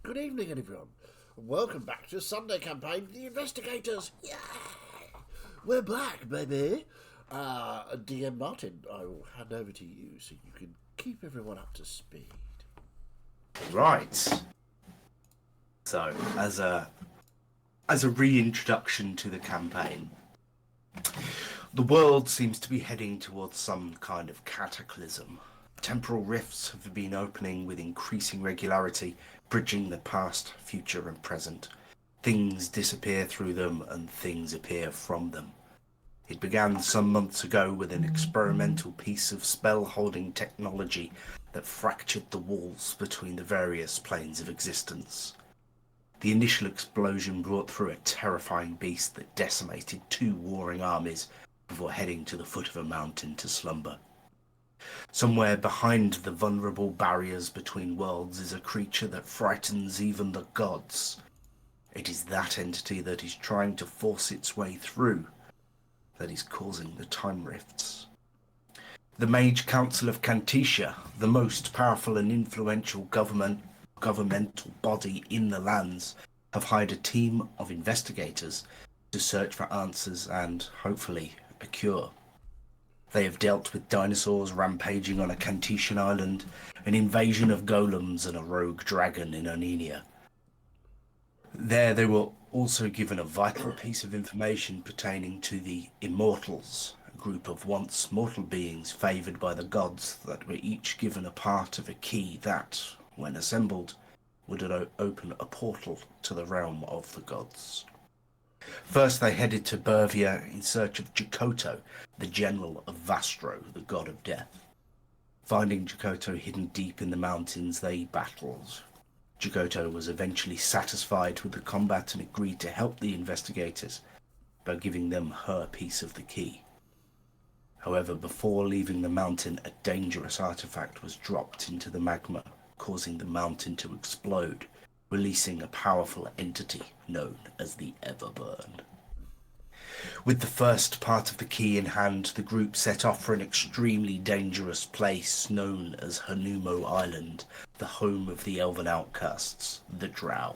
Good evening, everyone. Welcome back to Sunday Campaign, The Investigators. Yeah! We're back, baby. DM Martin, I will hand over to you so you can keep everyone up to speed. Right. So, as a reintroduction to the campaign, the world seems to be heading towards some kind of cataclysm. Temporal rifts have been opening with increasing regularity, bridging the past, future, and present. Things disappear through them, and things appear from them. It began some months ago with an experimental piece of spell-holding technology that fractured the walls between the various planes of existence. The initial explosion brought through a terrifying beast that decimated two warring armies before heading to the foot of a mountain to slumber. Somewhere behind the vulnerable barriers between worlds is a creature that frightens even the gods. It is that entity that is trying to force its way through that is causing the time rifts. The Mage Council of Cantisha, the most powerful and influential governmental body in the lands, have hired a team of investigators to search for answers and, hopefully, a cure. They have dealt with dinosaurs rampaging on a Cantishan island, an invasion of golems, and a rogue dragon in Onenia. There they were also given a vital piece of information pertaining to the Immortals, a group of once mortal beings favoured by the gods that were each given a part of a key that, when assembled, would open a portal to the realm of the gods. First they headed to Bervia in search of Jakoto, the general of Vastro, the god of death. Finding Jakoto hidden deep in the mountains, they battled. Jakoto was eventually satisfied with the combat and agreed to help the investigators by giving them her piece of the key. However, before leaving the mountain, a dangerous artifact was dropped into the magma, causing the mountain to explode, releasing a powerful entity known as the Everburn. With the first part of the key in hand, the group set off for an extremely dangerous place known as Hanumo Island, the home of the elven outcasts, the Drow,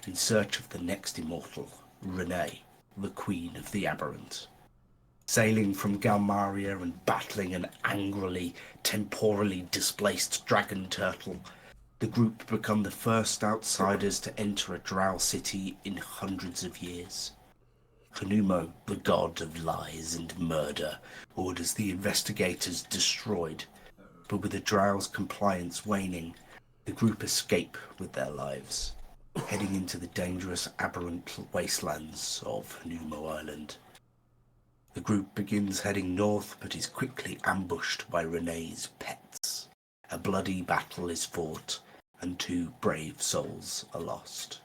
in search of the next immortal, Renee, the Queen of the Aberrant. Sailing from Galmaria and battling an angrily, temporally displaced dragon turtle, the group become the first outsiders to enter a Drow city in hundreds of years. Hanumo, the god of lies and murder, orders the investigators destroyed, but with the Drow's compliance waning, the group escape with their lives, heading into the dangerous aberrant wastelands of Hanumo Island. The group begins heading north, but is quickly ambushed by Renee's pets. A bloody battle is fought, and two brave souls are lost.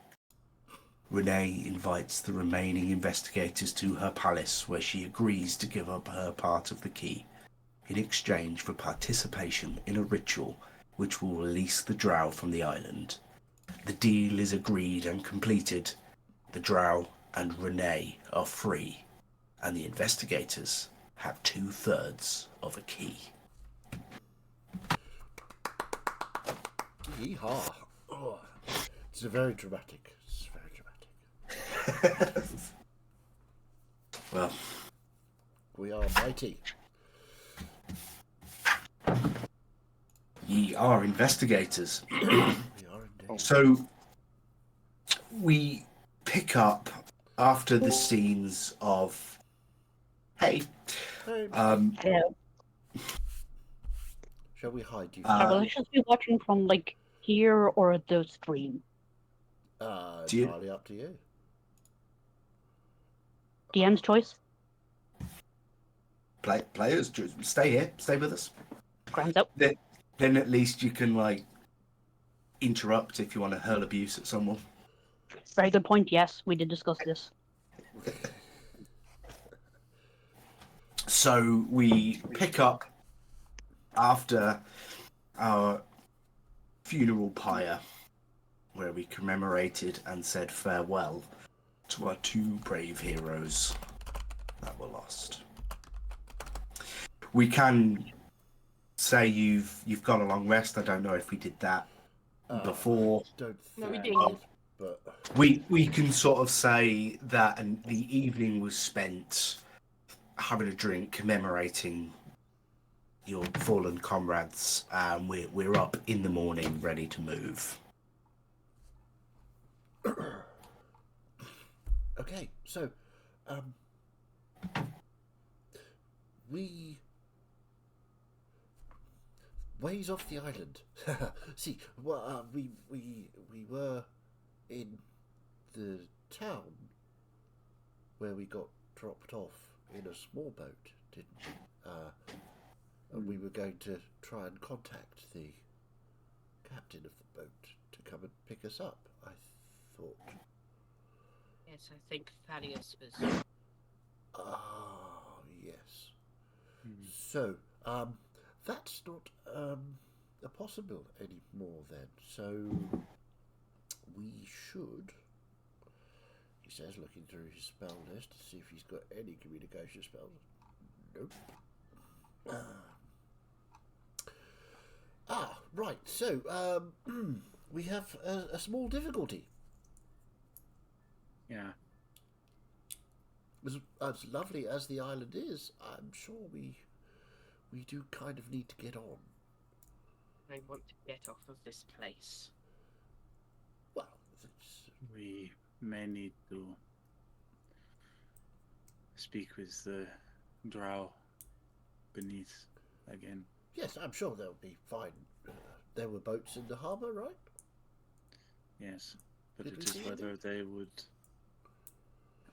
Renee invites the remaining investigators to her palace, where she agrees to give up her part of the key in exchange for participation in a ritual which will release the Drow from the island. The deal is agreed and completed. The Drow and Renee are free, and the investigators have 2/3 of a key. Yeehaw. Oh, it's very dramatic. It's very dramatic. Well, We are mighty. ye are investigators. We are indeed. So, we pick up after the scenes of... Hey. Hey, Yeah. shall we hide you? Will I just be watching from like here or the stream? do you- Entirely up to you. DM's choice. Players, just stay here. Stay with us. Grams out. Then at least you can, like, interrupt if you want to hurl abuse at someone. Very good point. Yes, we did discuss this. So we pick up after our funeral pyre, where we commemorated and said farewell to our two brave heroes that were lost. We can say you've got a long rest. I don't know if we did that before. Don't No, think we we didn't. did, but We can sort of say that the evening was spent having a drink, commemorating your fallen comrades. We're up in the morning, ready to move. okay. So, we ways off the island. See, well, we were in the town where we got dropped off in a small boat, didn't we? And we were going to try and contact the captain of the boat to come and pick us up. I thought. Yes, I think Thaddeus was. Ah, yes. So, that's not a possible anymore then. So, we should, he says, looking through his spell list to see if he's got any communication spells. Nope. Right. So, we have a small difficulty. Yeah. As lovely as the island is, I'm sure we do kind of need to get on. I want to get off of this place. Well, We may need to speak with the drow beneath again. yes, I'm sure they'll be fine. There were boats in the harbour, right? Yes, but Did it we is see whether they would.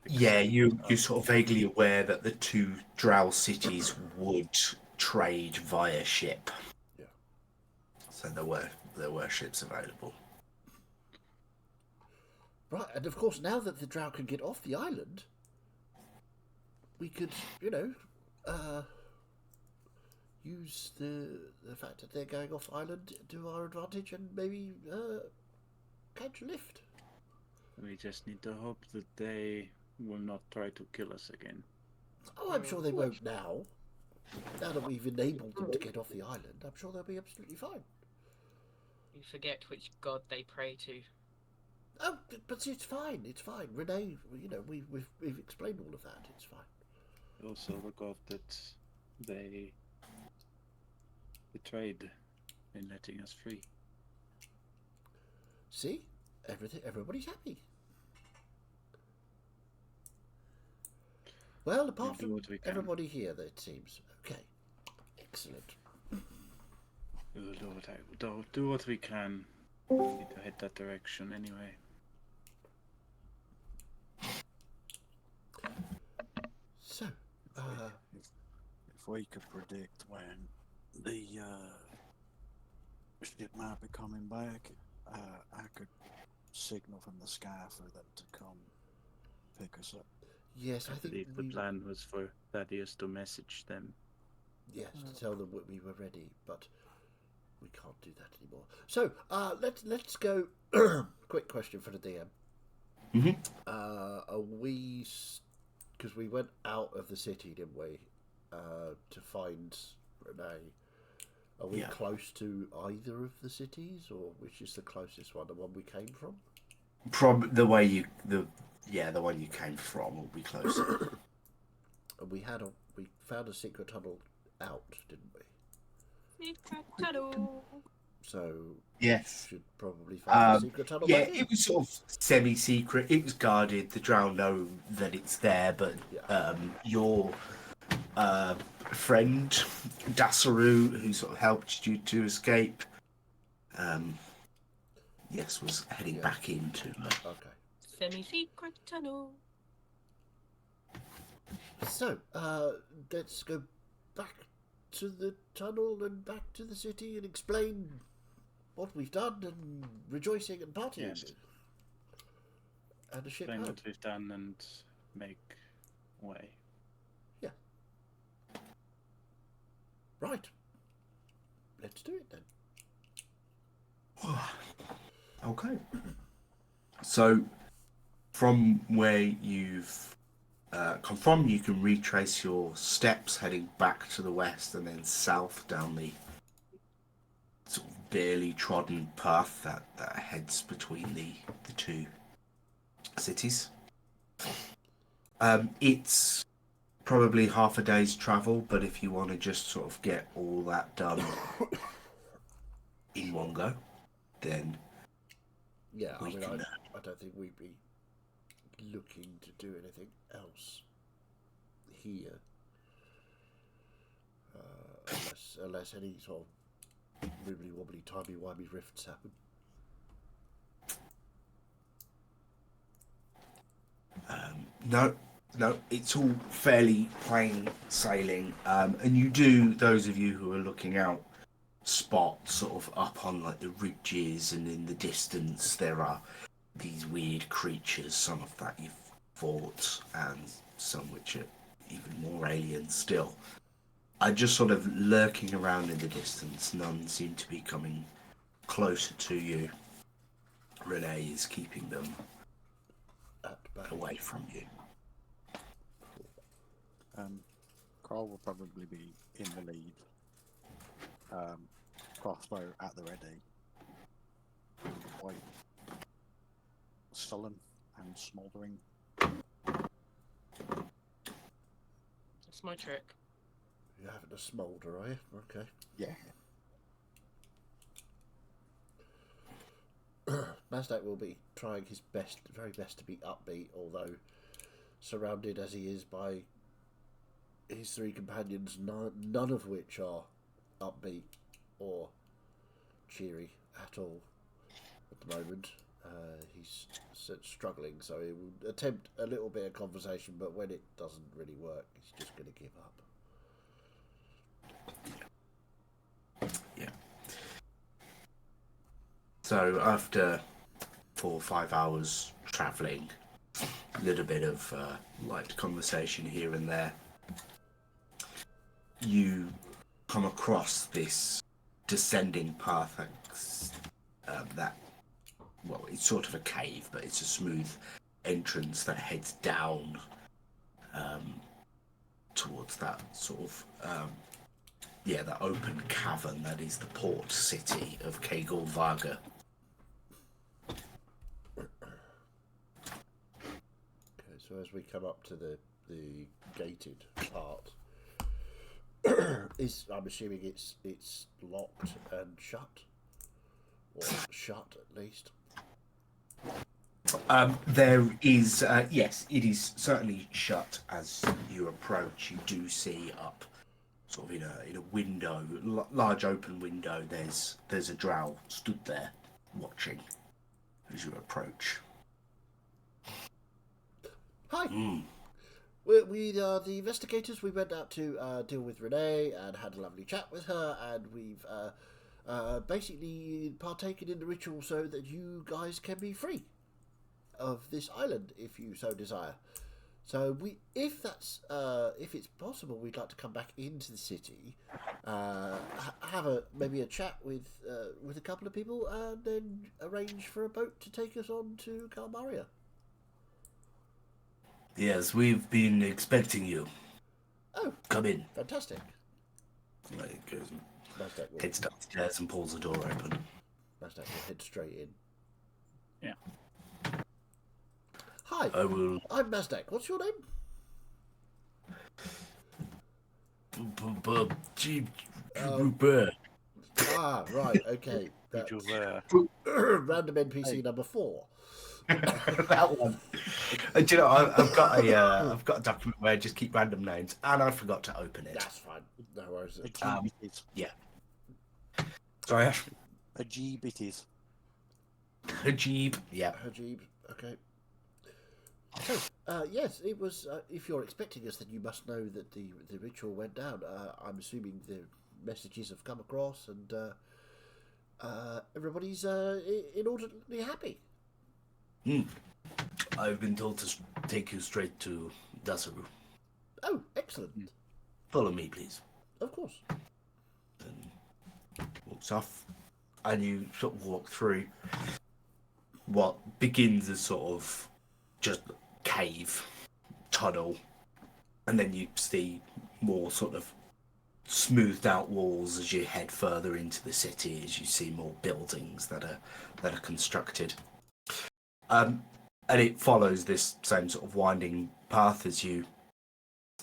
Yeah, you're sort of vaguely aware that the two drow cities would trade via ship. Yeah. So there were ships available. Right, and of course, now that the drow can get off the island, we could, use the fact that they're going off island to our advantage and maybe catch a lift. We just need to hope that they will not try to kill us again. Oh, I'm sure they won't now. Now that we've enabled them to get off the island, I'm sure they'll be absolutely fine. You forget which god they pray to. Oh, but it's fine. It's fine. Renee, we've explained all of that. It's fine. Also, the god that they betrayed in letting us free. See, everybody's happy. Well, apart do from what we can. everybody here, it seems. Okay, excellent. We will do what we can. We need to head that direction anyway. So, If we could predict when the ship might be coming back, I could signal from the sky for them to come pick us up. yes, I I think believe the plan was for Thaddeus to message them. yes, to tell them we were ready, but we can't do that anymore. So, let's go. Quick question for the DM. Mhm. Are we? Because we went out of the city, didn't we? To find Renee. Are we Yeah. close to either of the cities, or which is the closest one? The one we came from? The one you came from will be closer. And we found a secret tunnel out, didn't we? Secret tunnel. So Yes. should probably find a secret tunnel. Yeah, back in. it was sort of semi-secret. It was guarded. The drow know that it's there, but Yeah. your friend Dasaru, who sort of helped you to escape, yes, was heading back into. Okay. Semi-secret tunnel. So, let's go back to the tunnel and back to the city and explain what we've done and rejoicing and partying. Yes. And a ship Explain home. what we've done and make way. Right. Let's do it then. Okay. So, from where you've come from, you can retrace your steps heading back to the west and then south down the sort of barely trodden path that heads between the two cities. It's probably half a day's travel, but if you want to just sort of get all that done in one go, then Yeah, I we mean, can, I don't think we'd be looking to do anything else here. Unless any sort of wibbly wobbly timey wimey rifts happen. No, it's all fairly plain sailing, and you do, those of you who are looking out, spot sort of up on like the ridges and in the distance there are these weird creatures, some of that you've fought and some which are even more alien still. Are just sort of lurking around in the distance. None seem to be coming closer to you. Renee is keeping them At back. away from you. Carl will probably be in the lead. Crossbow at the ready. Quite sullen and smouldering. That's my trick. You're having a smoulder, are you? Okay. Yeah. Mazdak will be trying his best, very best to be upbeat, although surrounded as he is by his three companions, none of which are upbeat or cheery at all at the moment. He's struggling, so he will attempt a little bit of conversation, but when it doesn't really work, he's just going to give up. Yeah. So after 4 or 5 hours travelling, a little bit of light conversation here and there, you come across this descending path that, well, it's sort of a cave, but it's a smooth entrance that heads down towards that sort of that open cavern that is the port city of Kegel Vaga. Okay, so as we come up to the gated part, I'm assuming it's locked and shut, or shut at least. There is, yes, it is certainly shut as you approach. You do see up, sort of in a window, large open window. There's a drow stood there, watching as you approach. Hi. Mm. We are the investigators. We went out to deal with Renee and had a lovely chat with her, and we've basically partaken in the ritual so that you guys can be free of this island if you so desire. So if it's possible, we'd like to come back into the city, have maybe a chat with a couple of people, and then arrange for a boat to take us on to Kalmaria. Yes, we've been expecting you. Oh, Come in. fantastic! Like, goes and Mazdak will, heads downstairs and pulls the door open. Mazdak will head straight in. Yeah. Hi, I will. I'm Mazdak. What's your name? Ah, right, okay. That's You're there. random NPC number 4. That one. Do you know, I've got a document where I just keep random names, and I forgot to open it. That's fine. No worries. Ajib it is. Sorry, Ajib it is. Ajib. Yeah. Hajib, okay. So, yes, it was. If you're expecting us, then you must know that the ritual went down. I'm assuming the messages have come across, and everybody's inordinately happy. I've been told to take you straight to Dasaru. Oh, excellent. Follow me, please. Of course. And walks off, and you sort of walk through what begins as sort of just cave tunnel, and then you see more sort of smoothed out walls as you head further into the city, as you see more buildings that are constructed. And it follows this same sort of winding path as you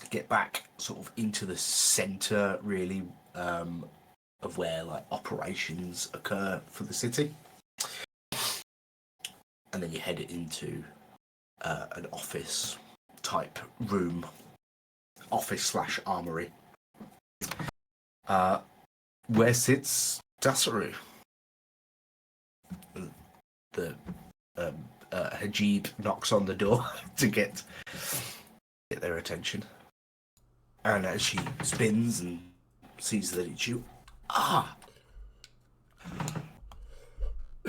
get back sort of into the center, really, of where like operations occur for the city. And then you head into an office type room, office/armory, where sits Dasaru. The Hajib knocks on the door to get their attention, and as she spins and sees that it's you, I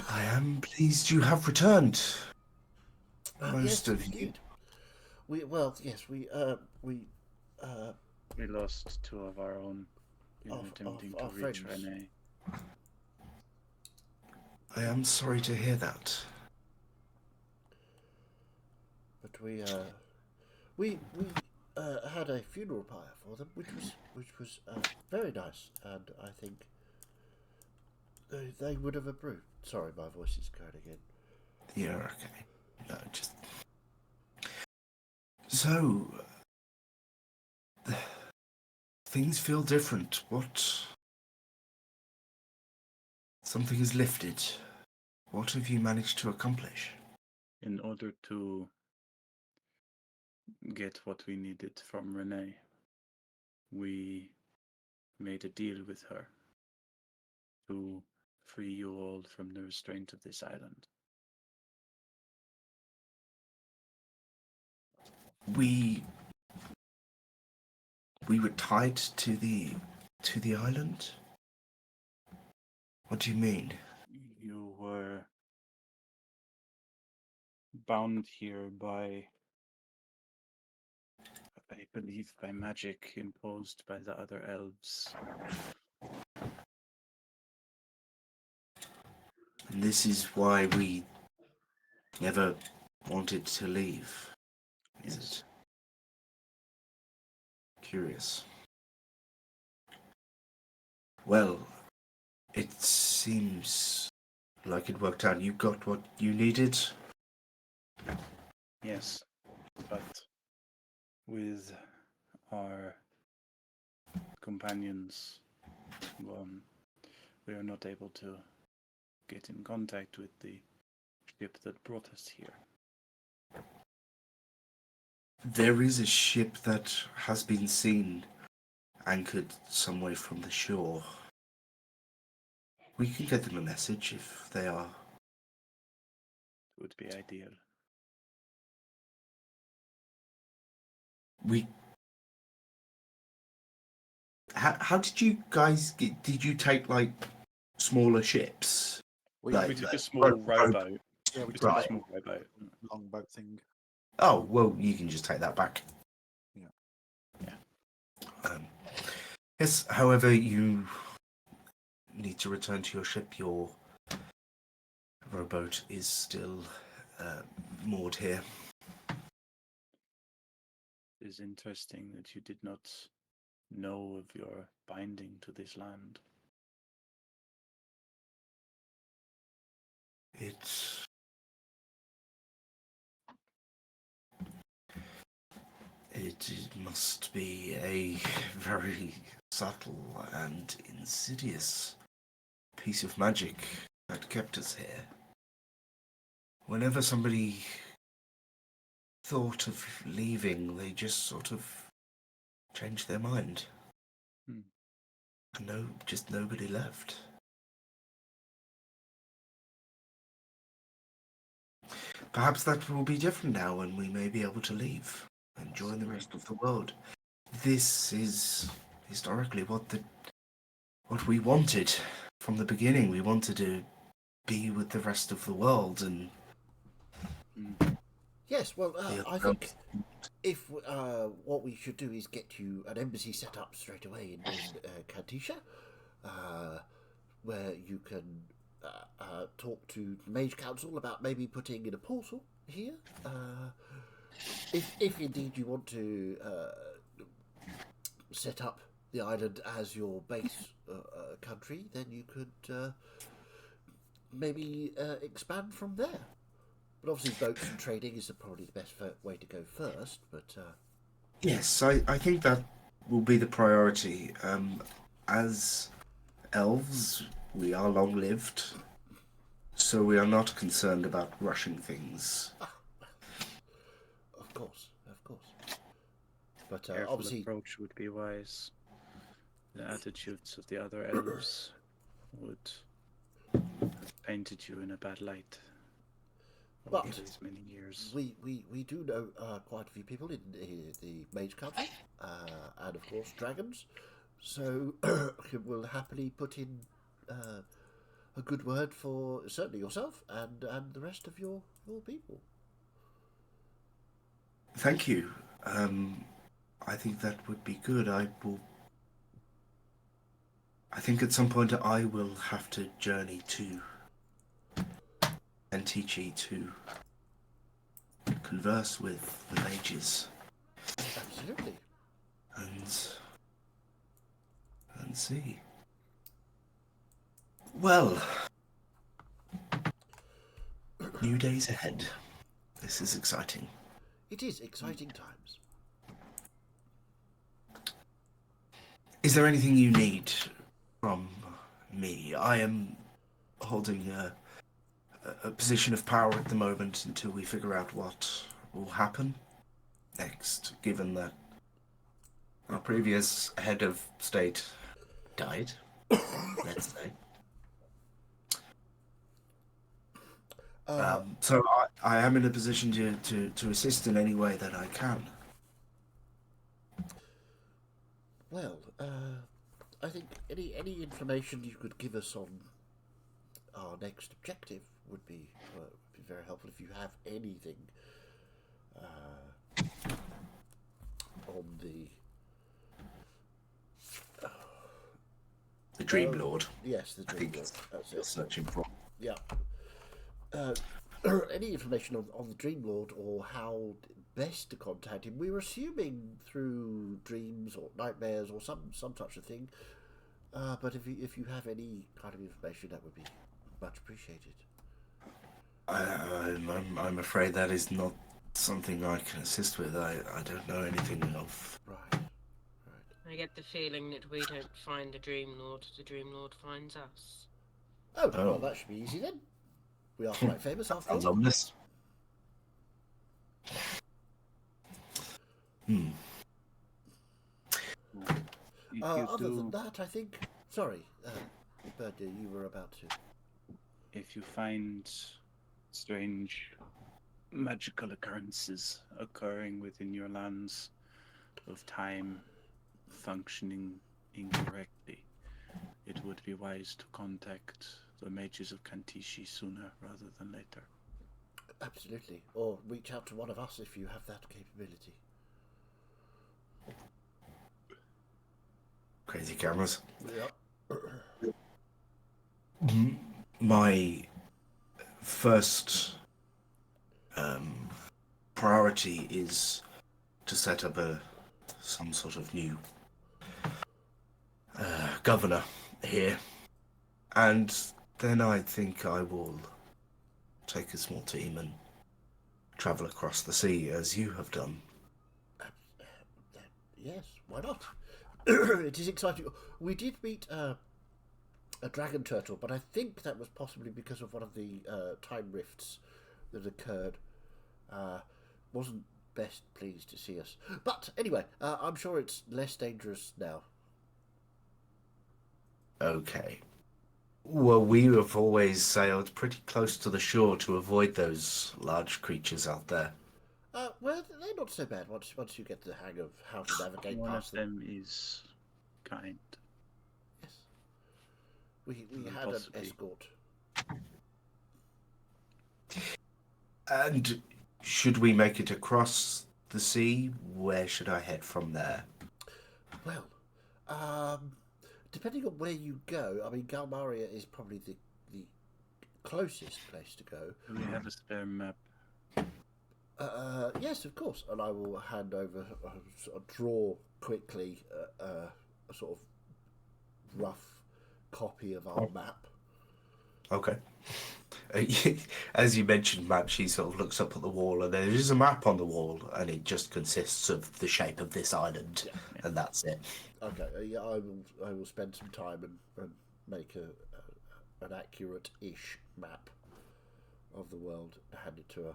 am pleased you have returned. Most yes, of you. indeed. We We lost two of our own in Of attempting our to reach friends. Renee. I am sorry to hear that. but we had a funeral pyre for them, which was very nice, and I think they would have approved. Sorry, my voice is going again. You're okay. No, just so things feel different. What? Something is lifted. What have you managed to accomplish? In order to get what we needed from Renee, we made a deal with her to free you all from the restraint of this island. We were tied to the island? What do you mean? You were bound here by, I believe, by magic imposed by the other elves. And this is why we never wanted to leave. Is Yes. it? Curious. Well, it seems like it worked out. You got what you needed. Yes, but with our companions, we are not able to get in contact with the ship that brought us here. There is a ship that has been seen anchored some way from the shore. We can get them a message if they are. It would be ideal. How did you guys get? Did you take like smaller ships? We, Like- We took a like small rope- rowboat. yeah, we We took took Right. a small rowboat. longboat thing. Oh well, you can just take that back. Yeah. Yeah. Yes. However, you need to return to your ship. Your rowboat is still moored here. It is interesting that you did not know of your binding to this land. It must be a very subtle and insidious piece of magic that kept us here. Whenever somebody thought of leaving, they just sort of changed their mind. And just nobody left. Perhaps that will be different now when we may be able to leave and join the rest of the world. This is historically what we wanted from the beginning. We wanted to be with the rest of the world, and Yes, well, the I other think if what we should do is get you an embassy set up straight away in Kantisha, where you can talk to the Mage Council about maybe putting in a portal here. If indeed you want to set up the island as your base country, then you could maybe expand from there. But obviously, boats and trading is probably the best way to go first. But Yes, I think that will be the priority. As elves, we are long lived, so we are not concerned about rushing things. of course. But Careful obviously, approach would be wise. The attitudes of the other elves would have painted you in a bad light over But these many years. we do know quite a few people in the Mage Council, and of course dragons. So we'll happily put in a good word for certainly yourself and the rest of your people. Thank you. I think that would be good. I think at some point I will have to journey to Antichi to converse with the mages Absolutely. and see. Well, new days ahead. This is exciting. It is exciting times. Is there anything you need from me? I am holding a position of power at the moment until we figure out what will happen next, given that our previous head of state died, let's say. So I am in a position to assist in any way that I can. Well, I think any information you could give us on our next objective would be very helpful. If you have anything on The Dream Lord. yes, the I Dream think Lord. That's you're it. searching for. Yeah. Any information on the Dream Lord or how best to contact him? We were assuming through dreams or nightmares or some such a thing. But if you have any kind of information, that would be much appreciated. I'm afraid that is not something I can assist with. I don't know anything of. Right. I get the feeling that we don't find the Dream Lord finds us. Oh, well, that should be easy then. We are quite famous after Sounds all. ominous. Other than that, I think. Sorry, Bird, you were about to. If you find strange magical occurrences occurring within your lands of time functioning incorrectly, it would be wise to contact the mages of Kantishi sooner rather than later. Absolutely. Or reach out to one of us if you have that capability. Crazy cameras. Yep. My first priority is to set up some sort of new governor here, and then I think I will take a small team and travel across the sea as you have done. Yes, why not? It is exciting. We did meet a dragon turtle, but I think that was possibly because of one of the time rifts that occurred. Wasn't best pleased to see us. But anyway, I'm sure it's less dangerous now. Okay. Well, we have always sailed pretty close to the shore to avoid those large creatures out there. Well, they're not so bad once you get the hang of how to navigate One of past them. them is kind. Yes. We Mm, had an possibly. escort. And should we make it across the sea, where should I head from there? Well, depending on where you go, I mean, Galmaria is probably the closest place to go. Do we have a spare map? Yes, of course. And I will hand over, draw quickly a sort of rough copy of our map. Okay. As you mentioned map, she sort of looks up at the wall, and there is a map on the wall, and it just consists of the shape of this island, and that's it. Okay, yeah, I will spend some time and make an accurate-ish map of the world, hand it to her,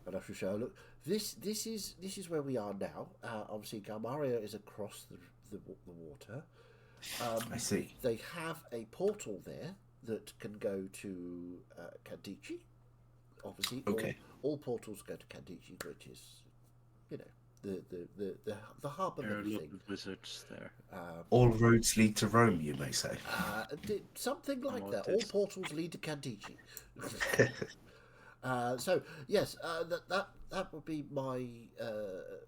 and I shall show her. Look, this is where we are now. Obviously, Galmaria is across the water. I see. They have a portal there that can go to Kandichi. Obviously, Okay. all portals go to Kandichi, which is, you know, the hub of There are a lot everything. of wizards there. All roads lead to Rome, you may say. Something like What that. All is- portals lead to Kandichi. So yes, that would be my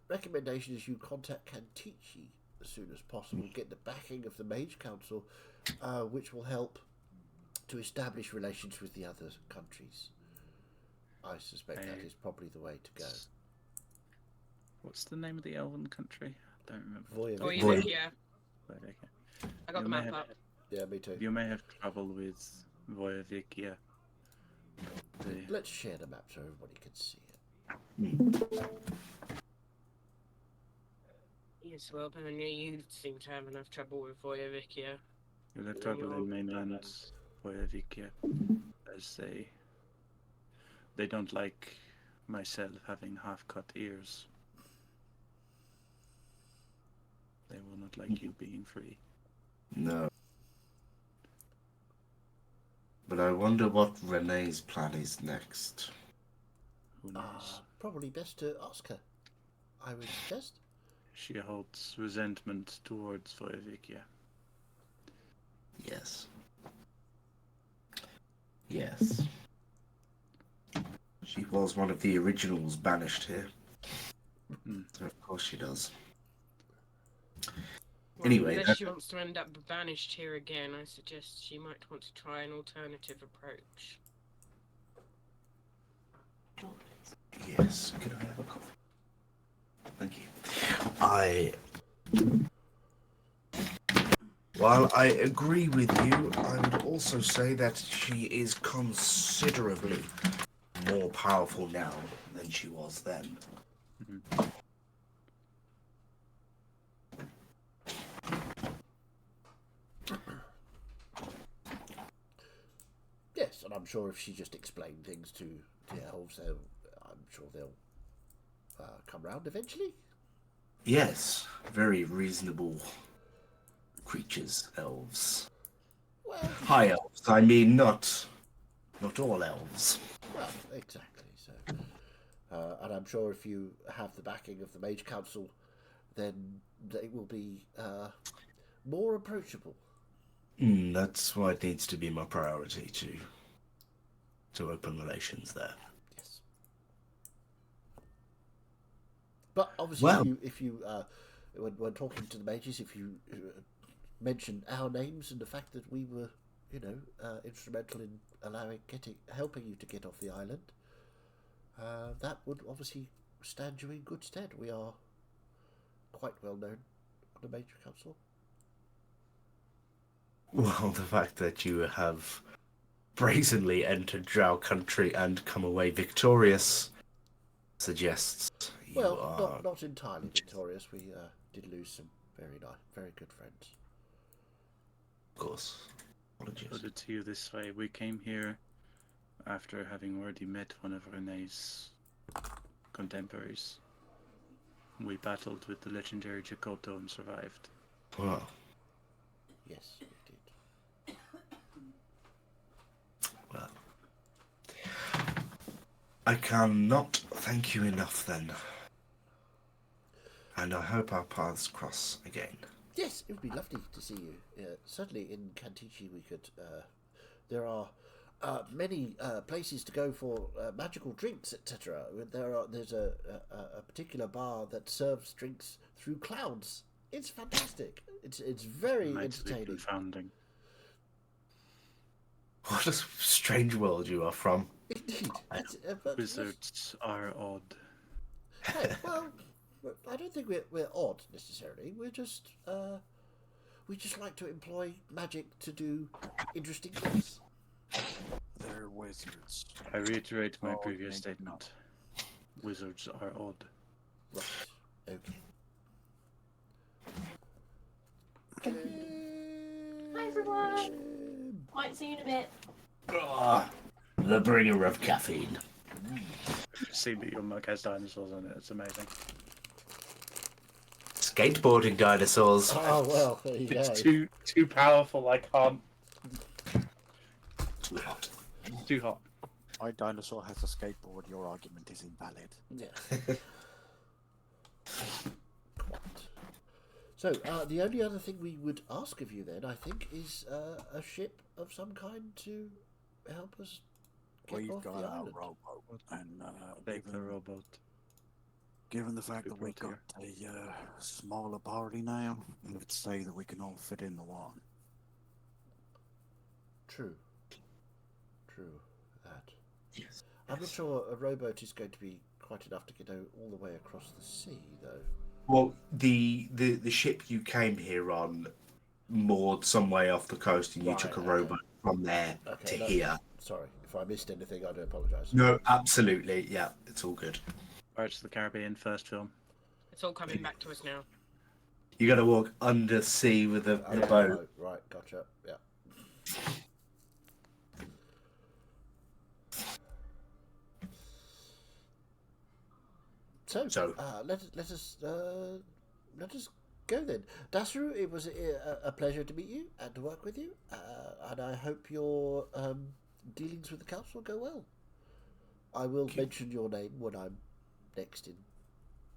recommendation: is you contact Kantichi as soon as possible, get the backing of the Mage Council, which will help to establish relations with the other countries. I suspect that is probably the way to go. What's the name of the elven country? I don't remember. Voyage. Oh, you Void. think, yeah. But, okay. I got You the may map have- up. Yeah, me too. You may have trouble with Voyavikia. Let's share the map so everybody can see it. Yes, well, apparently you seem to have enough trouble with Voyavikia. You'll have trouble in mainland Voyavikia, as they don't like myself having half-cut ears. They will not like you being free. No. But I wonder what Renee's plan is next. Who knows? Probably best to ask her. I would suggest. She holds resentment towards Voyavikia. Yes. Yes. She was one of the originals banished here. Hmm. So of course she does. Well, Anyway, unless that- she wants to end up banished here again, I suggest she might want to try an alternative approach. Yes. Could I have a coffee? Thank you. While I agree with you, I would also say that she is considerably more powerful now than she was then. Yes, and I'm sure if she just explained things to the elves, I'm sure they'll come round eventually. Yes, very reasonable creatures, elves. Well, High elves, I mean, not all elves. well, exactly. So, and I'm sure if you have the backing of the Mage Council, then they will be more approachable. That's why it needs to be my priority to open relations there. Yes. But obviously, Well- if you when talking to the mages, if you mention our names and the fact that we were, instrumental in helping you to get off the island, that would obviously stand you in good stead. We are quite well known on the Mage Council. Well, the fact that you have brazenly entered Drow country and come away victorious suggests you Well, are... not entirely victorious. We did lose some very good friends. Of course. Apologies. Put it to you this way: we came here after having already met one of Renee's contemporaries. We battled with the legendary Chikoto and survived. Well, Yes, we did. well. I cannot thank you enough then. And I hope our paths cross again. Yes, it would be lovely to see you. Certainly in Kantichi we could... there are many places to go for magical drinks, etc. There's a particular bar that serves drinks through clouds. It's fantastic. It's very Might be entertaining. confounding. What a strange world you are from. Indeed. But yes, Wizards are odd. hey, well, I don't think we're odd necessarily. We're just We just like to employ magic to do interesting things. They're wizards. I reiterate my Oh, previous maybe not. statement. Wizards are odd. Right. Okay. Hi everyone. Might see you in a bit. Ah, the bringer of caffeine. See that your mug has dinosaurs on it. It's amazing. Skateboarding dinosaurs. Oh well, there you go. It's too powerful. I can't. Too hot. Too hot. My dinosaur has a skateboard. Your argument is invalid. Yeah. So, the only other thing we would ask of you then, I think, is a ship of some kind to help us get We've off got the our island. rowboat, and Take the rowboat. given the fact that we People got a smaller party now, I would say that we can all fit in the one. True. That. Yes. I'm not sure a rowboat is going to be quite enough to get all the way across the sea, though. Well, the ship you came here on moored some way off the coast, and you Right, took a okay. rowboat from there Okay, to here. Sorry, if I missed anything, I do apologise. No, absolutely. Yeah, it's all good. Pirates of the Caribbean first film. It's all coming back to us now. You got to walk under sea with the Oh, boat. right, gotcha. Yeah. So, let us go then. Dasru, it was a pleasure to meet you and to work with you, and I hope your dealings with the council go well. I will mention your name when I'm next in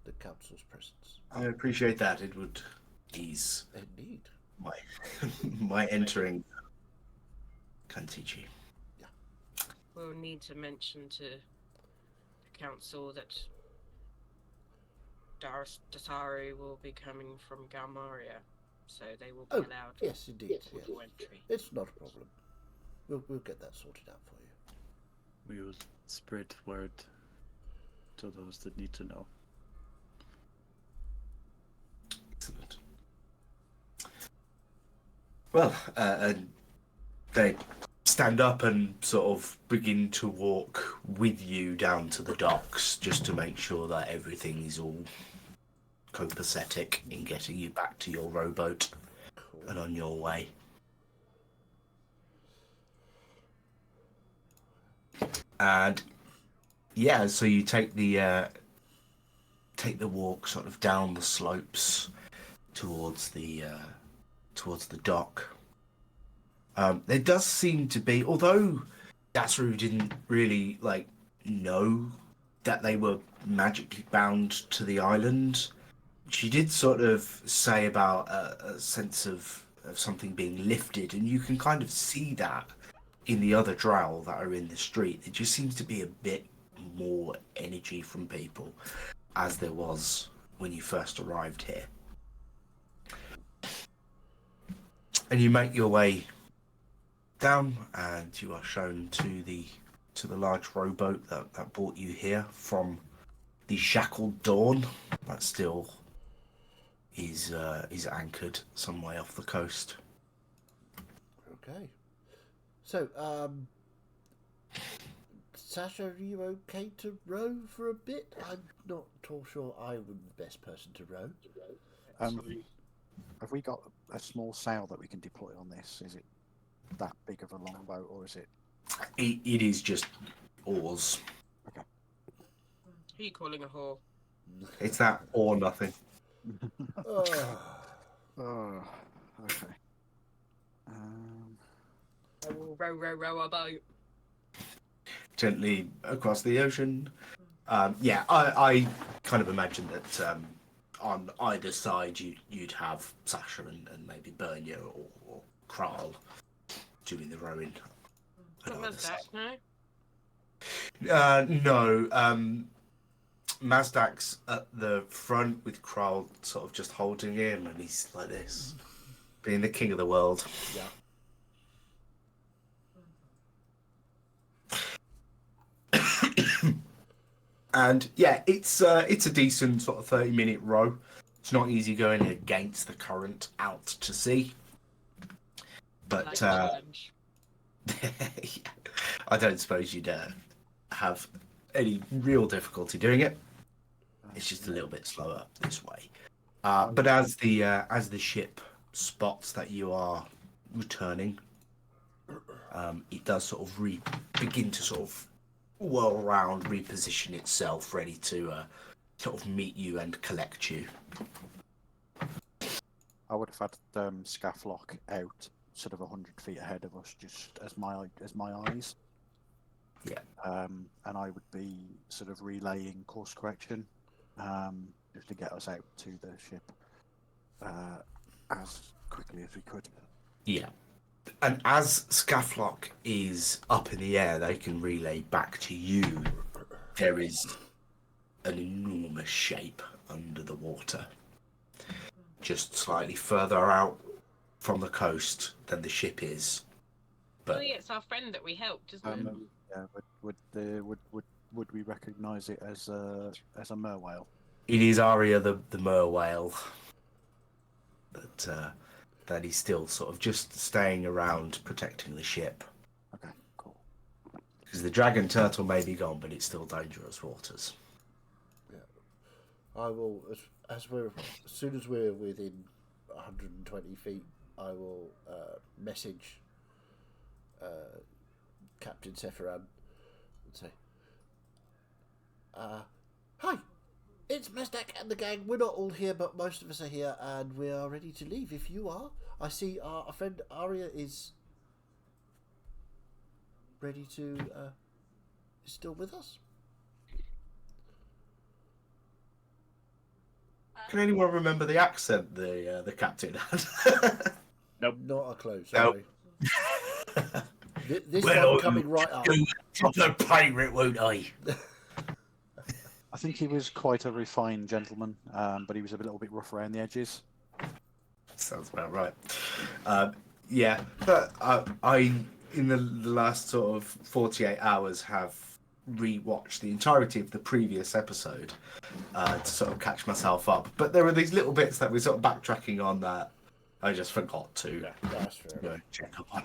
the council's presence. I appreciate that. It would ease Indeed. my my entering Kantichi. We'll need to mention to the council that Dasaru will be coming from Galmaria, so they will be Oh, allowed yes, indeed. Yes. full entry. It's not a problem. We'll get that sorted out for you. We will spread word to those that need to know. Excellent. Well, and they stand up and sort of begin to walk with you down to the docks, just to make sure that everything is all copacetic in getting you back to your rowboat Cool. and on your way. And yeah, so you take the walk sort of down the slopes towards the dock. There does seem to be, although Dasaru didn't really know that they were magically bound to the island, she did sort of say about a sense of something being lifted, and you can kind of see that in the other drow that are in the street. It just seems to be a bit more energy from people, as there was when you first arrived here. And you make your way down, and you are shown to the large rowboat that brought you here from the Shackled Dawn that still is anchored some way off the coast. Okay. So, Sasha, are you okay to row for a bit? I'm not at all sure I would be the best person to row. Have we got a small sail that we can deploy on this? Is it that big of a longboat, or is it? It is just oars. Who are you calling a whore? It's that or nothing. Oh, Oh, okay. I will row a boat. Gently across the ocean. Yeah, I kind of imagine that on either side you'd have Sasha and maybe Bernia or Kral doing the rowing. What was that now? No, Mazdak's at the front with Kral sort of just holding him, and he's like this, being the king of the world. yeah. And yeah, it's a decent sort of 30-minute row. It's not easy going against the current out to sea. But Like challenge. I don't suppose you'd have any real difficulty doing it. It's just a little bit slower this way. But as the ship spots that you are returning, it does sort of begin to sort of whirl around, reposition itself, ready to sort of meet you and collect you. I would have had Scafflock out sort of 100 feet ahead of us, just as my eyes. Yeah. And I would be sort of relaying course correction, just to get us out to the ship as quickly as we could. Yeah. And as Scafflock is up in the air, they can relay back to you. There is an enormous shape under the water, just slightly further out from the coast than the ship is. But Oh yeah, it's our friend that we helped, isn't it? Yeah, would we recognise it as a merwhale? it is Arya the merwhale. But that he's still sort of just staying around protecting the ship. Okay, cool. Because the dragon turtle may be gone, but it's still dangerous waters. I will, as soon as we're within 120 feet, I will message Captain Sephiran and say, "Hi, it's Mesdak and the gang. We're not all here, but most of us are here, and we are ready to leave. If you are, I see our friend Arya is ready to is still with us." Can anyone remember the accent the captain had? Nope. Not a clue. Nope. Sorry. This Well, one coming right up. Proper pirate, won't I? I think he was quite a refined gentleman, but he was a little bit rough around the edges. Sounds about right. Yeah, but I in the last sort of 48 hours have rewatched the entirety of the previous episode to sort of catch myself up. But there were these little bits that we're sort of backtracking on that I just forgot to That's fair. check up on.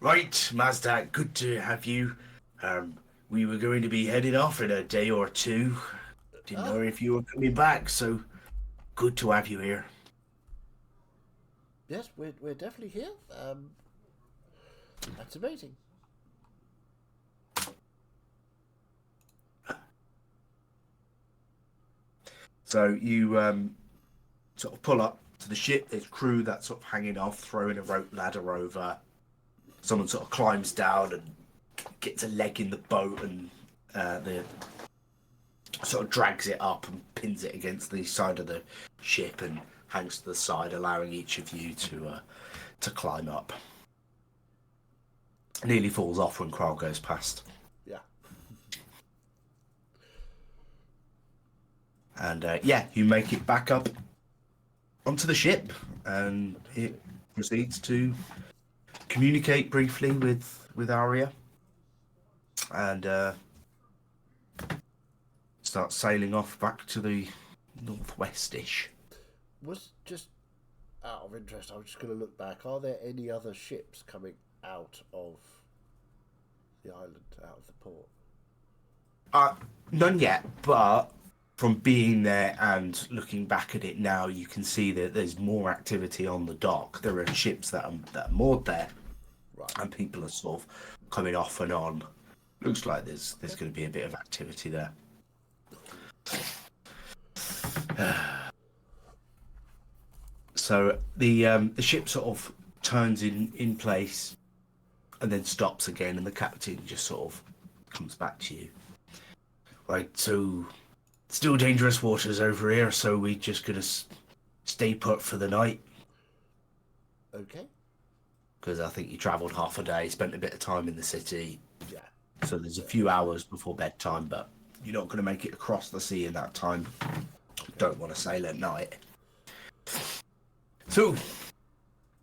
Right, Mazda, good to have you. We were going to be heading off in a day or two. Didn't know if you were coming back, so good to have you here. Yes, we're definitely here. That's amazing. So you sort of pull up to the ship. There's crew that's sort of hanging off, throwing a rope ladder over. Someone sort of climbs down and gets a leg in the boat, and the sort of drags it up and pins it against the side of the ship and hangs to the side, allowing each of you to climb up. Nearly falls off when Kral goes past. Yeah. And you make it back up onto the ship, and it proceeds to communicate briefly with Arya, and start sailing off back to the northwest-ish. Was just out of interest, I was just going to look back. Are there any other ships coming out of the island, out of the port? None yet, but from being there and looking back at it now, you can see that there's more activity on the dock. There are ships that are moored there, Right. and people are sort of coming off and on. Looks like there's going to be a bit of activity there. So the ship sort of turns in place and then stops again, and the captain just sort of comes back to you. Right, so still dangerous waters over here, so we're just gonna stay put for the night, Okay. because I think you travelled half a day, spent a bit of time in the city, Yeah. so there's a few hours before bedtime, but you're not going to make it across the sea in that time. Don't want to sail at night. So,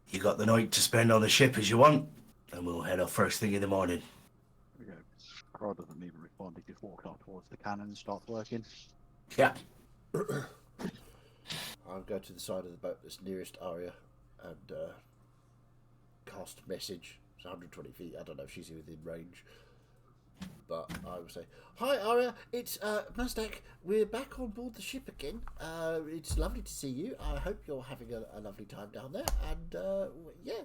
you got the night to spend on the ship as you want, and we'll head off first thing in the morning. Okay. Crow doesn't even respond. He just walks off towards the cannon and starts working. Yeah. I'll go to the side of the boat that's nearest Arya and cast message. It's 120 feet. I don't know if she's within range. But I will say, "Hi, Arya. It's Mazdak. We're back on board the ship again. It's lovely to see you. I hope you're having a lovely time down there. And yeah,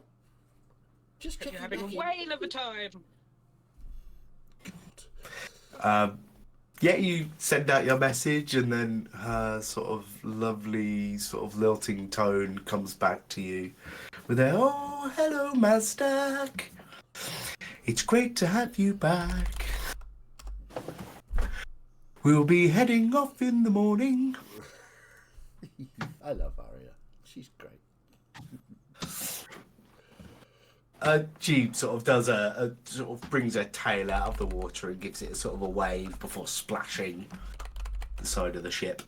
just checking You're having a back in." whale of a time. Yeah, you send out your message, and then her sort of lovely, sort of lilting tone comes back to you with a, "Oh, hello, Mazdak. It's great to have you back. We'll be heading off in the morning." I love Arya. She's great. She sort of does a sort of brings her tail out of the water and gives it a sort of a wave before splashing the side of the ship.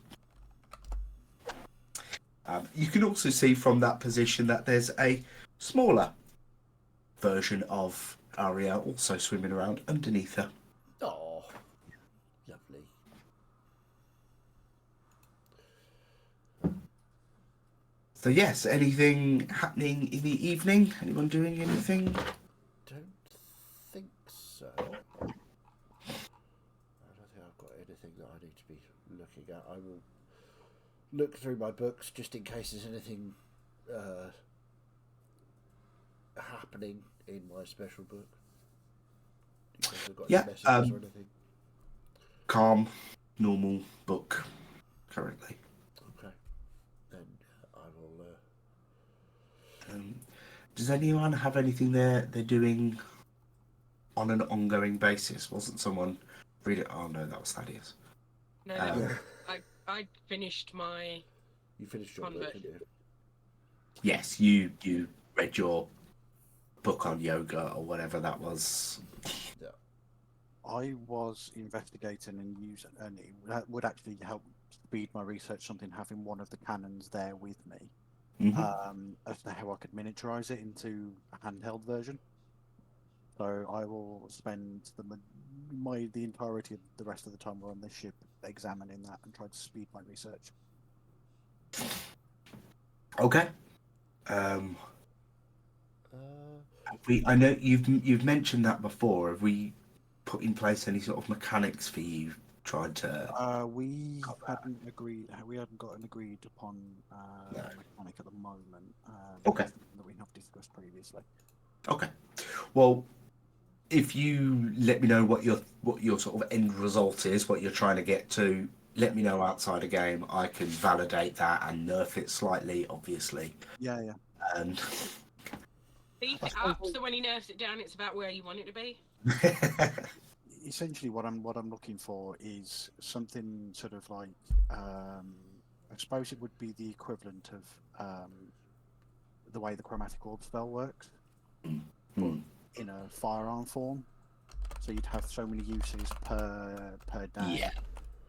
You can also see from that position that there's a smaller version of Arya also swimming around underneath her. Oh, lovely. So yes, anything happening in the evening? Anyone doing anything? Don't think so. I don't think I've got anything that I need to be looking at. I will look through my books just in case there's anything happening in my special book. Do you guys have got any Yeah, messages or anything? Calm, normal book currently. Okay. Then I will. Does anyone have anything they're doing on an ongoing basis? Wasn't someone reading? Oh no, that was Thaddeus. No, I finished my. You finished your book, didn't you? Yes, you read your book on yoga or whatever that was. Yeah. I was investigating and it would actually help speed my research. Something having one of the cannons there with me, as to how I could miniaturize it into a handheld version. So I will spend the entirety of the rest of the time we're on this ship examining that and try to speed my research. Okay. I know you've mentioned that before. Have we put in place any sort of mechanics for you? Tried to. We hadn't got an agreed upon mechanic at the moment. Okay. That we have discussed previously. Okay. Well, if you let me know what your sort of end result is, what you're trying to get to, let me know outside a game. I can validate that and nerf it slightly, obviously. Yeah. And Beef it up so when he nerfs it down, it's about where you want it to be. Essentially, what I'm looking for is something sort of like I suppose it would be the equivalent of the way the chromatic orb spell works, but in a firearm form. So you'd have so many uses per day. Yeah.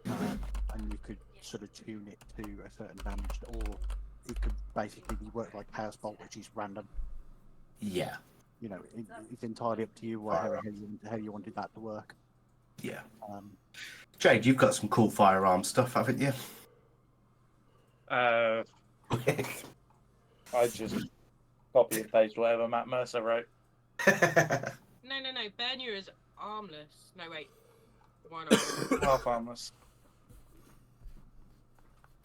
And you could sort of tune it to a certain damage, or it could basically be work like Chaos Bolt, which is random. Yeah. You know, it's entirely up to you how you wanted that to work. Yeah. Jade, you've got some cool firearm stuff, haven't you? I just copy and paste whatever Matt Mercer wrote. No. Bernier is armless. No, wait. Why not? Half armless.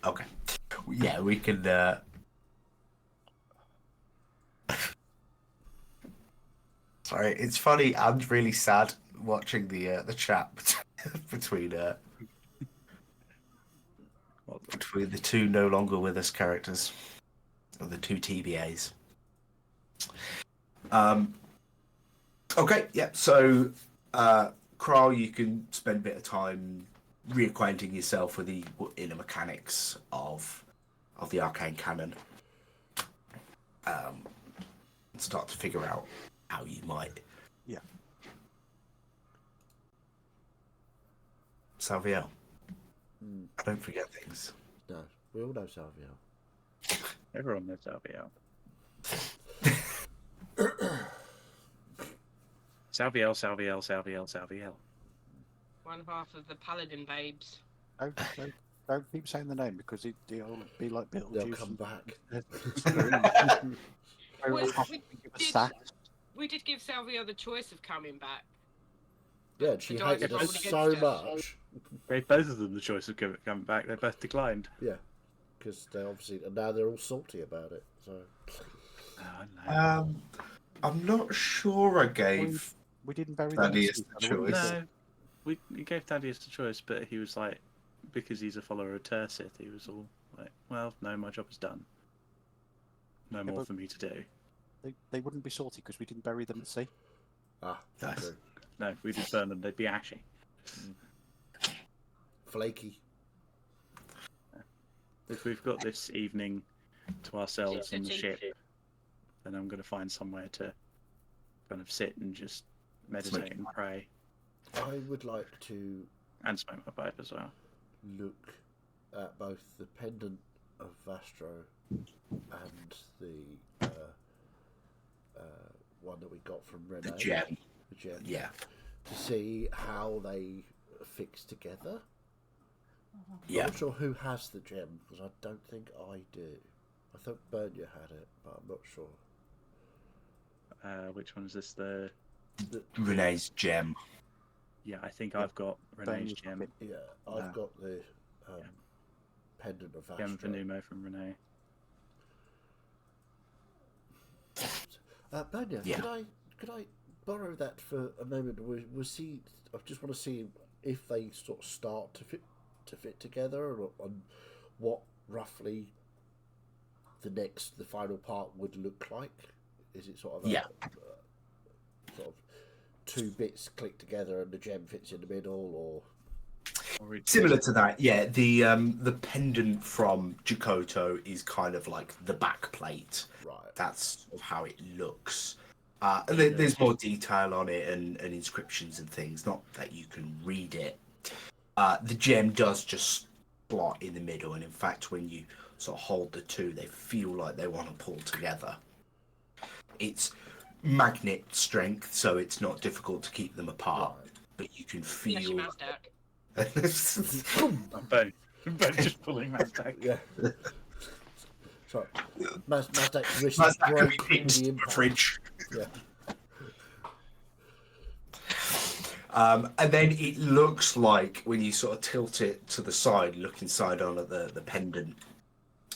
Okay. Yeah, we can. Sorry, it's funny and really sad watching the chat between the two no longer with us characters, or the two TBAs. Okay, yeah. So, Kral, you can spend a bit of time reacquainting yourself with the inner mechanics of the arcane cannon. And start to figure out how you might. Yeah. Salviel. I don't forget things. No, we all know Salviel. Everyone knows Salviel. Salviel. One half of the Paladin babes. Don't keep saying the name because it'll be like Beetlejuice. They'll come back. Well, I we think it was did- sacked. We did give Salvia the choice of coming back. Yeah, but and she the dice hated rolled us against so us. much. Gave both of them the choice of coming back. They both declined. Yeah, because they obviously, and now they're all salty about it. So Oh, no. I'm not sure I gave We didn't bury Thaddeus them. the choice. No, we gave Thaddeus the choice, but he was like, because he's a follower of Tursith, he was all like, well, no, my job is done. No more but- for me to do. They wouldn't be salty because we didn't bury them at sea. Nice. true. No, if we did burn them, they'd be ashy. Flaky. If we've got this evening to ourselves on the Sitting. ship, then I'm going to find somewhere to kind of sit and just meditate and pray I would like to and smoke my pipe as well. look at both the pendant of Vastro and the one that we got from Renee. The gem. The gem. Yeah. To see how they fix together. Yeah. I'm not sure who has the gem because I don't think I do. I thought Bernia had it, but I'm not sure. Which one is this? The Renee's gem. yeah, I think I've got Renee's Bernia's gem. got Yeah, I've No. got the pendant of Vastro. Gem for Numo from Renee. Bernia, Yeah. could I borrow that for a moment? We'll see. I just want to see if they sort of start to fit together, or on what roughly the final part would look like. Is it sort of Yeah. sort of two bits click together and the gem fits in the middle, or Similar to that, yeah. The pendant from Jakoto is kind of like the back plate. right? That's sort of how it looks. And there's more detail on it and inscriptions and things. Not that you can read it. The gem does just slot in the middle, and in fact, when you sort of hold the two, they feel like they want to pull together. It's magnet strength, so it's not difficult to keep them apart. Right. But you can Unless you feel. Mazdak. Ben just pulling that back. Yeah. Sorry, Mazdak's wrist That's that can be broke picked with the in a impact. fridge. Yeah. And then it looks like when you sort of tilt it to the side, look inside on at the pendant,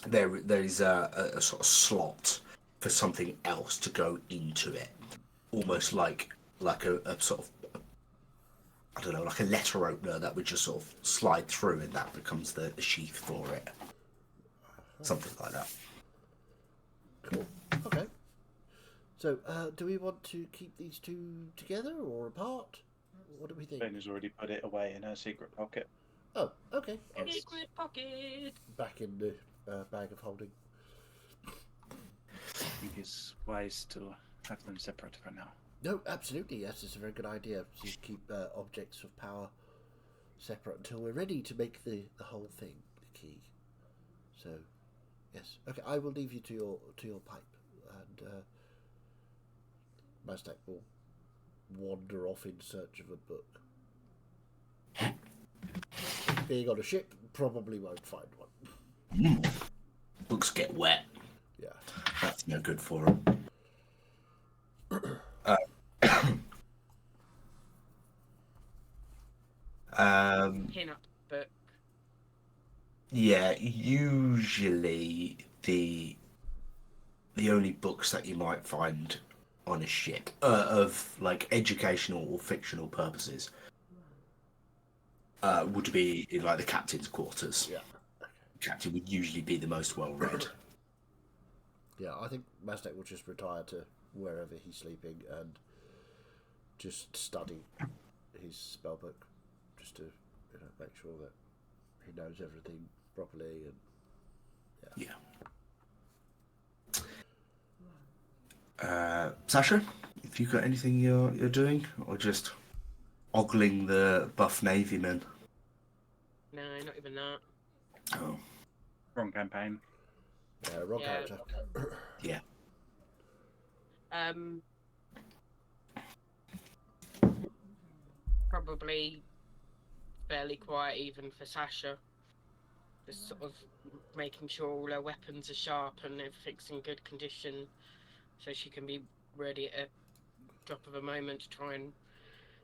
there's a sort of slot for something else to go into it, almost like a sort of, I don't know, like a letter opener that would just sort of slide through, and that becomes the sheath for it, something like that. Cool. Okay. So, do we want to keep these two together or apart? What do we think? Ben has already put it away in her secret pocket. Oh, okay. It's Secret pocket. back in the bag of holding. I think it's wise to have them separate for now. No, absolutely. Yes, it's a very good idea to keep objects of power separate until we're ready to make the whole thing the key. So, yes. Okay, I will leave you to your pipe, and Mazdak will wander off in search of a book. Being on a ship, probably won't find one. Books get wet. Yeah. That's no good for them. Pin up book. Yeah, usually the only books that you might find on a ship of like educational or fictional purposes would be in like the captain's quarters. Yeah. Captain would usually be the most well read. Yeah, I think Mazdak will just retire to wherever he's sleeping and just study his spellbook, just to make sure that he knows everything properly. And Sasha, if you got anything you're doing, or just ogling the buff navy men? No, not even that. Oh, Wrong campaign. wrong Yeah. character. yeah. Probably fairly quiet even for Sasha. Just sort of making sure all her weapons are sharp and everything's in good condition so she can be ready at a drop of a moment to try and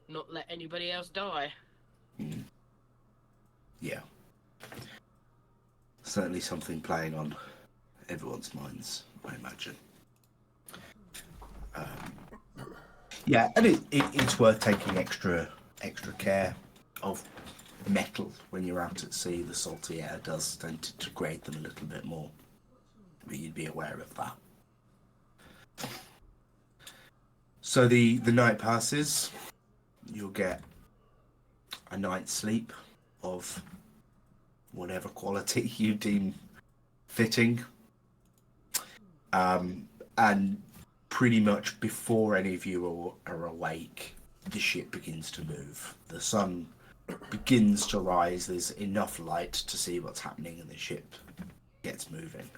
not let anybody else die. Yeah. Certainly something playing on everyone's minds, I imagine. Yeah, and it's worth taking extra care of metal when you're out at sea. The salty air does tend to degrade them a little bit more, but you'd be aware of that. So the night passes. You'll get a night's sleep of whatever quality you deem fitting. And pretty much before any of you are awake, the ship begins to move. The sun begins to rise. There's enough light to see what's happening, and the ship gets moving.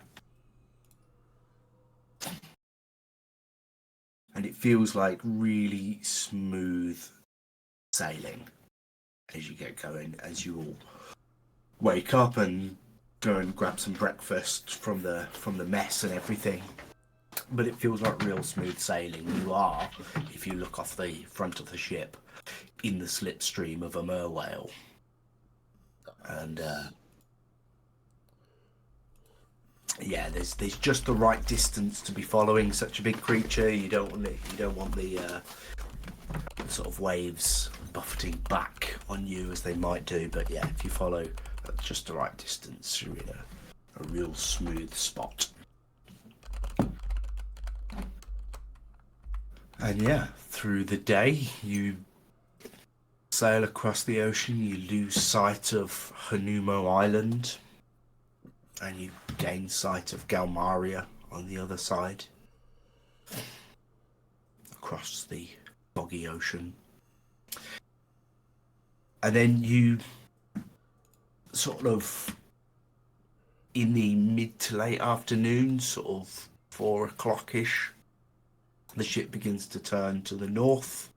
And it feels like really smooth sailing as you get going, as you all wake up and go and grab some breakfast from the mess and everything. But it feels like real smooth sailing. You are, if you look off the front of the ship, in the slipstream of a merwhale. And yeah, there's just the right distance to be following such a big creature. You don't want the sort of waves buffeting back on you as they might do. But yeah, if you follow at just the right distance, you're in a real smooth spot. And yeah, through the day, you sail across the ocean, you lose sight of Hanumo Island, and you gain sight of Galmaria on the other side, across the boggy ocean. And then you sort of, in the mid to late afternoon, sort of 4 o'clock-ish, the ship begins to turn to the north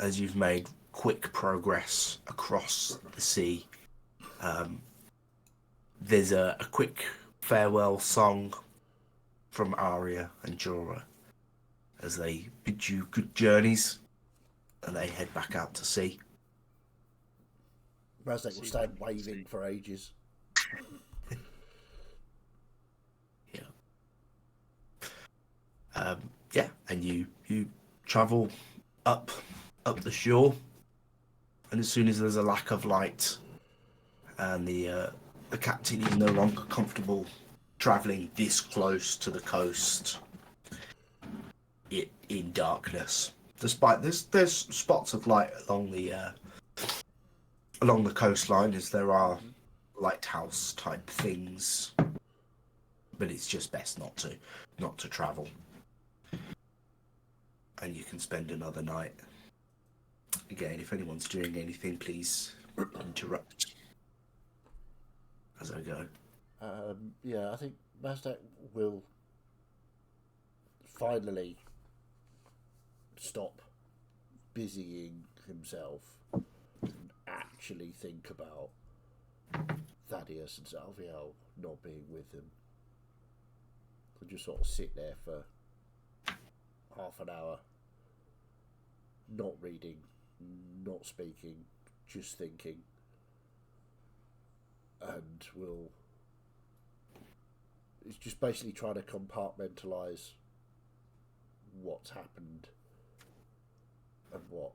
as you've made quick progress across the sea. There's a quick farewell song from Arya and Jorah as they bid you good journeys and they head back out to sea. Razek will stand waving for ages. Yeah, and you travel up the shore, and as soon as there's a lack of light and the captain is no longer comfortable traveling this close to the coast in darkness, despite there's spots of light along the coastline, as there are lighthouse type things, but it's just best not to travel. And you can spend another night. Again, if anyone's doing anything, please interrupt as I go. Yeah, I think Mazdak will finally stop busying himself and actually think about Thaddeus and Salviel not being with him. He'll just sort of sit there for half an hour, not reading, not speaking, just thinking, and it's just basically trying to compartmentalise what's happened and what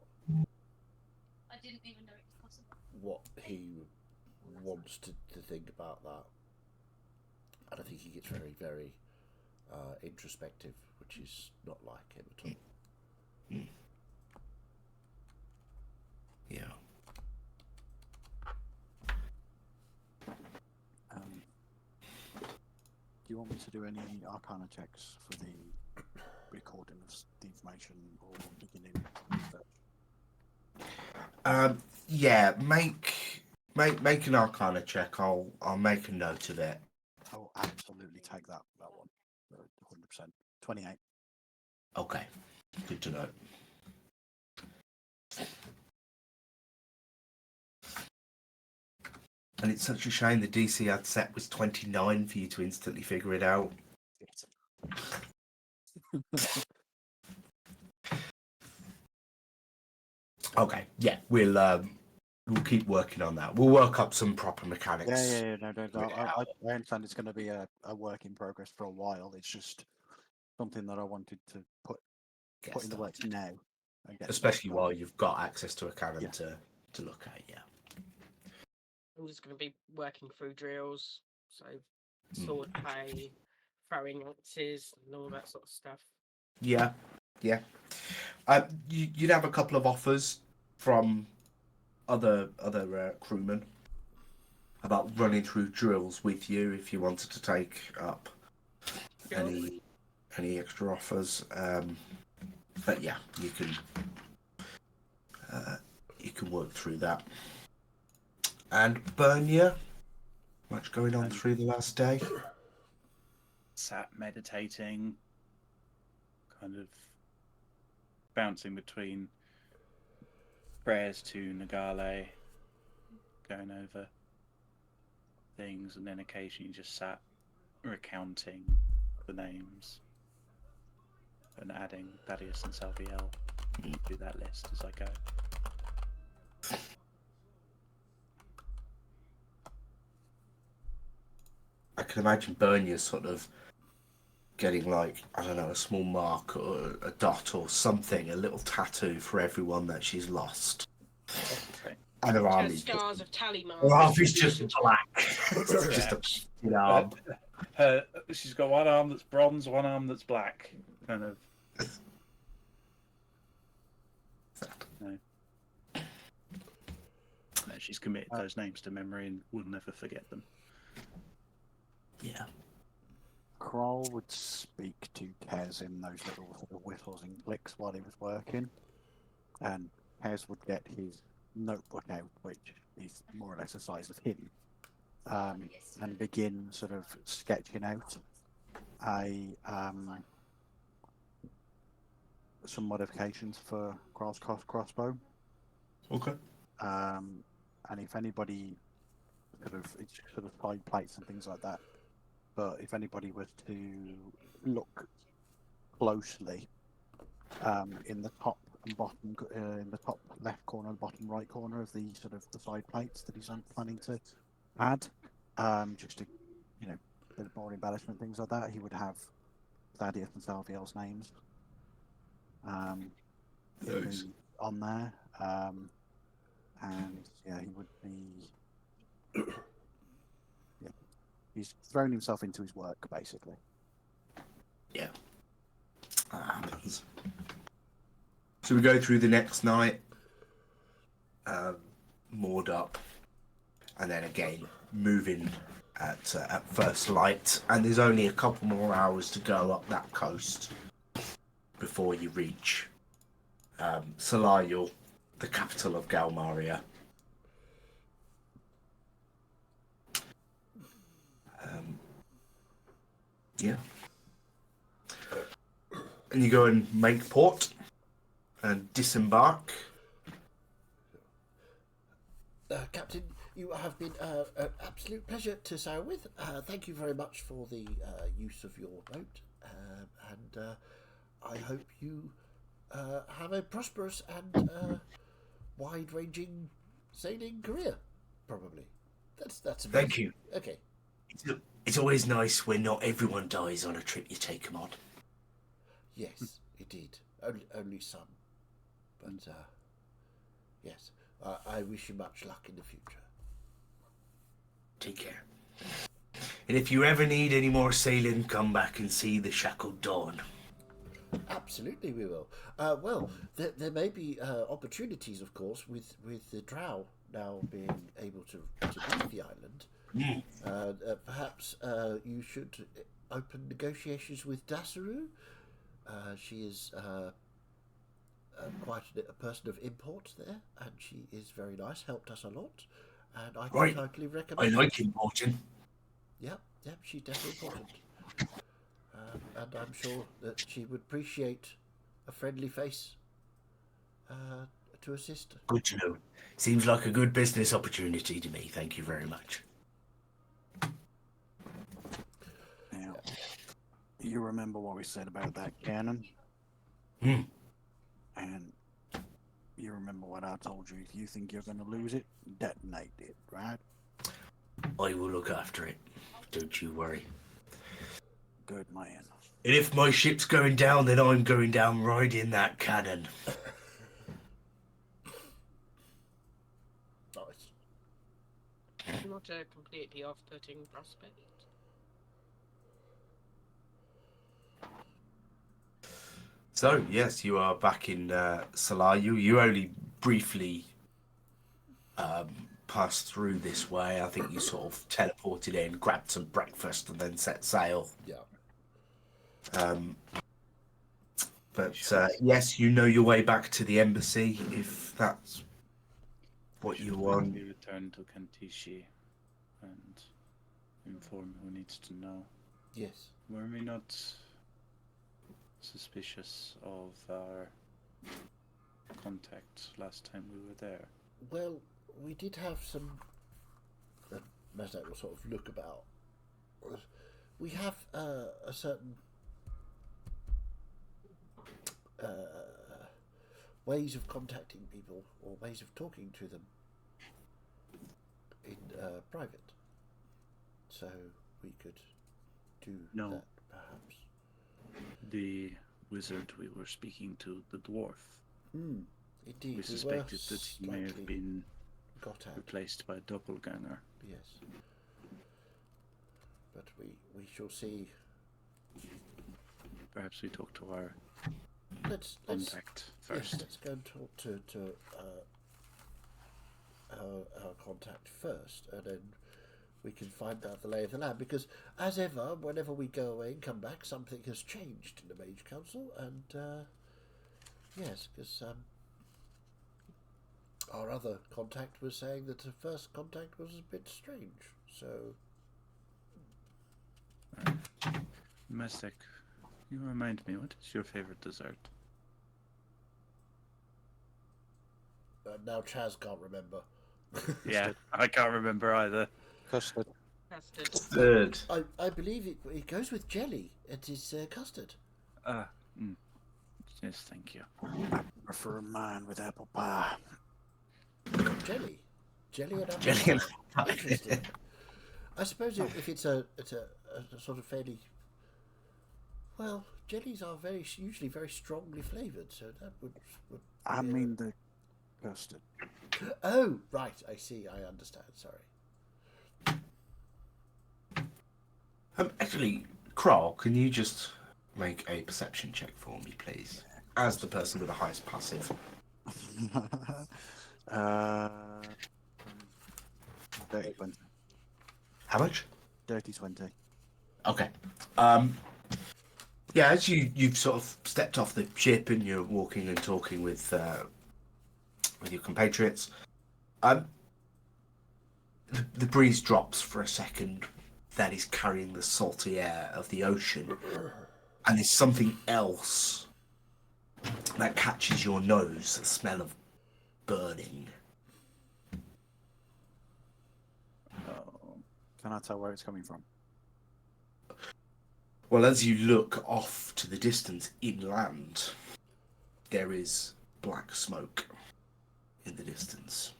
I didn't even know it was possible. what he wants to think about that. And I think he gets very, very introspective, which is not like him at all. Yeah. Do you want me to do any Arcana checks for the recording of the information or beginning research? Yeah, make an Arcana check. I'll make a note of it. I will absolutely take that one. 100%. 28. Okay, good to know. And it's such a shame the DC I'd set was 29 for you to instantly figure it out. Okay, yeah, we'll keep working on that. We'll work up some proper mechanics. Yeah. No. Yeah. I understand it's going to be a work in progress for a while. It's just something that I wanted to put Get in the works started. now. And get Especially started while on. you've got access to a cannon Yeah. to look at. Yeah. I'm just going to be working through drills, so sword play, throwing axes, and all that sort of stuff. Yeah. You'd have a couple of offers from other crewmen about running through drills with you if you wanted to take up any extra offers. But yeah, you can work through that. And Bernia, much going on through the last day. Sat meditating, kind of bouncing between prayers to Nagale, going over things, and then occasionally just sat recounting the names and adding Thaddeus and Salviel to that list as I go. I can imagine Bernia sort of getting like, I don't know, a small mark or a dot or something, a little tattoo for everyone that she's lost. Okay. And her arm is Stars of tally marks. her arm is just black. It's just a arm. She's got one arm that's bronze, one arm that's black. Kind of. No. No, she's committed those names to memory and will never forget them. Yeah. Kroll would speak to Kez in those little sort of whistles and clicks while he was working, and Kez would get his notebook out, which is more or less the size of him, and begin sort of sketching out some modifications for Kroll's crossbow. Okay. And if anybody it's sort of side plates and things like that. But if anybody was to look closely in the top and bottom, in the top left corner and bottom right corner of the sort of the side plates that he's planning to add, just to, bit of more embellishment, things like that, he would have Thaddeus and Salviel's names on there, and yeah, he would be. He's thrown himself into his work, basically. Yeah. That happens. So we go through the next night, moored up, and then again moving at first light. And there's only a couple more hours to go up that coast before you reach Salayul, the capital of Galmaria. Yeah. And you go and make port and disembark. Captain, you have been an absolute pleasure to sail with. Thank you very much for the use of your boat, and I hope you have a prosperous and wide-ranging sailing career. Probably. That's amazing. Thank you. Okay. It's always nice when not everyone dies on a trip you take them on. Yes, indeed. Only some. But yes, I wish you much luck in the future. Take care. And if you ever need any more sailing, come back and see the Shackled Dawn. Absolutely, we will. Well, there may be opportunities, of course, with the Drow now being able to leave the island. Perhaps you should open negotiations with Dasaru. She is quite a person of import there, and she is very nice, helped us a lot, and I can totally recommend I like important. Yep, she's definitely important. And I'm sure that she would appreciate a friendly face to assist. Good to know. Seems like a good business opportunity to me. Thank you very much. You remember what we said about that cannon? Hmm. And you remember what I told you? If you think you're going to lose it, detonate it, right? I will look after it. Don't you worry. Good man. And if my ship's going down, then I'm going down riding that cannon. Nice. Not a completely off-putting prospect. So, yes, you are back in Salar. You only briefly passed through this way. I think you sort of teleported in, grabbed some breakfast, and then set sail. Yeah. But yes, you know your way back to the embassy if that's what you want. We return to Kantishi and inform who needs to know. Yes. Were we not suspicious of our contact last time we were there? Well, we did have some. Mazdak will sort of look about. We have a certain ways of contacting people or ways of talking to them in private. So we could do No. that, perhaps. The wizard we were speaking to, the dwarf, Indeed, we suspected that he may have been got out. replaced by a doppelganger. Yes, but we shall see. Perhaps we talk to our Let's contact yes, first. let's go and talk to our contact first, and then we can find out the lay of the land. Because as ever, whenever we go away and come back, something has changed in the Mage Council, and yes, because our other contact was saying that the first contact was a bit strange. So Mesek, you remind me, what is your favorite dessert? now Chaz can't remember. Yeah, I can't remember either. Custard. Custard. Third. I believe it goes with jelly. It is custard. Yes, thank you. I prefer mine with apple pie. Jelly and apple Jelly and pie. Interesting. I suppose if it's a sort of fairly well, jellies are usually very strongly flavoured, so that would I mean the custard. Oh, right, I see, I understand, sorry. Actually, Kral, can you just make a perception check for me, please? As the person with the highest passive. 30-20. How much? 30-20. Okay. Yeah, as you've sort of stepped off the ship and you're walking and talking with your compatriots, the breeze drops for a second. That is carrying the salty air of the ocean, and there's something else that catches your nose. The smell of burning. Can I tell where it's coming from? Well, as you look off to the distance inland, there is black smoke in the distance.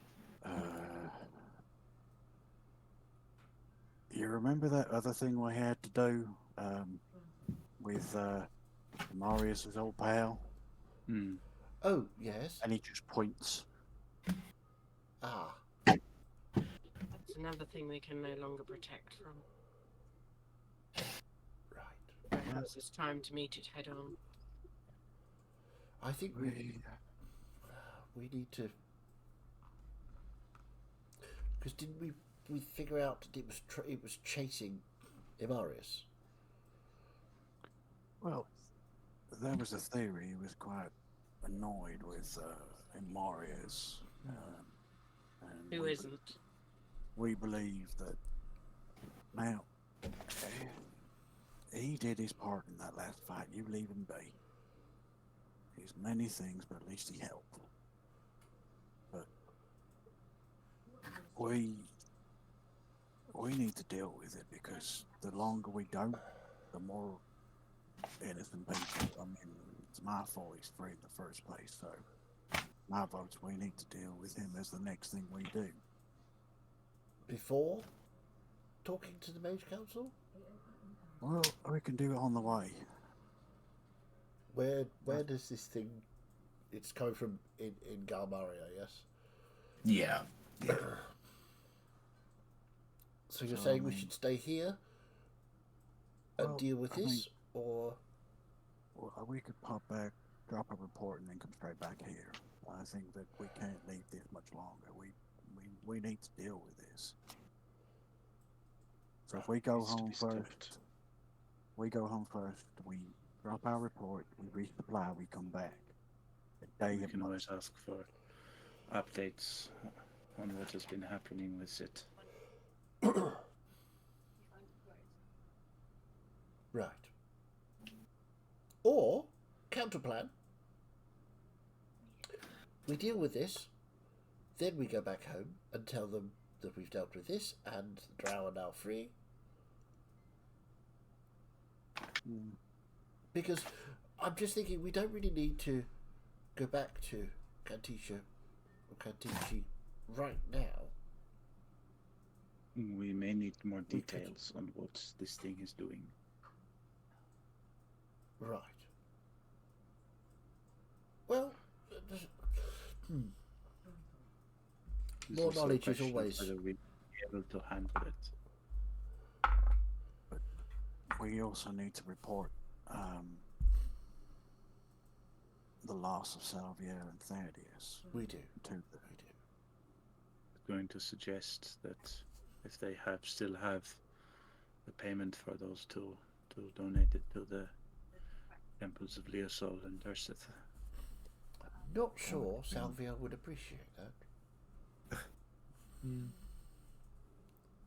You remember that other thing we had to do with Marius's old pal? Oh, yes. And he just points. Ah. That's another thing they can no longer protect from. Right. Perhaps it's time to meet it head on. I think we need to... Because didn't we figure out that it was chasing Imarius? Well, there was a theory. He was quite annoyed with Marius. Who isn't? We believe that now he did his part in that last fight. You leave him be. He's many things, but at least he helped. But we need to deal with it, because the longer we don't, the more innocent people. I mean, it's my fault he's free in the first place, so my vote's we need to deal with him as the next thing we do. Before talking to the Mage Council? Well, we can do it on the way. Where does this thing... It's coming from in Galmaria, yes? Yeah. Yeah. So you're So, saying I we mean- should stay here and Well, deal with I this? Or... Well, we could pop back, drop a report, and then come straight back here. I think that we can't leave this much longer. We need to deal with this. So if we go Needs to home be stopped. first, we drop our report, we resupply, we come back. A day We of can months. always ask for updates on what has been happening with it. Right. Or, counterplan. We deal with this, then we go back home and tell them that we've dealt with this and the drow are now free. Mm. Because I'm just thinking we don't really need to go back to Kantisha or Kantichi right now. We may need more We could- details on what this thing is doing. Right. Well, This More also a knowledge is question of always- whether we'll be able to handle it. We also need to report the loss of Salvia and Thaddeus we do. to the We do. Going to suggest that if they still have the payment for those two, to donate it to the temples of Leosol and Durseth. Not sure Salvia would appreciate that.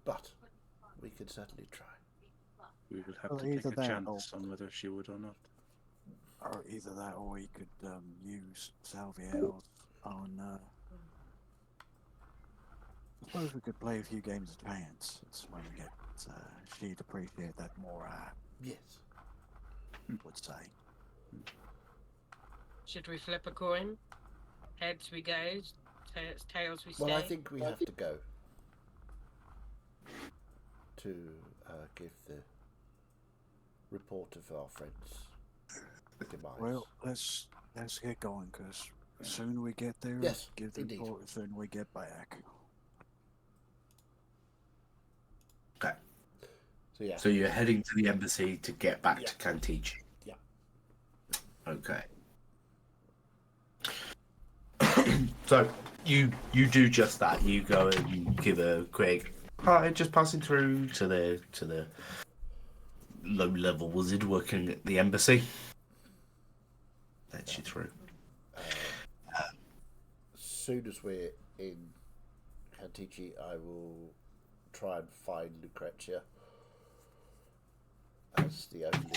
But we could certainly try. We will have Well, to take either a that chance on whether she would or not. Or either that, or we could use Salviel's on. I suppose we could play a few games of chance. It's when we get. She'd appreciate that more. I Yes. would say. Should we flip a coin? Heads we go, tails we stay. Well, I think we have to go to give the report of our friends' demise. Well, let's get going, because the sooner we get there, Yes, give the indeed. report, the sooner we get back. Okay. So yeah. So you're heading to the embassy to get back Yeah. to Kantichi. Yeah. Okay. So you do just that. You go and give a quick hi, just passing through to the low level wizard working at the embassy. Lets you through. As soon as we're in Kantichi, I will try and find Lucrezia as the only.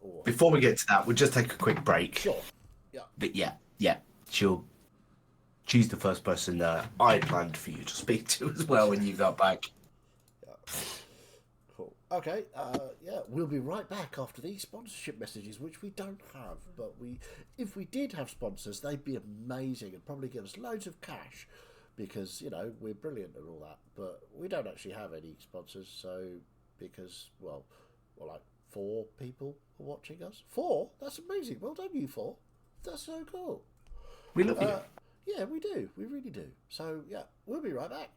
Or Before we get to that, we'll just take a quick break. sure. Yeah. But yeah, she's the first person I planned for you to speak to as well when you got back. Cool. Okay. Yeah, we'll be right back after these sponsorship messages, which we don't have. But if we did have sponsors, they'd be amazing and probably give us loads of cash, because we're brilliant and all that. But we don't actually have any sponsors, so because like 4 people are watching us. 4? That's amazing. Well done, you 4. That's so cool. We love you. Yeah, we do. We really do. So yeah, we'll be right back.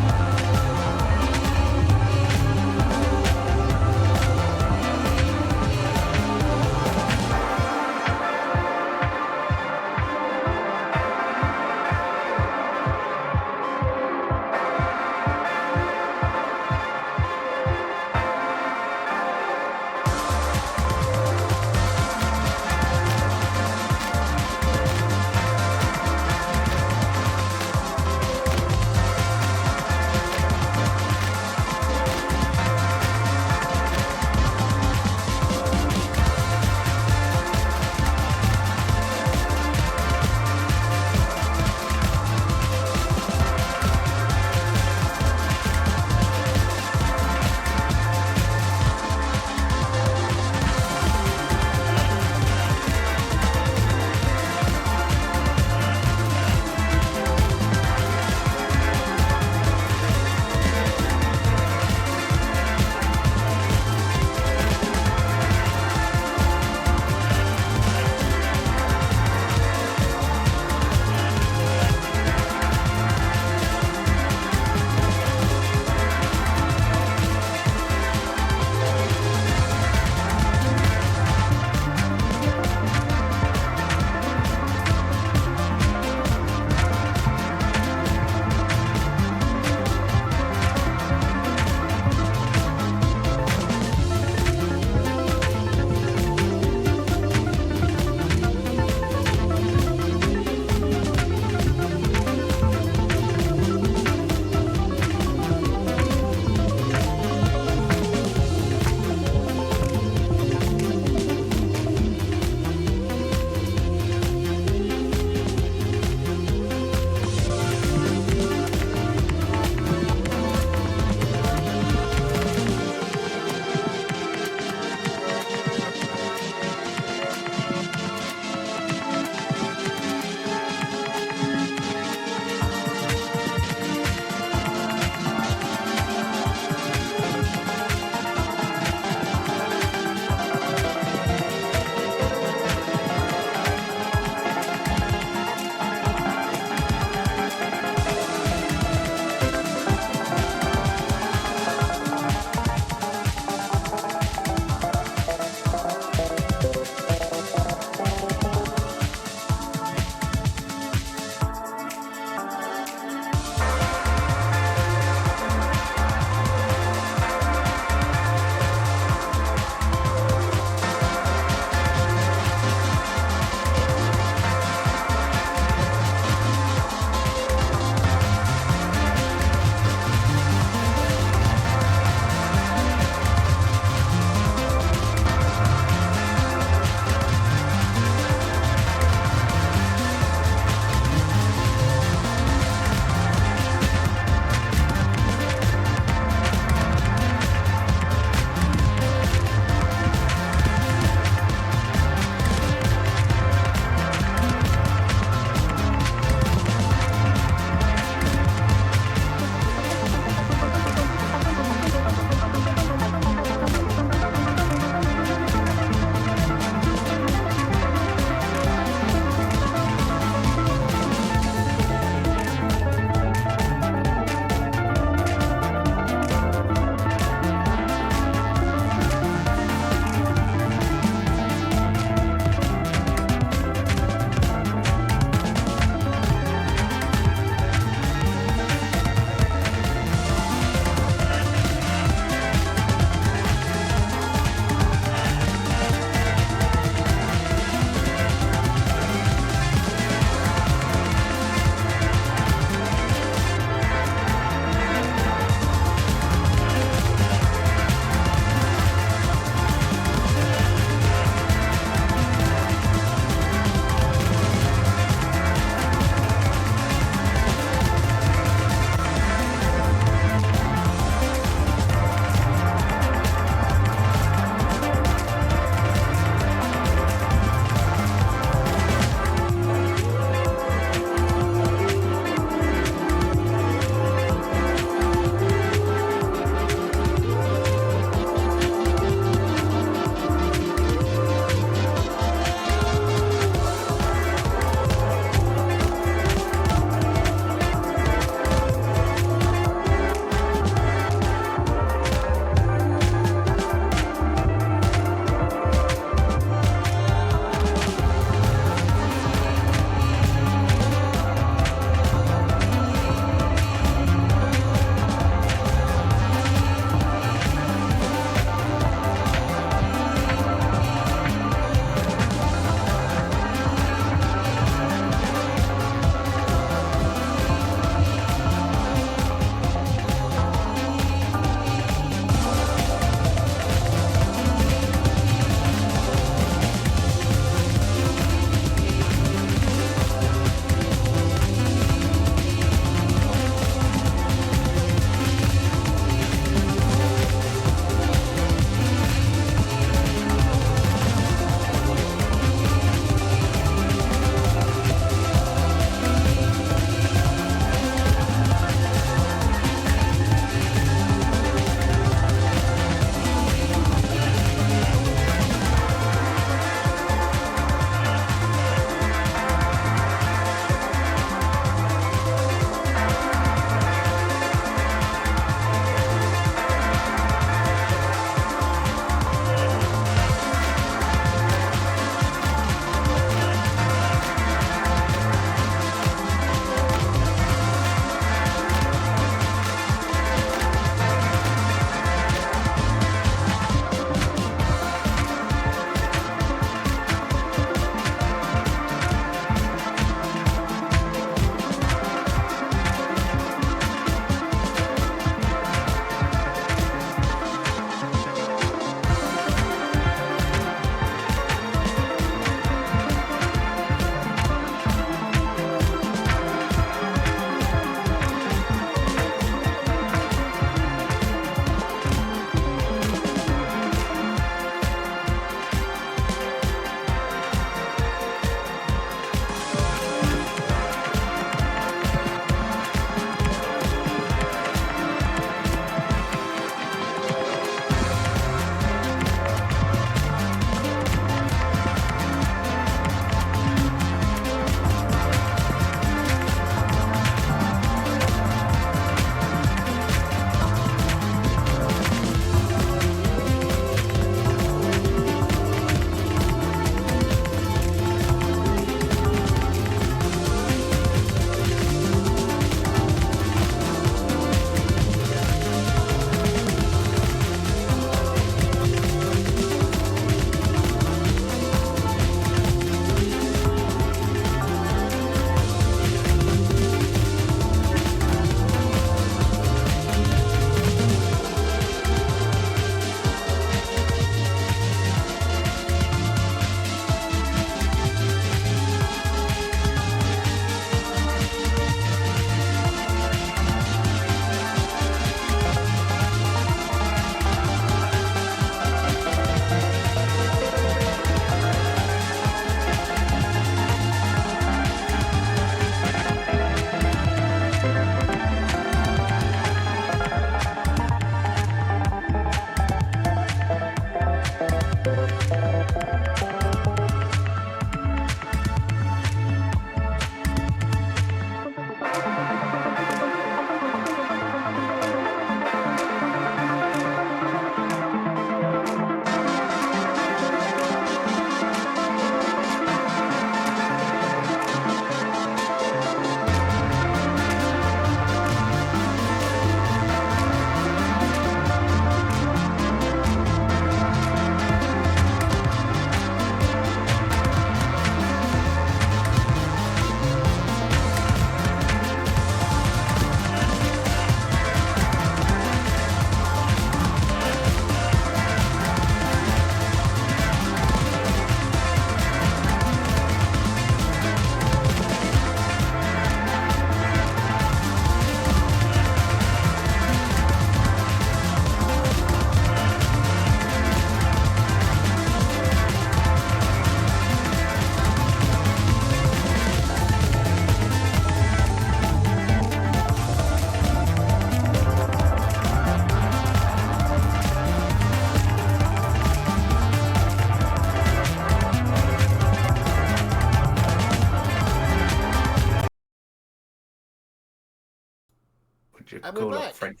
Just And we're call back. up French.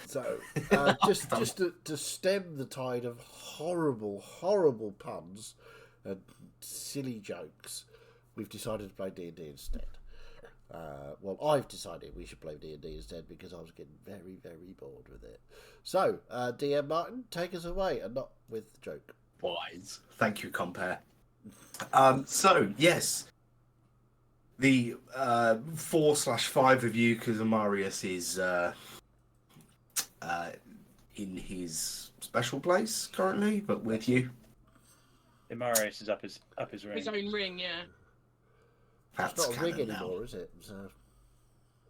So, just to stem the tide of horrible puns and silly jokes, we've decided to play D&D instead. Well, I've decided we should play D&D instead because I was getting very bored with it. So, DM Martin, take us away, and not with the joke. Wise. Thank you, compare. So, yes. The 4/5 of you, because Amarius is in his special place currently, but with you. Imarius is up his ring. His own ring, yeah. That's It's not a rig canon now. anymore, is it? So,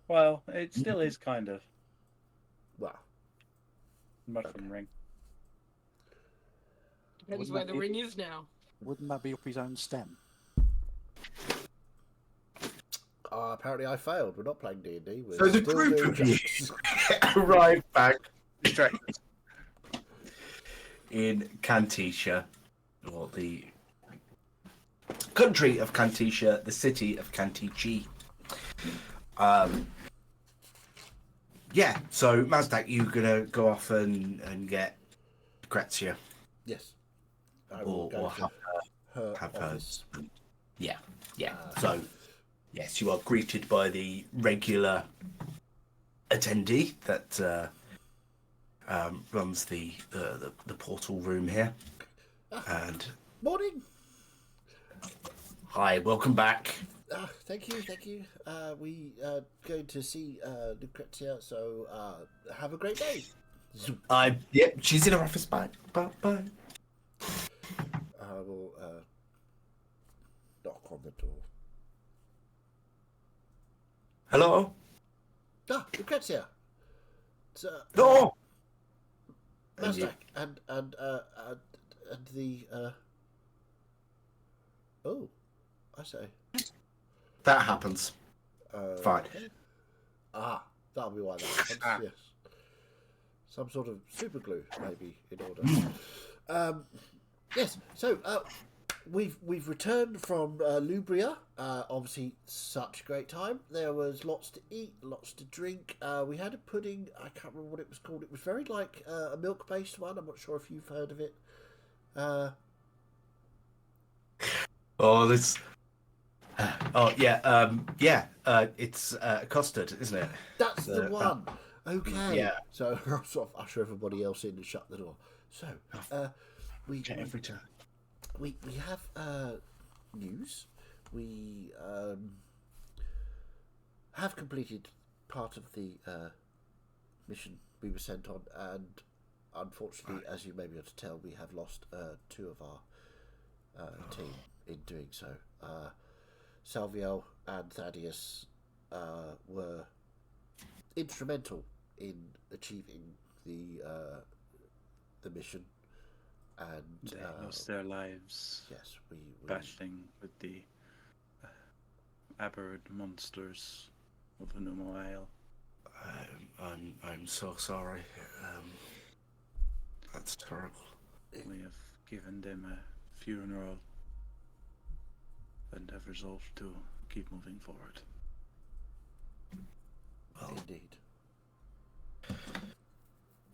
Well, it still is kind of well, mushroom ring. Depends Wouldn't where that the be- ring is now. Wouldn't that be up his own stem? apparently I failed. We're not playing D&D. We're So the still group doing of you jokes. arrive back in Cantisha, or the country of Cantisha, the city of Cantici. Yeah, so Mazdak, you gonna go off and get Grazia, Yes. I will go or to have her have her. office. Yeah. So, yes, you are greeted by the regular attendee that runs the portal room here. And Morning. hi, welcome back. Thank you. We going to see Lucrezia, so have a great day. Yep, she's in her office. Bye. Bye. I will knock on the door. Hello. Lucrezia. It's, No. Mazdak and the oh, I say. That happens. Fine. Okay. That'll be why that happens. Yes. Some sort of super glue, maybe, in order. Yes. So we've returned from Lubria. Obviously, such a great time. There was lots to eat, lots to drink. We had a pudding. I can't remember what it was called. It was very like a milk-based one. I'm not sure if you've heard of it. Oh, this. It's custard, isn't it? That's the one. Okay. Yeah. So I'll sort of usher everybody else in and shut the door. So we Every time. we have news. We have completed part of the mission we were sent on, and unfortunately, as you may be able to tell, we have lost two of our team in doing so. Salviel and Thaddeus were instrumental in achieving the mission, and They lost their lives yes, we battling with the aberrant monsters of Anumo Isle. I'm so sorry. That's terrible. We have given them a funeral and have resolved to keep moving forward. Well, indeed.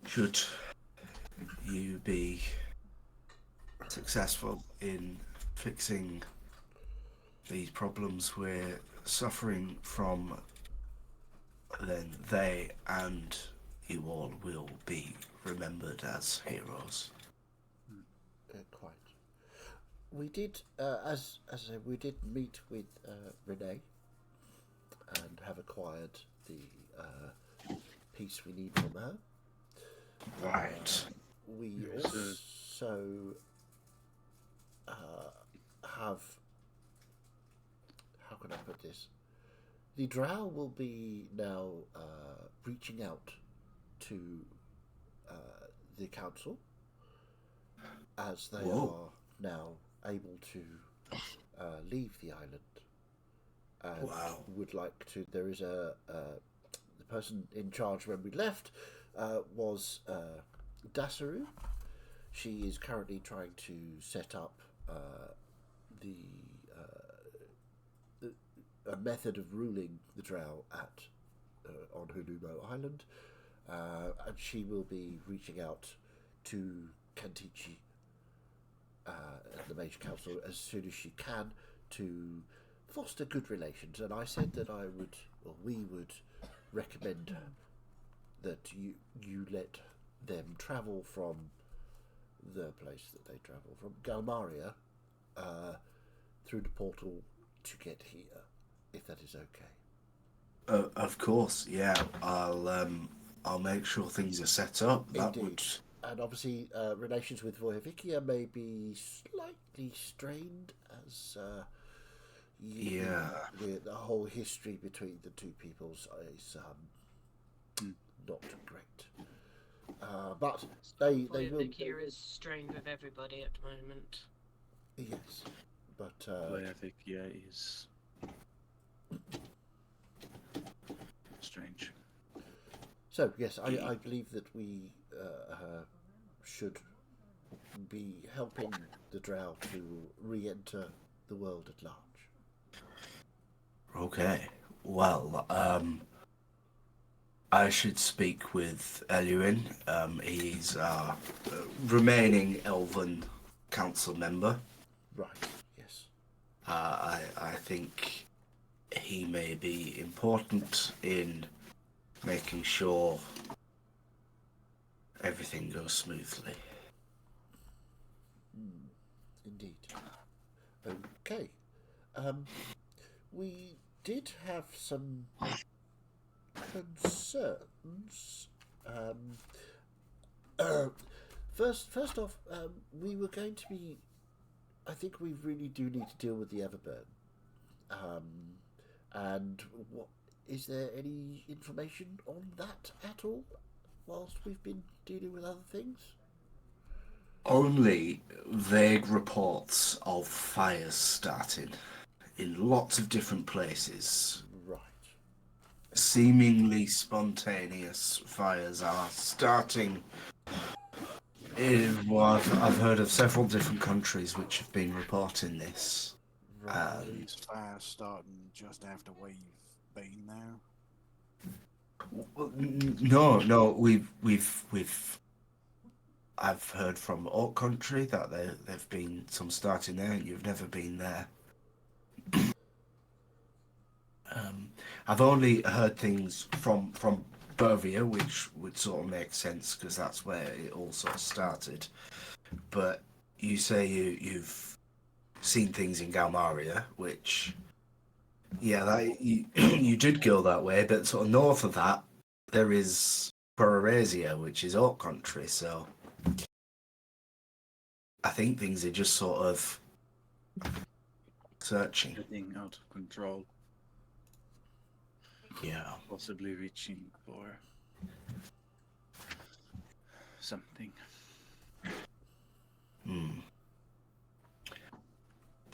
should you be successful in fixing these problems we're suffering from, then they and you all will be remembered as heroes. Quite. We did, as I said, we did meet with Renee and have acquired the piece we need from her. Right. We Yes, also have. How can I put this? The Drow will be now reaching out to the council, as they Whoa. are now able to leave the island, and Wow. would like to. There is the person in charge when we left was Dasaru. She is currently trying to set up a method of ruling the Drow at on Hulumo Island, and she will be reaching out to Kantichi and the Mage Council as soon as she can to foster good relations. And I said that we would recommend that you let them travel from the place that they travel from, Galmaria, through the portal to get here, if that is okay. Of course, yeah. I'll make sure things are set up. That Indeed. would. And obviously, relations with Voyavikia may be slightly strained as the whole history between the two peoples is not great. But they will. Voyavikia is strained with everybody at the moment. Yes, but Voyavikia is strange. so yes, I believe that we should be helping the Drow to re-enter the world at large. Okay. Well, I should speak with Eluin. He's our remaining Elven council member. Right. Yes. I think he may be important in making sure everything goes smoothly. Indeed. Okay. We did have some concerns. First off, we were going to be. I think we really do need to deal with the Everburn. And what is there any information on that at all? Whilst we've been dealing with other things. Only vague reports of fires starting in lots of different places. Right. Seemingly spontaneous fires are starting in what I've heard of several different countries which have been reporting this. Right. These fires starting just after we've been there. No, I've heard from Orc Country that there've been some starting there, and you've never been there. I've only heard things from Bervia, which would sort of make sense because that's where it all sort of started. But you say you've seen things in Galmaria, which, yeah, you did go that way, but sort of north of that, there is Pararesia, which is Orc Country, so I think things are just sort of searching. Getting out of control. Yeah. Possibly reaching for something.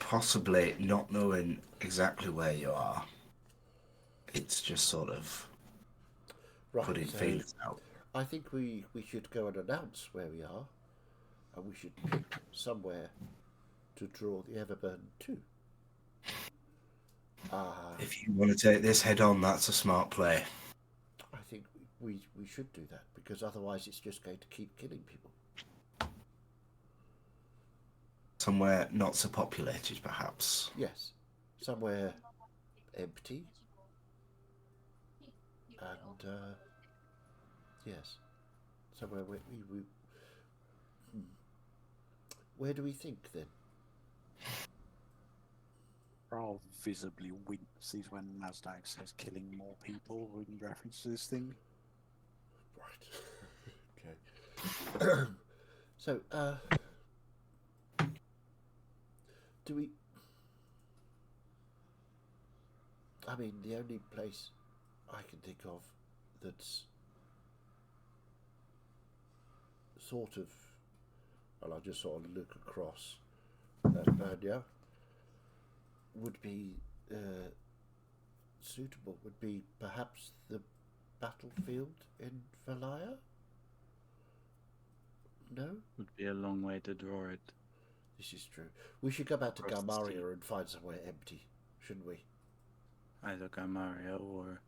Possibly not knowing exactly where you are. It's just sort of putting So feelers out. I think we should go and announce where we are, and we should pick somewhere to draw the Everburn to. If you want to take this head on, that's a smart play. I think we should do that, because otherwise it's just going to keep killing people. Somewhere not so populated, perhaps. Yes, somewhere empty, and yes, somewhere where we where do we think then? Rahl visibly winces when Nasdaq says killing more people in reference to this thing. Right. Okay. So, do we... I mean, the only place I can think of that's sort of... Well, I just sort of look across at Bernia, would be suitable, would be perhaps the battlefield in Valaya? No? Would be a long way to draw it. This is true. We should go back to Across the sea. Galmaria and find somewhere empty, shouldn't we? Either Galmaria or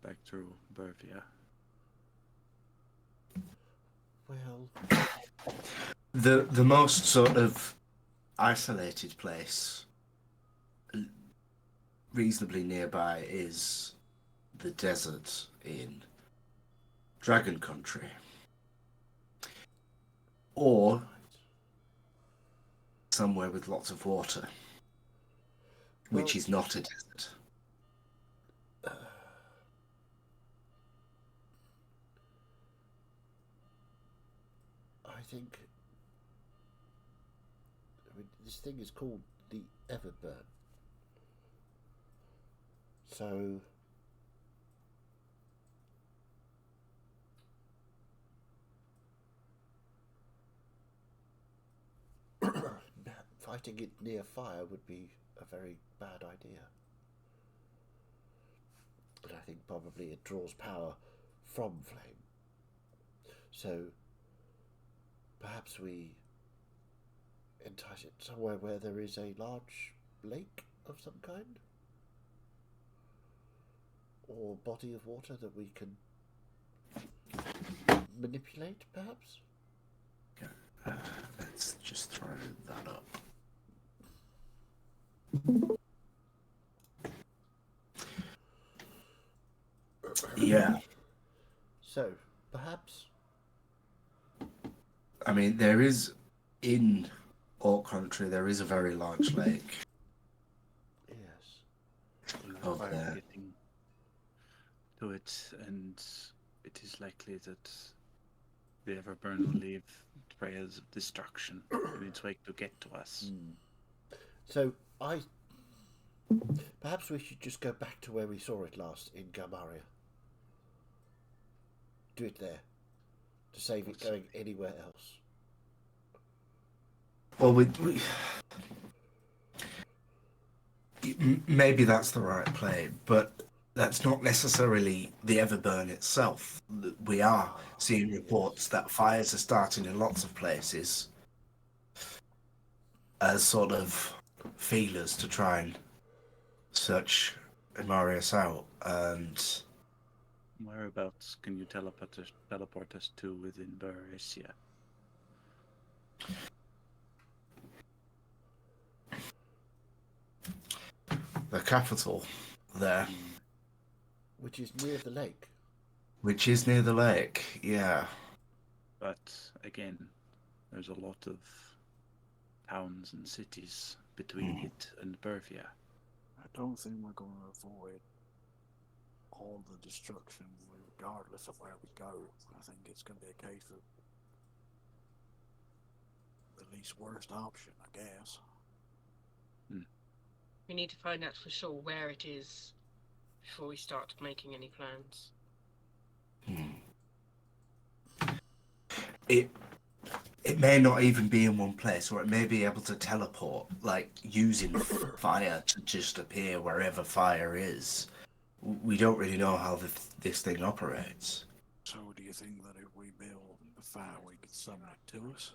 back through Bervia. Well, The most sort of isolated place reasonably nearby is the desert in Dragon Country. Or somewhere with lots of water, which Well- is not a desert. I think. I mean, this thing is called the Everburn. So. Fighting it near fire would be a very bad idea. And I think probably it draws power from flame. So perhaps we entice it somewhere where there is a large lake of some kind? Or body of water that we can manipulate, perhaps? Let's just throw that up. Yeah, So, perhaps. I mean, there is, in Orc Country, there is a very large lake. Yes. Oh, Fire there. getting to it, and it is likely that the Everburn will leave trails of destruction in its wake to get to us. So, perhaps we should just go back to where we saw it last in Gamaria. Do it there. To save it going anywhere else. Well, maybe that's the right play, but that's not necessarily the Everburn itself. We are seeing reports that fires are starting in lots of places as sort of feelers to try and search Marius out. And Whereabouts can you teleport us to within Berisia? the capital there, Which is near the lake. which is near the lake, yeah. But again, there's a lot of towns and cities between it and Bervia. I don't think we're going to avoid all the destruction regardless of where we go. I think it's going to be a case of the least worst option, I guess. We need to find out for sure where it is before we start making any plans. It may not even be in one place, or it may be able to teleport, like using fire to just appear wherever fire is. We don't really know how this thing operates. So do you think that if we build a fire, we could summon it to us?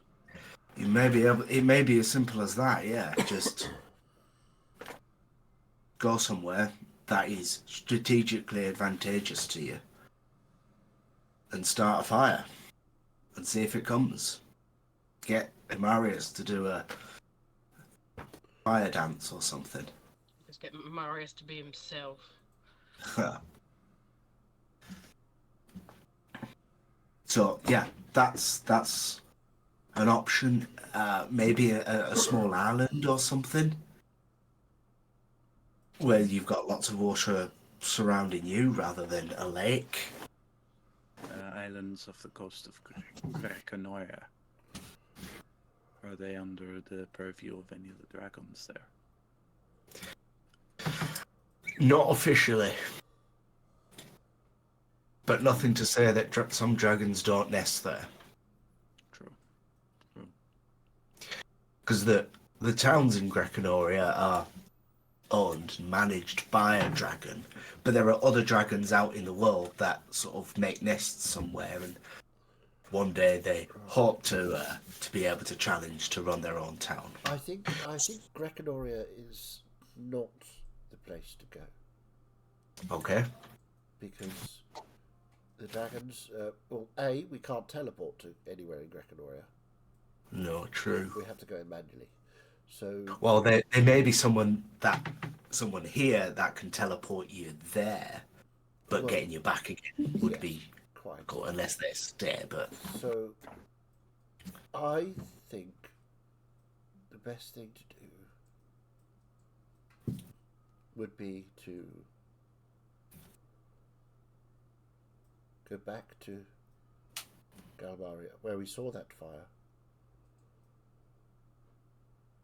It may be as simple as that, yeah. Just go somewhere that is strategically advantageous to you and start a fire and see if it comes. Get Marius to do a fire dance or something. Let's get Marius to be himself. So yeah, that's an option. Maybe a small island or something where you've got lots of water surrounding you rather than a lake. Islands off the coast of Grekanoia. Are they under the purview of any of the dragons there? Not officially, but nothing to say that some dragons don't nest there. True. Because the towns in Grekanoria are owned and managed by a dragon, but there are other dragons out in the world that sort of make nests somewhere, and one day they hope to be able to challenge to run their own town. I think Grekanoria is not the place to go. Okay. because the dragons. Well, A, we can't teleport to anywhere in Greconoria. No, true. We have to go in manually. So Well, there may be someone here that can teleport you there, but Well, getting you back again would yes, be quite. cool, unless they're there. But So I think the best thing to do would be to go back to Galmaria, where we saw that fire.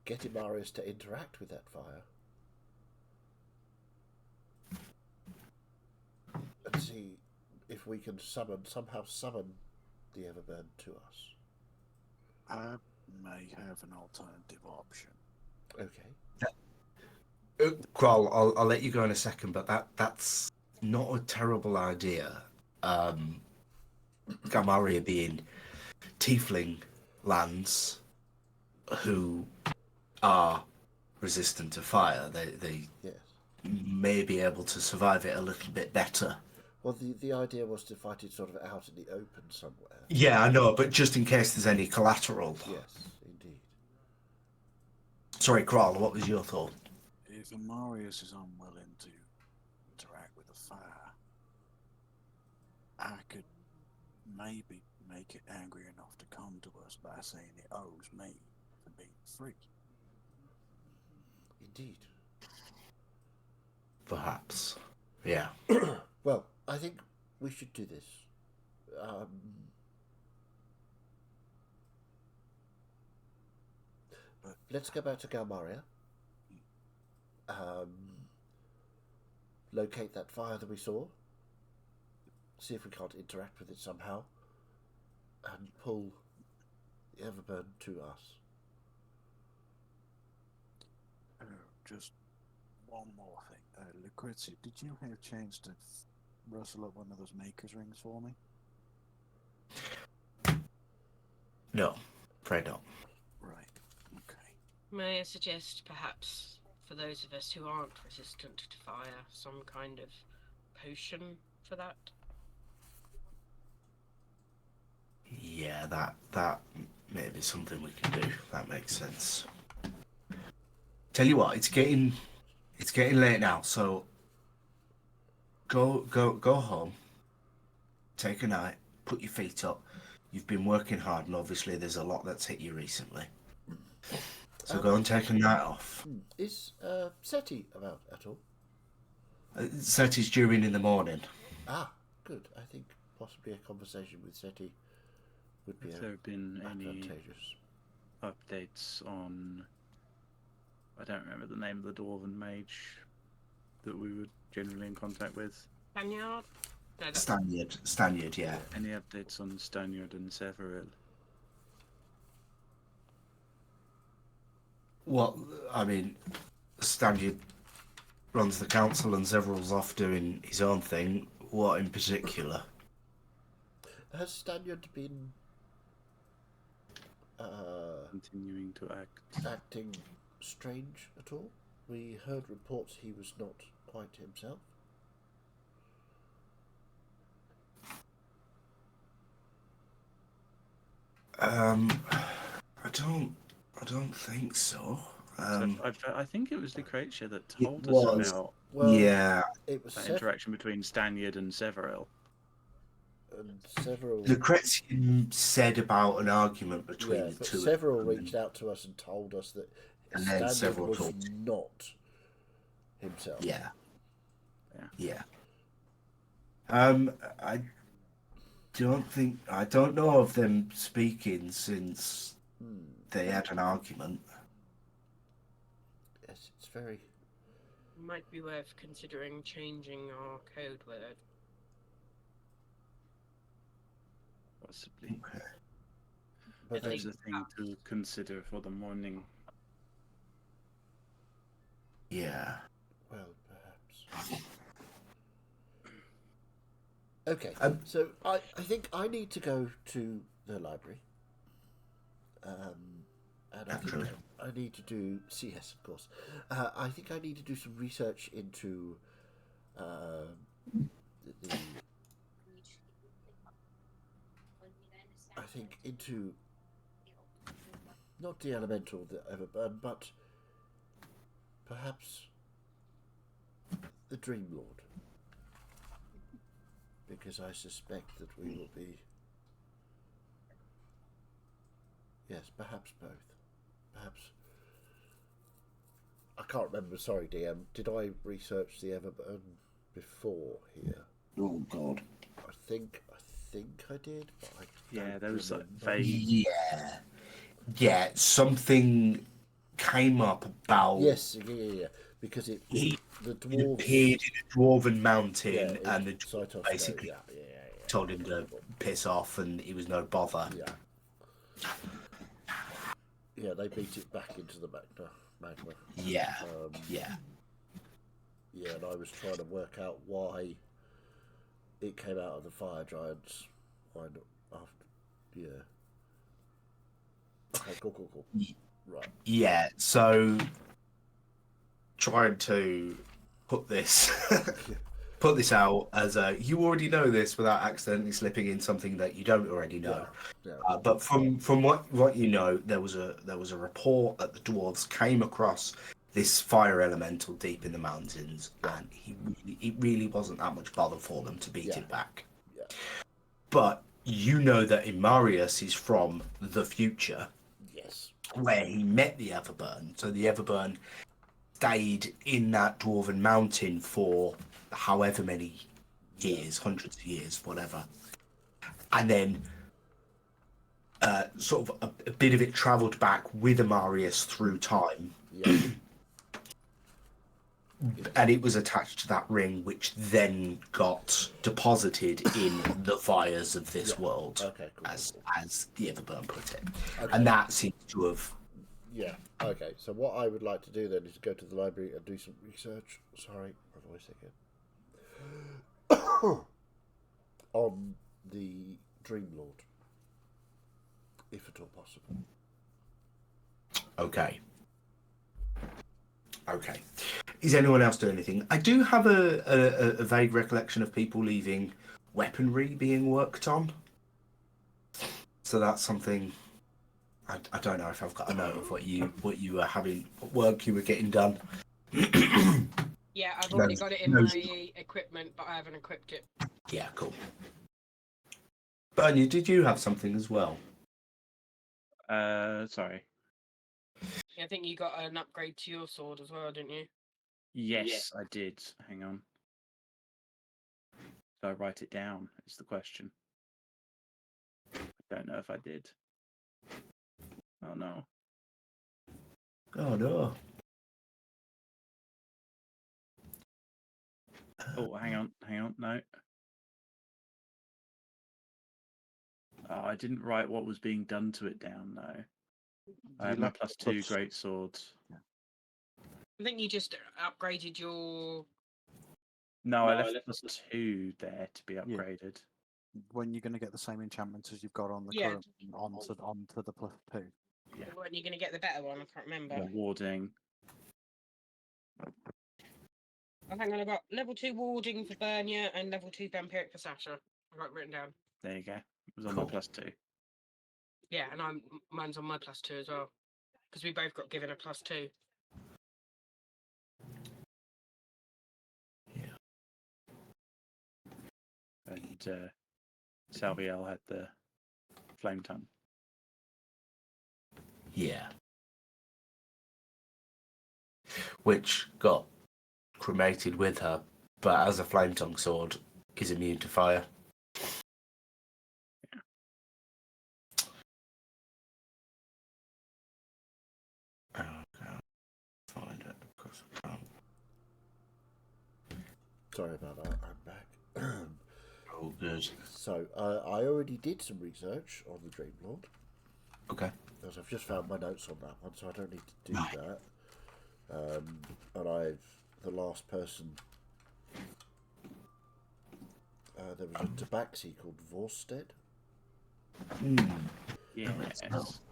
Get Imarius to interact with that fire. And see if we can somehow summon the Everburn to us. I may have an alternative option. Okay. Kroll, I'll let you go in a second, but that's not a terrible idea. Galmaria being tiefling lands who are resistant to fire, they Yes. may be able to survive it a little bit better. Well, the idea was to fight it sort of out in the open somewhere. Yeah, I know, but just in case there's any collateral. Yes, indeed. Sorry, Kroll, what was your thought? If Amarius is unwilling to interact with the fire, I could maybe make it angry enough to come to us by saying it owes me for being free. Indeed. Perhaps. Yeah. Well, I think we should do this. Let's go back to Galmaria. Locate that fire that we saw. See if we can't interact with it somehow. And pull the Everburn to us. Just one more thing. Lucrezia, did you have a chance to rustle up one of those maker's rings for me? No, afraid not. Right. Okay. May I suggest, perhaps, for those of us who aren't resistant to fire, some kind of potion for that? Yeah, that may be something we can do. That makes sense. Tell you what, it's getting late now, so go home, take a night, put your feet up. You've been working hard, and obviously there's a lot that's hit you recently. So go and take a night off. Is Seti about at all? Seti's due in the morning. Ah, good. I think possibly a conversation with Seti would be Have there been any advantageous. updates on... I don't remember the name of the Dwarven mage that we were generally in contact with. Spaniard? No, that's Stanyard, yeah. Any updates on Stanyard and Severil? Well, I mean, Stanyard runs the council and Several's off doing his own thing. What in particular? Has Stanyard been Continuing to act. acting strange at all? We heard reports he was not quite himself. I don't think so. I think it was Lucrezia that told us was. about Well, Yeah, it was that interaction between Stanyard and Severil. and several. Lucrezia said about an argument between Yeah, the but two. several of them, reached out to us and told us that And then Stanyard several was talked. not himself. Yeah. Yeah. I don't know of them speaking since they had an argument. Yes, it's very. Might be worth considering changing our code word. Possibly. But At That's then, least a thing to consider for the morning. Yeah. well, perhaps. Okay, so I think I need to go to the library. And I think Naturally. I need to do CS, of course. I think I need to do some research into I think into not the elemental that ever burned, but perhaps the Dream Lord, because I suspect that we will be. Yes, perhaps both. Perhaps. I can't remember. Sorry, DM. Did I research the Everburn before here? Oh God. I think I did. But I Yeah, don't there was like remember. vague. Yeah. Something came up about. Yes, yeah. Because the He dwarves appeared in a dwarven mountain, yeah, and the dwarf Saitos, basically told him to piss off, and he was no bother. Yeah. Yeah, they beat it back into the magma. Yeah. Yeah, and I was trying to work out why it came out of the fire giants. Why not after? Yeah. Okay, cool. Right. Yeah. So, trying to put this out as a you already know this without accidentally slipping in something that you don't already know. Yeah. But from what you know, there was a report that the dwarves came across this fire elemental deep in the mountains, and it really wasn't that much bother for them to beat it back. Yeah. But you know that Imarius is from the future, Yes. where he met the Everburn. So the Everburn stayed in that dwarven mountain for however many years, hundreds of years, whatever, and then. Sort of a bit of it travelled back with Amarius through time, Yeah. and it was attached to that ring, which then got deposited in the fires of this world, Okay, cool. as the Everburn put it, Okay. and that seems to have. Yeah. Okay. So what I would like to do then is go to the library and do some research. Sorry, my voice again. On the Dream Lord, if at all possible. Okay. Is anyone else doing anything? I do have a vague recollection of people leaving weaponry being worked on. So that's something. I don't know if I've got a note of what you were having, what work you were getting done. Yeah, I've already got it in my equipment, but I haven't equipped it. Yeah, cool. Bernie, did you have something as well? Sorry. I think you got an upgrade to your sword as well, didn't you? Yes, I did. Hang on. Did I write it down? Is the question. I don't know if I did. Oh no. Oh no. Oh, hang on. No. Oh, I didn't write what was being done to it down, though. I have my +2 great swords. I think you just upgraded your. No, I left +2 there to be upgraded. When you're going to get the same enchantments as you've got on the current onto the +2. Yeah. When you're going to get the better one, I can't remember. The warding. I think I got level 2 warding for Bernia and level 2 vampiric for Sasha. I got it written down. There you go. It was on my +2. Yeah, and mine's on my +2 as well, because we both got given a +2. Yeah. And Salviel had the flame tongue. Yeah. Which got cremated with her, but as a flame tongue sword, is immune to fire. Yeah. Okay. Find it. Because I can't. Sorry about that. I'm back. Oh, good. So I already did some research on the Dream Lord. Okay. Because I've just found my notes on that one, so I don't need to do Right. that. And the last person. There was a tabaxi called Vorsted Yes.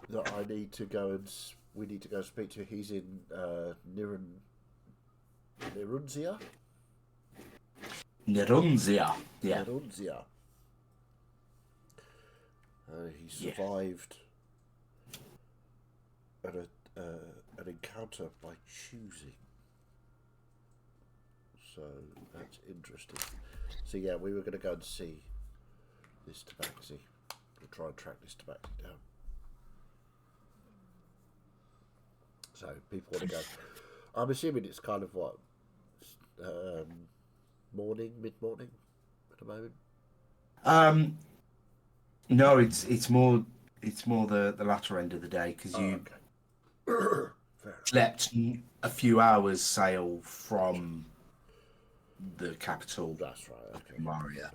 that I need to go and we need to go speak to. He's in Nirunzia. Nerunzia. Yeah. Nerunzia. He Yeah. survived an encounter by choosing. So that's interesting. So yeah, we were going to go and see this tabaxi. We'll try and track this tabaxi down. So people want to go. I'm assuming it's kind of what, morning, mid-morning at the moment. No, it's more the latter end of the day because you Fair enough. slept a few hours sail from the capital, That's right. Okay. Maria.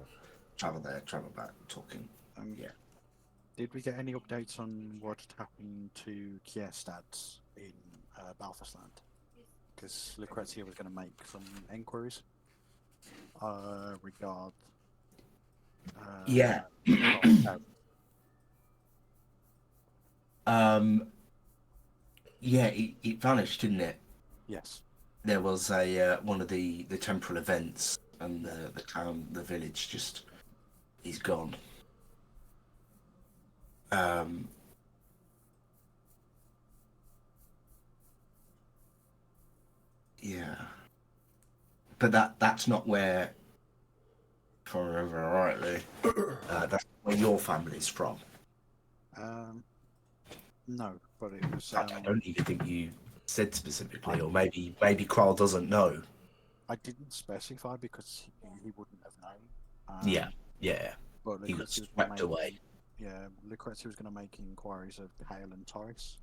Travel there, travel back, talking. Yeah. Did we get any updates on what happened to Kierstad in Belfast Land? Because Lucrezia was going to make some enquiries regard. Yeah. Yeah, it vanished, didn't it? Yes. There was one of the temporal events, and the town, the village, just is gone. Yeah, but that's not where, if I remember rightly, that's where your family's from. No, but it was. I don't even think you said specifically, or maybe Qual doesn't know. I didn't specify because he wouldn't have known. Yeah. But He got Lucrezia was swept away. Yeah, Lucrezia was going to make inquiries of Hale and Torres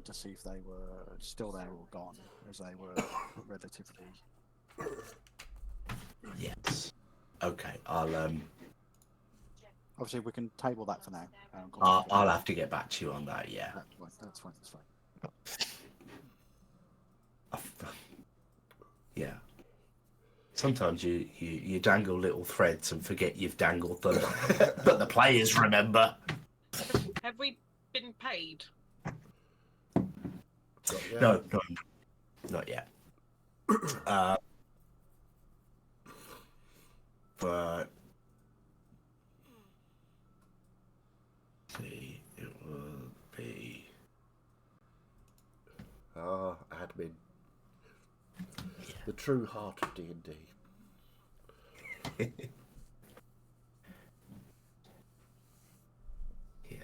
to see if they were still there or gone, as they were relatively. Yes. Okay. I'll Obviously, we can table that for now. I'll have to get back to you on that. Yeah. That's fine. Yeah. Sometimes you dangle little threads and forget you've dangled them, but the players remember. Have we been paid? No, not yet. But see, it will be admin. The true heart of D&D. Yeah.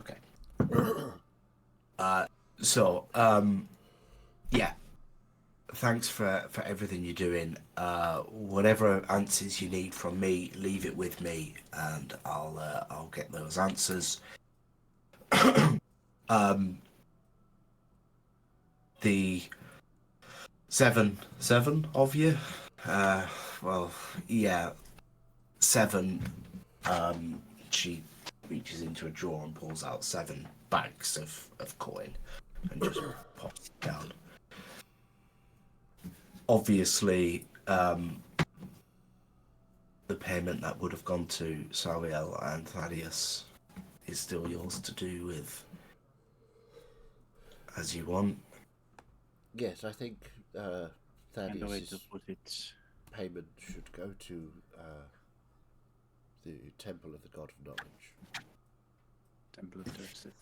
Okay. Yeah. Thanks for everything you're doing. Whatever answers you need from me, leave it with me, and I'll get those answers. The seven of you. Well, yeah, 7. She reaches into a drawer and pulls out 7 bags of coin and just pops it down. Obviously, the payment that would have gone to Sariel and Thaddeus is still yours to do with as you want. Yes, I think And the way to Thaddeus' put it, payment should go to the Temple of the God of Knowledge. Temple of Dursith.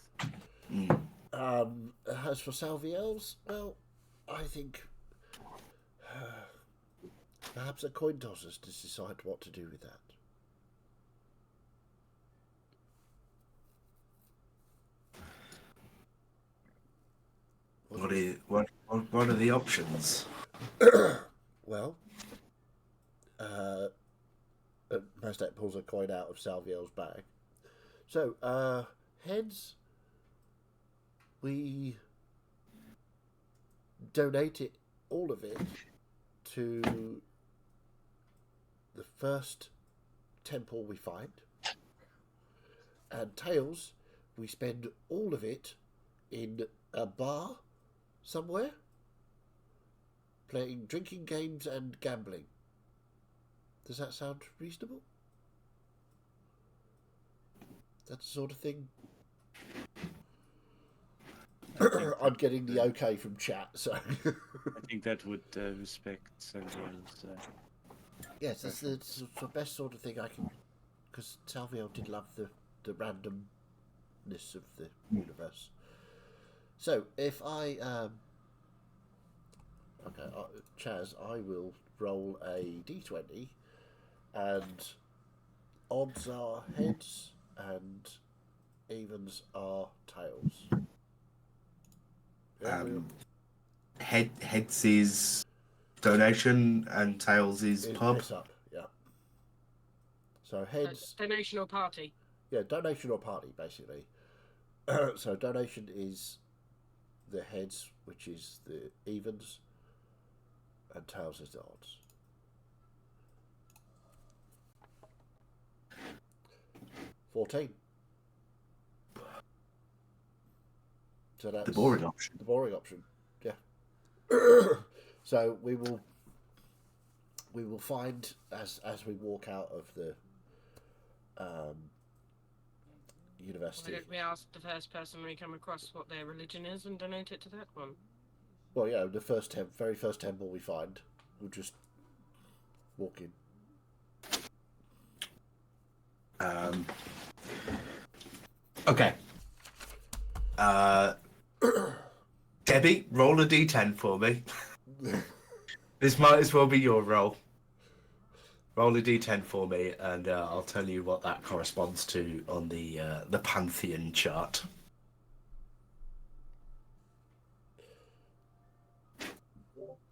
As for Salviel's, well, I think perhaps a coin toss us to decide what to do with that. What are the options? Well, Mastek pulls a coin out of Salviel's bag. So, heads, we donate it, all of it, to the first temple we find. And tails, we spend all of it in a bar somewhere, drinking games and gambling. Does that sound reasonable? That's the sort of thing I'm getting the okay from chat, so I think that would respect Salvio's. yes, it's the best sort of thing I can. Because Salvio did love the randomness of the universe. So if I okay, Chaz, I will roll a d20, and odds are heads and evens are tails. Yeah, Heads is donation and tails is pub. piss up, yeah. So heads, Donation or party? yeah, donation or party, basically. So donation is the heads, which is the evens, and tails is the odds. $14. So that's The boring option. The boring option, yeah. So we will find as we walk out of the Why university. don't we ask the first person we come across what their religion is and donate it to that one? Well, yeah, the very first temple we find, we'll just walk in. Okay. Debbie, roll a d10 for me. This might as well be your roll. Roll a d10 for me, and I'll tell you what that corresponds to on the Pantheon chart.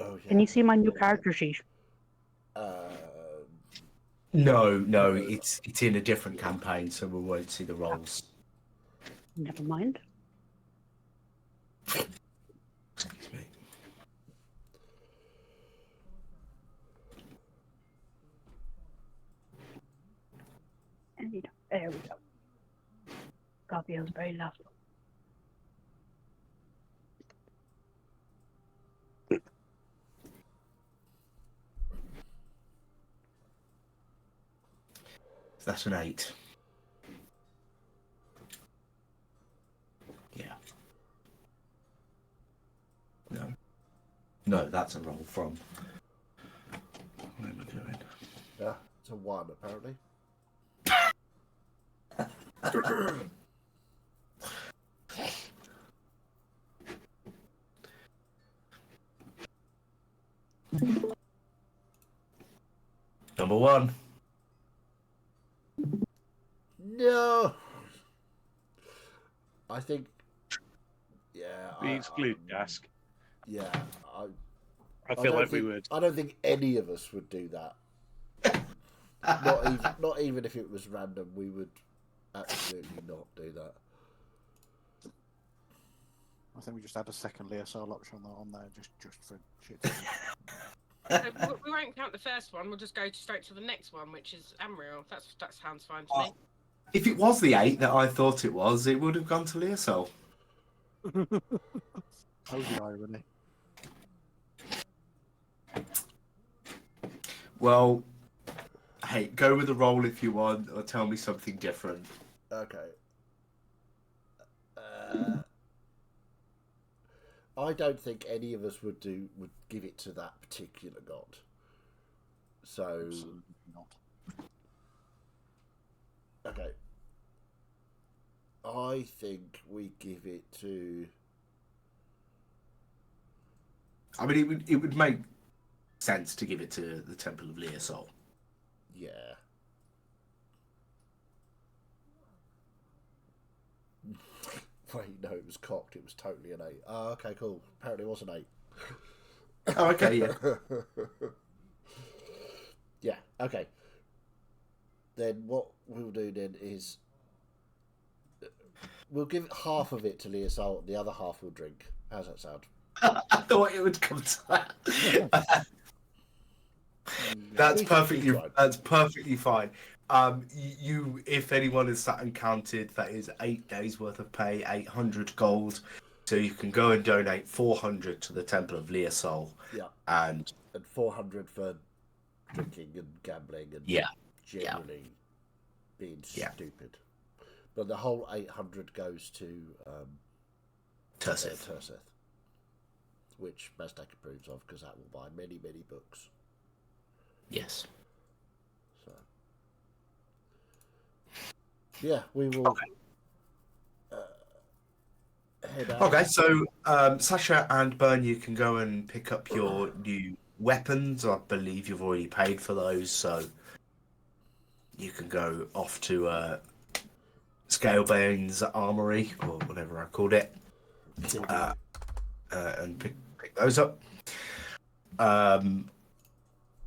Oh yeah. Can you see my new character sheet? No, it's in a different campaign, so we won't see the rolls. Never mind. Excuse me. There we go. Copy of the very last one. So that's an 8. Yeah. No, that's a roll from. What am I doing? Yeah, it's a 1 apparently. Number 1. No. I think. Yeah. We exclude Dask. Yeah. I feel don't like we think- would. I don't think any of us would do that. Not even if it was random, we would absolutely not do that. I think we just add a second Leosol option on there just for shit. So we won't count the first one. We'll just go straight to the next one, which is Amriel. That sounds fine to me. If it was the 8 that I thought it would have gone to Leosol. Oh, the irony. Well, hey, go with the roll if you want, or tell me something different. Okay. I don't think any of us would give it to that particular god. So Absolutely not. okay. I think we give it to. I mean, it would make sense to give it to the Temple of Leosol. Yeah. Wait, no, it was cocked. It was totally an 8. Oh, okay, cool. Apparently it was an 8. Oh, okay, yeah. Yeah, okay. Then what we'll do then is we'll give half of it to Leosol and the other half we'll drink. How's that sound? I thought it would come to that. That's We can keep perfectly. trying. That's perfectly fine. You, if anyone has sat and counted, that is 8 days worth of pay, 800 gold. So you can go and donate 400 to the Temple of Leosol. Yeah. And 400 for drinking and gambling and Yeah. generally being Yeah. stupid. But the whole 800 goes to Turseth. Turseth. Which Mazdak approves of, because that will buy many, many books. Yes. So, yeah, we will head out. Okay, so Sasha and Bern, you can go and pick up your new weapons. I believe you've already paid for those, so you can go off to Scalebane's Armory, or whatever I called it, and pick those up.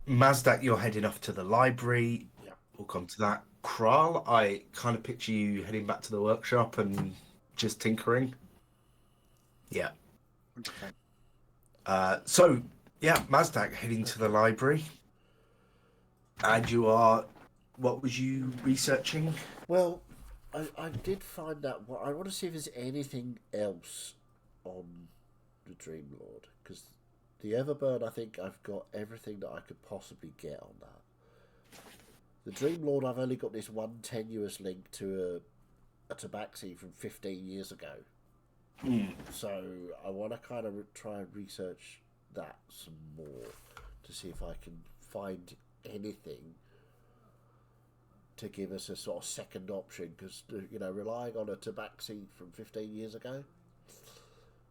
Mazdak, you're heading off to the library. Yeah. We'll come to that. Kral, I kind of picture you heading back to the workshop and just tinkering. Yeah. 100%. So, yeah, Mazdak heading to the library. And you are... What was you researching? Well, I did find out. Well, I want to see if there's anything else on the Dream Lord, because the Everburn, I think I've got everything that I could possibly get on that. The Dream Lord, I've only got this one tenuous link to a Tabaxi from 15 years ago. So I want to kind of try and research that some more to see if I can find anything to give us a sort of second option, because, you know, relying on a Tabaxi from 15 years ago,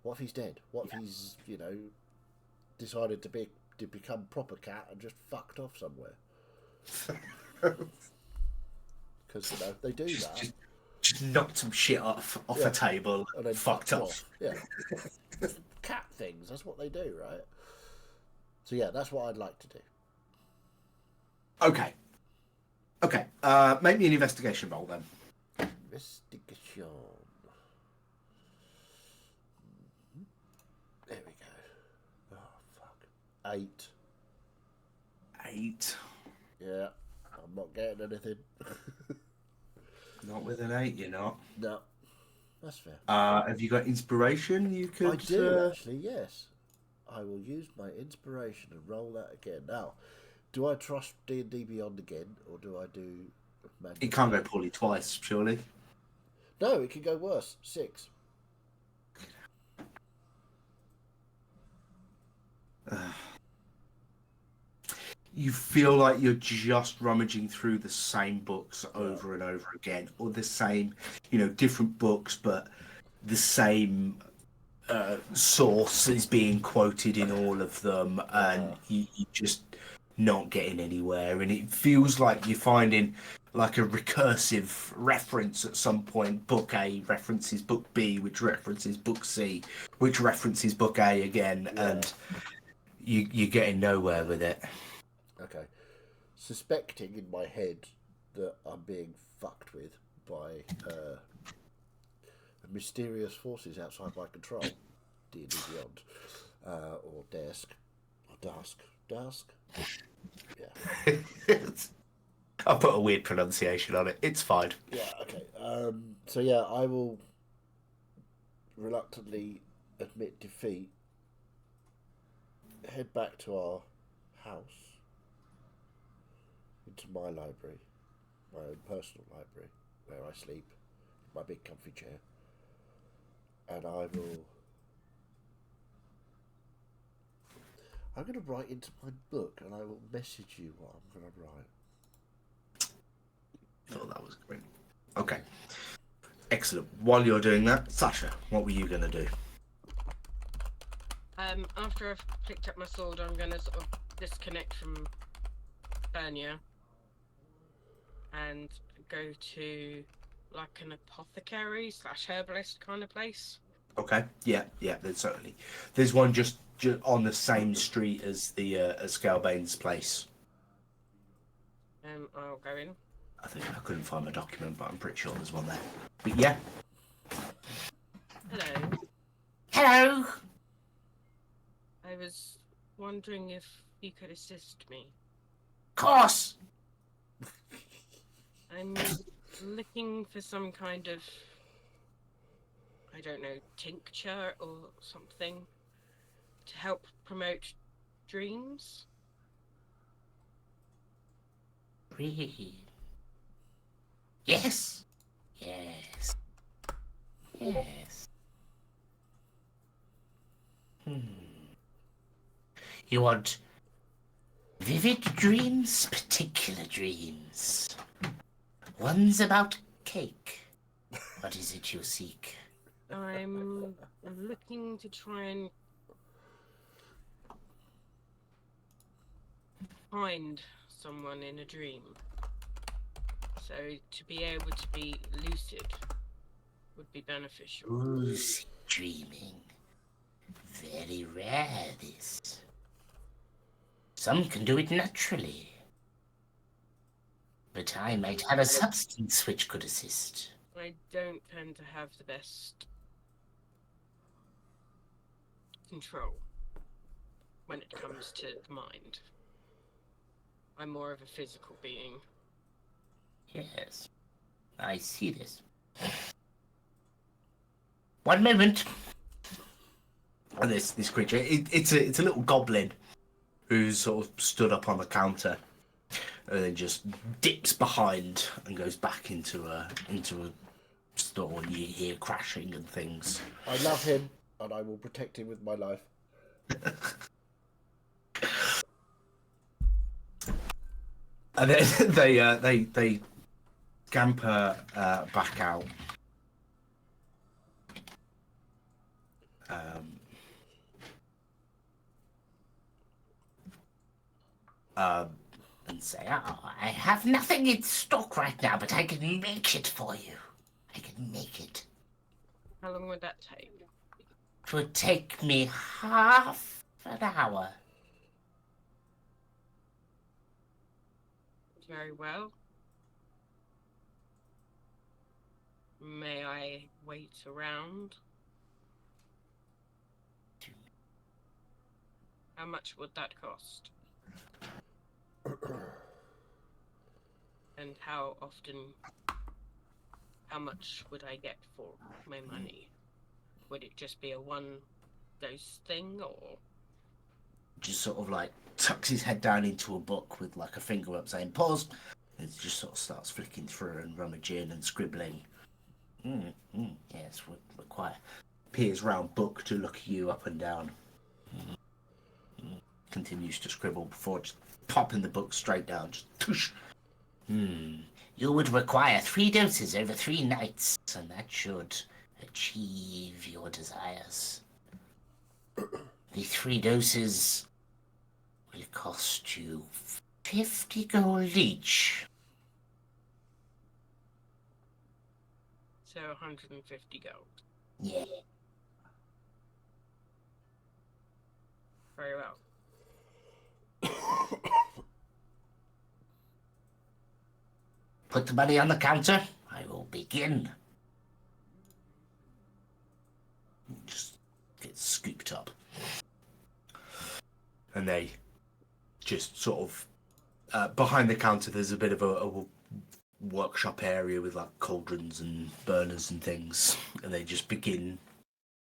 what if he's dead? What if he's, you know, decided to become proper cat and just fucked off somewhere? Because, you know, they do that. Just knocked some shit off Yeah. a table And then fucked off. Yeah. Cat things, that's what they do, right? So yeah, that's what I'd like to do. Okay. Okay. Make me an investigation roll then. Investigation. There we go. Oh, fuck. 8. 8. Yeah, I'm not getting anything. Not with an 8, you're not. No, that's fair. Have you got inspiration? You could. I do, actually, yes. I will use my inspiration and roll that again. Now, do I trust D&D Beyond again, or do I do... Magic? It can't go poorly twice, surely. No, it can go worse. 6. You feel like you're just rummaging through the same books over and over again, or the same, you know, different books, but the same source is being quoted in all of them, and you just not getting anywhere. And it feels like you're finding like a recursive reference at some point. Book A references Book B, which references Book C, which references Book A again, and you're getting nowhere with it. Okay. Suspecting in my head that I'm being fucked with by mysterious forces outside my control, D&D Beyond, or Dusk. Yeah. I'll put a weird pronunciation on it. It's fine. Yeah, okay. So yeah, I will reluctantly admit defeat, head back to our house, into my library, my own personal library, where I sleep, my big comfy chair, and I'm going to write into my book, and I will message you what I'm going to write. Thought that was great. Okay. Excellent. While you're doing that, Sasha, what were you going to do? After I've picked up my sword, I'm going to sort of disconnect from Bernia and go to like an apothecary / herbalist kind of place. Okay. Yeah. There's one just on the same street as the as Scalebane's place. I'll go in. I think I couldn't find my document, but I'm pretty sure there's one there. But yeah. Hello. Hello. I was wondering if you could assist me. Of course. I'm looking for some kind of, I don't know, tincture or something to help promote dreams. Really? Yes. Yes. Yes. You want vivid dreams, particular dreams. One's about cake. What is it you seek? I'm looking to try and find someone in a dream. So to be able to be lucid would be beneficial. Lucid dreaming. Very rare, this. Some can do it naturally. But I might have a substance which could assist. I don't tend to have the best control when it comes to the mind. I'm more of a physical being. Yes, I see this. One moment. And this creature, it's a little goblin who's sort of stood up on the counter and then just dips behind and goes back into a store, and you hear crashing and things. I love him, and I will protect him with my life. And then they scamper back out. And say, "Oh, I have nothing in stock right now, but I can make it for you. I can make it. How long would that take? It would take me half an hour." Very well. May I wait around? How much would that cost? And how much would I get for my money? Would it just be a one dose thing, or? Just sort of like tucks his head down into a book with like a finger up saying pause, and it just sort of starts flicking through and rummaging and scribbling. Yes, we're quite peers round book to look you up and down. Continues to scribble before just popping the book straight down. Just tush. You would require 3 doses over 3 nights, and that should achieve your desires. The 3 doses will cost you 50 gold each. So 150 gold. Yeah. Very well. Put the money on the counter. I will begin. Just get scooped up. And they just sort of behind the counter there's a bit of a workshop area with like cauldrons and burners and things, and they just begin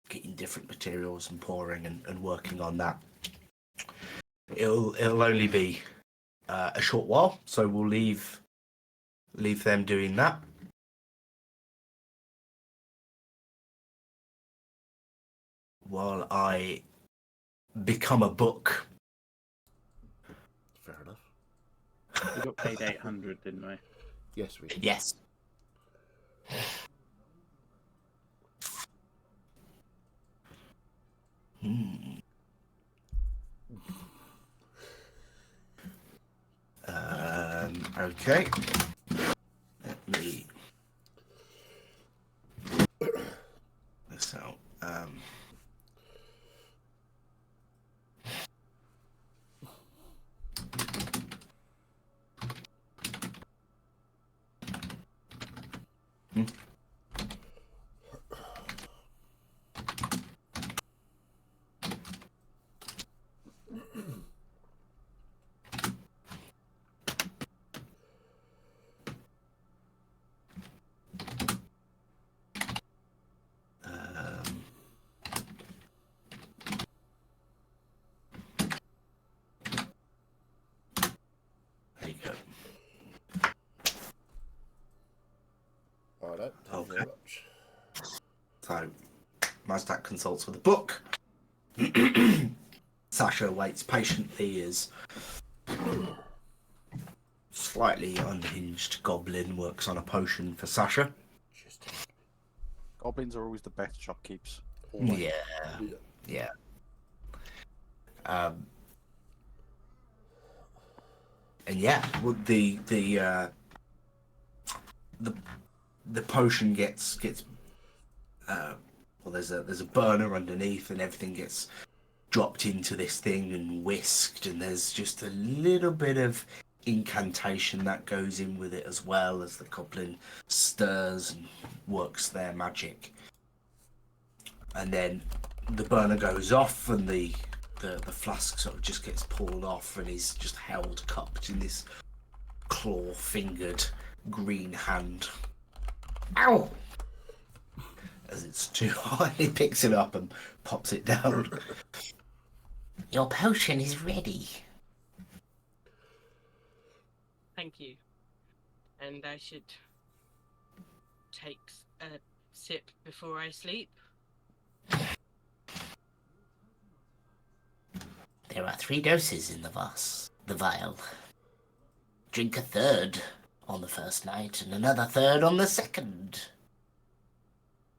getting different materials and pouring and working on that. It'll only be a short while, so we'll leave them doing that. While I become a book. Fair enough. We got paid 800, didn't we? Yes, we did. Yes. Okay. Let me this out. There you go. All right. Thank you very much. So, Mazdak consults with the book. Sasha waits patiently as slightly unhinged goblin works on a potion for Sasha. Goblins are always the best shopkeepers. Always. Yeah. And yeah, well, the potion gets well, there's a burner underneath, and everything gets dropped into this thing and whisked, and there's just a little bit of incantation that goes in with it as well as the goblin stirs and works their magic. And then the burner goes off, and the flask sort of just gets pulled off, and he's just held cupped in this claw-fingered green hand. Ow! As it's too hot, he picks it up and pops it down. Your potion is ready. Thank you. And I should take a sip before I sleep. There are 3 doses in the vial. Drink a third on the first night and another third on the second.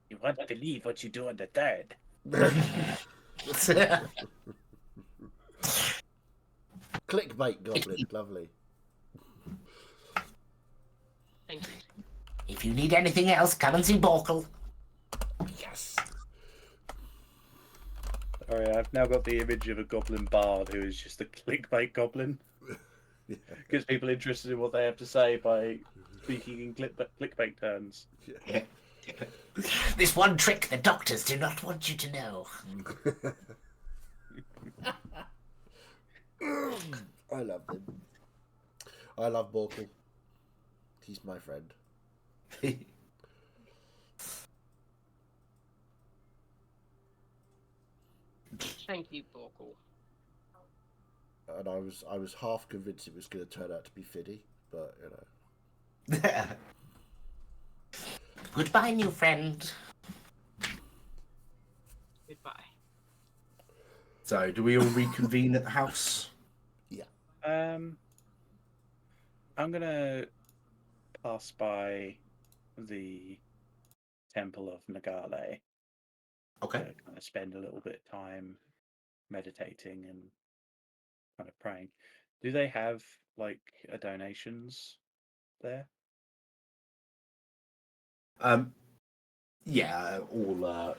You won't believe what you do on the third. Clickbait goblin, lovely. Thank you. If you need anything else, come and see Borkle. Yes. Sorry, I've now got the image of a goblin bard who is just a clickbait goblin. Gets people interested in what they have to say by speaking in clickbait terms. Yeah. This one trick the doctors do not want you to know. I love him. I love Borkle. He's my friend. Thank you, Borkle. And I was half convinced it was going to turn out to be Fiddy, but you know. Goodbye, new friend. Goodbye. So, do we all reconvene at the house? Yeah. I'm gonna pass by the Temple of Nagale. Okay. To kind of spend a little bit of time meditating and kind of praying. Do they have like a donations there? Yeah, all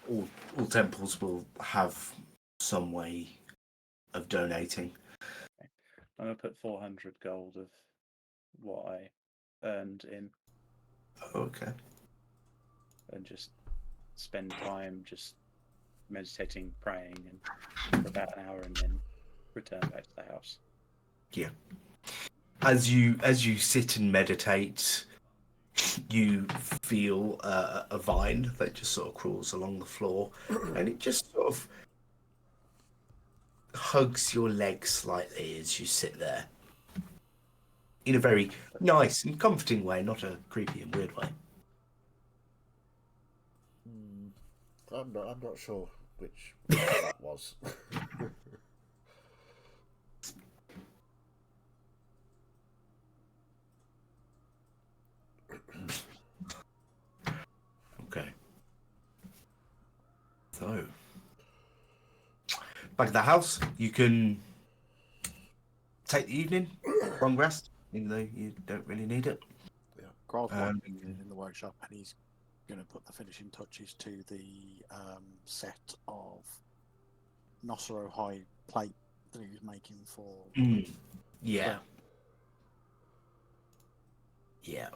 temples will have some way of donating. Okay. I'm gonna put 400 gold of what I earned in, Okay. and just spend time just meditating, praying, and for about an hour, and then return back to the house. Yeah. As you sit and meditate, you feel a vine that just sort of crawls along the floor, and it just sort of hugs your leg slightly as you sit there. In a very nice and comforting way, not a creepy and weird way. I'm not sure which that was. Okay. So, back at the house, you can take the evening, long rest, even though you don't really need it. Yeah, Grog's in the workshop, and he's going to put the finishing touches to the set of Nosero High plate that he was making for. Yeah. Yeah.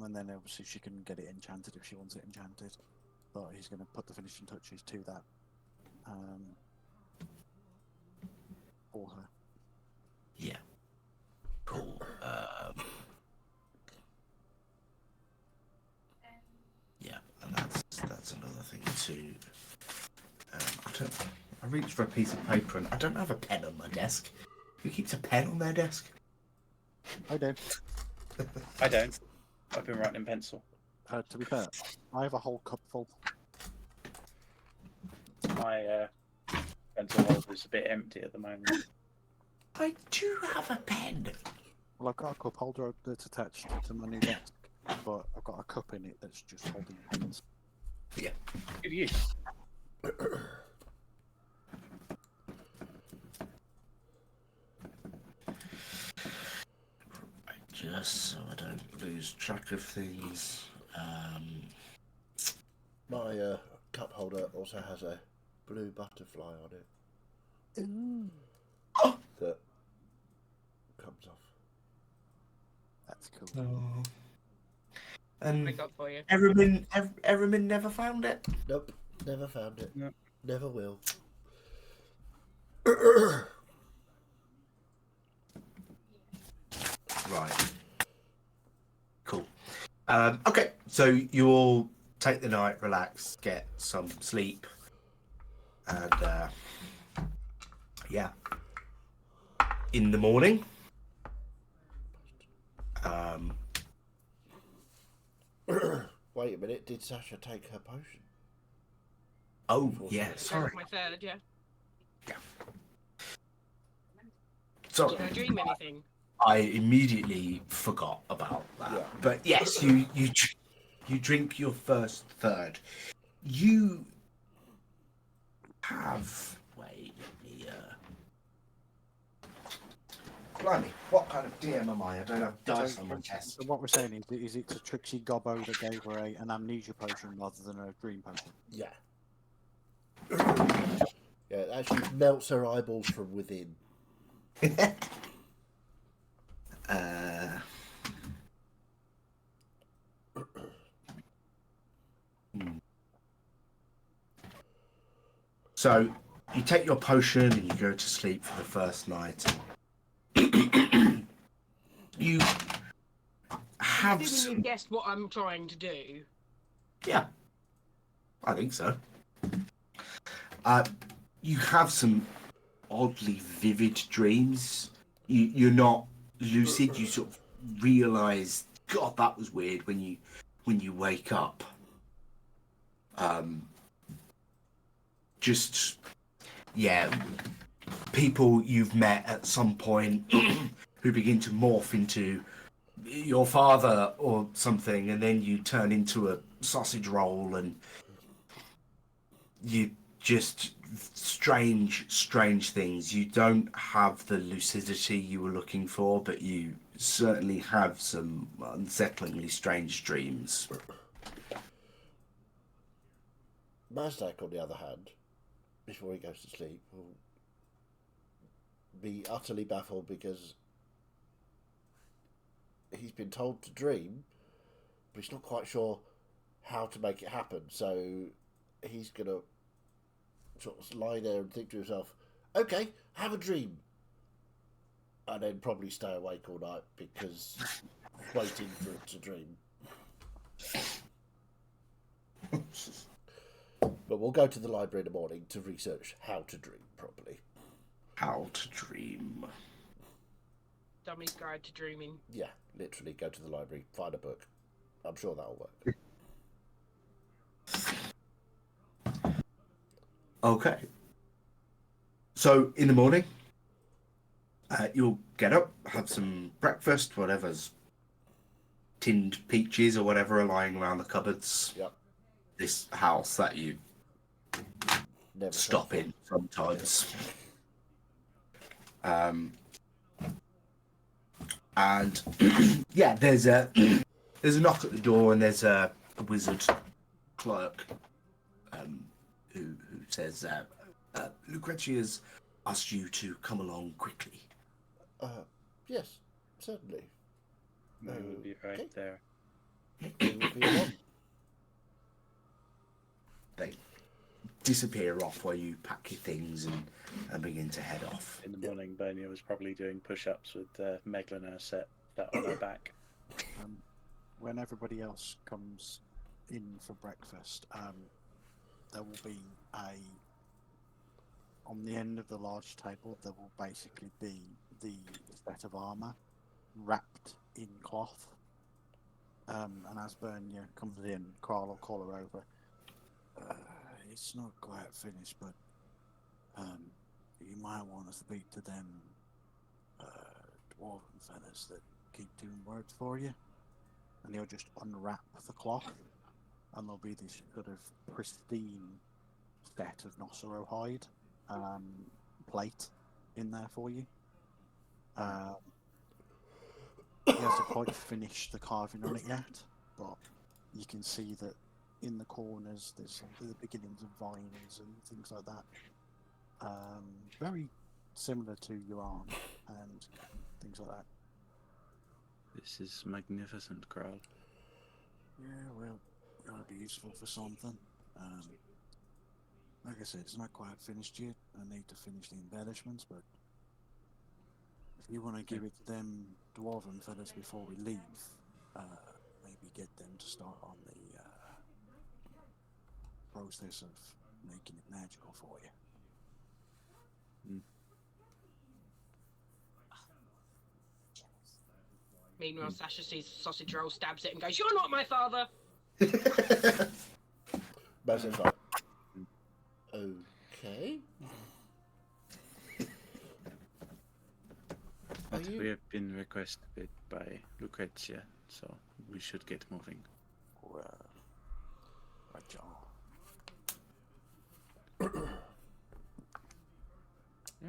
And then obviously she can get it enchanted if she wants it enchanted. But he's going to put the finishing touches to that for her. Yeah. Cool. Yeah, and that's another thing too. I reached for a piece of paper and I don't have a pen on my desk. Who keeps a pen on their desk? I do. I don't. I've been writing in pencil. To be fair, I have a whole cup full. Pencil holder's a bit empty at the moment. I do have a pen. Well, I've got a cup holder that's attached to my new desk, but I've got a cup in it that's just holding pens. Good use. Just so I don't lose track of things. My cup holder also has a blue butterfly on it. That comes off. That's cool. Oh. I And got for you. Eremin never found it. Nope, never found it. No. Never will. Right. Cool. Okay, so you all take the night, relax, get some sleep, and yeah. In the morning, Wait a minute, did Sasha take her potion? oh yeah, That was sorry, my third, yeah. sorry. Did I dream anything? I immediately forgot about that. Yeah. But yes, you drink your first third. You have blimey, what kind of DM am I? I don't have dice on my chest. So what we're saying is it's a Trixie Gobbo that gave her an amnesia potion rather than a dream potion. Yeah. Yeah, it actually melts her eyeballs from within. So you take your potion and you go to sleep for the first night. You have Didn't you some... guess what I'm trying to do? Yeah, I think so. You have some oddly vivid dreams. You're not lucid. You sort of realise, God, that was weird when you wake up. Just yeah, people you've met at some point who begin to morph into your father or something, and then you turn into a sausage roll, and you just strange things. You don't have the lucidity you were looking for, but you certainly have some unsettlingly strange dreams. Mazdak, on the other hand, before he goes to sleep, will be utterly baffled because he's been told to dream, but he's not quite sure how to make it happen. So he's going to sort of lie there and think to himself, okay, have a dream. And then probably stay awake all night because waiting for it to dream. But we'll go to the library in the morning to research how to dream properly. How to dream. Dummy's Guide to Dreaming. Yeah, literally go to the library, find a book. I'm sure that'll work. Okay. So in the morning, you'll get up, have some breakfast, whatever's tinned peaches or whatever are lying around the cupboards. Yep. This house that you Never stop tried. in sometimes. And yeah, there's a knock at the door, and there's a wizard clerk who says Lucretia's asked you to come along quickly. Yes, certainly. We will be right Okay. there. We will be along. They disappear off while you pack your things and begin to head off. In the morning, Bernia was probably doing push-ups with Meglina set on her back. When everybody else comes in for breakfast, there will be on the end of the large table, there will basically be the set of armour wrapped in cloth. And as Bernia comes in, Carl will call her over. It's not quite finished, but You might want to speak to them dwarven fellas that keep doing words for you. And he'll just unwrap the cloth, and there'll be this sort of pristine set of Nossero hide plate in there for you. He hasn't quite finished the carving on it yet, but you can see that in the corners there's the beginnings of vines and things like that. Very similar to your arm and things like that. This is magnificent, crowd. Yeah, well, it'll be useful for something. Like I said, it's not quite finished yet. I need to finish the embellishments, but if you want to give it to them dwarven fellas before we leave, maybe get them to start on the process of making it magical for you. Meanwhile, Sasha sees the sausage roll, stabs it, and goes, "You're not my father!" Basic's like, okay. But we have been requested by Lucrezia, so we should get moving. Right, John. I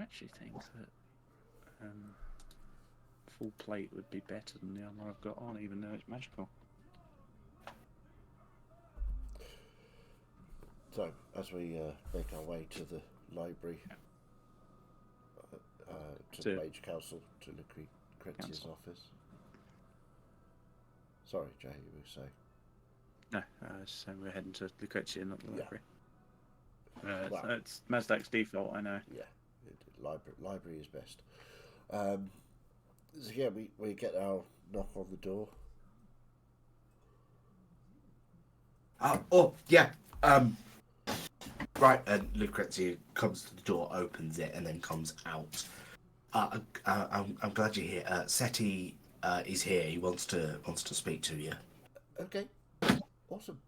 actually think that full plate would be better than the armor I've got on, even though it's magical. So, as we make our way to the library, to the Mage Council, to Lucrezia's office. Sorry, Jay, you were saying? No, so we're heading to Lucrezia, not the library. Well, It's Mazdak's default, I know. Yeah, library is best. So yeah, we get our knock on the door. Right, and Lucrezia comes to the door, opens it, and then comes out. I'm glad you're here. Seti is here. He wants to speak to you. Okay, awesome.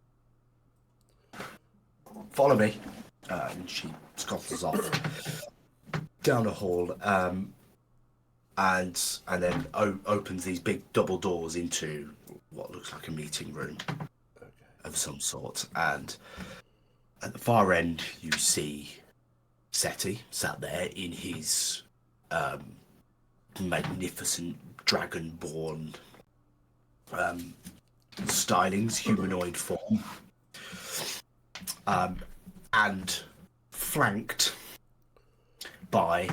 Follow me. And she scuttles off down a hall, and then opens these big double doors into what looks like a meeting room of some sort. And at the far end, you see Seti sat there in his magnificent dragonborn stylings, humanoid form, and flanked by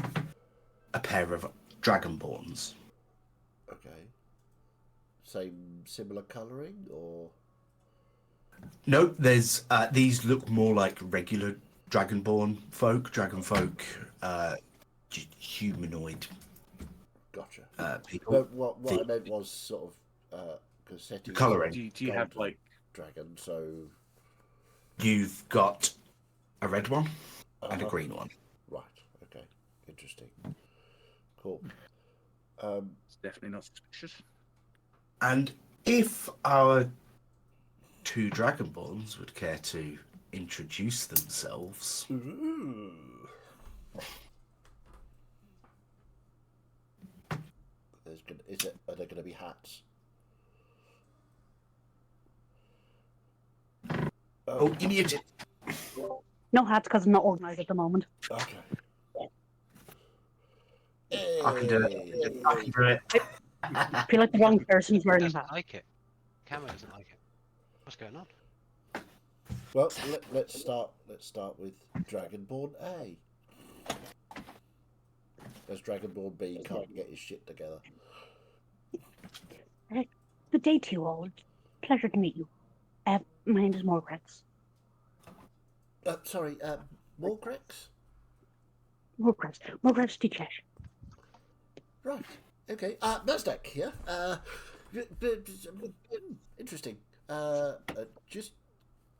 a pair of dragonborns. Okay. Similar colouring, or? No, there's these look more like regular dragonborn folk, humanoid. Gotcha. People. But what I meant was sort of because Seti colouring. Do you have like dragon? So you've got a red one and a green one. Right. Okay. Interesting. Cool. It's definitely not suspicious. And if our two dragonborns would care to introduce themselves. Ooh. Are there going to be hats? Oh, you muted. No hats because I'm not organised at the moment. Okay. I can do it. I can do it. I feel like the wrong person's wearing Doesn't that. like it. Camo doesn't like it. What's going on? Well, let's start with Dragonborn A. As Dragonborn B can't get his shit together. Good day to you all. Pleasure to meet you. My name is Morgrex. Sorry, Morgrex? Morgrex Tichesh. Right. Okay. Mazdak here. Interesting. Just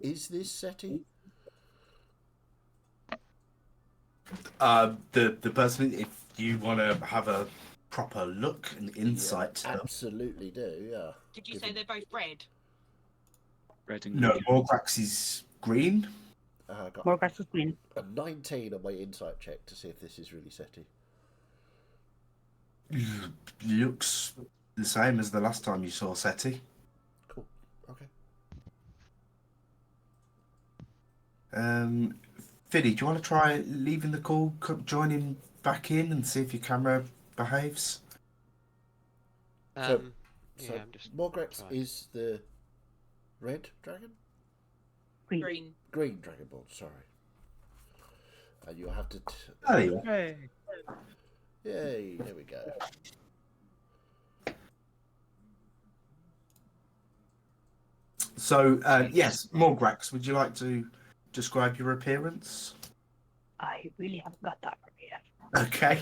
is this Seti? The person, if you want to have a proper look and insight. Yeah, absolutely do. Yeah. Did you say they're both red? Red and No, green. Morgrax is green. got Morgrass is green. a 19 on my insight check to see if this is really SETI. Looks the same as the last time you saw SETI. Cool. Okay. Fiddy, do you want to try leaving the call, joining back in, and see if your camera behaves? So Yeah, I'm just Morgrax trying. is the red dragon? Green. Green Dragonborn, sorry. And you'll have to... Oh, yeah. Hey. Yay, there we go. So, yes, Morgrax, would you like to describe your appearance? I really haven't got that yet. Okay.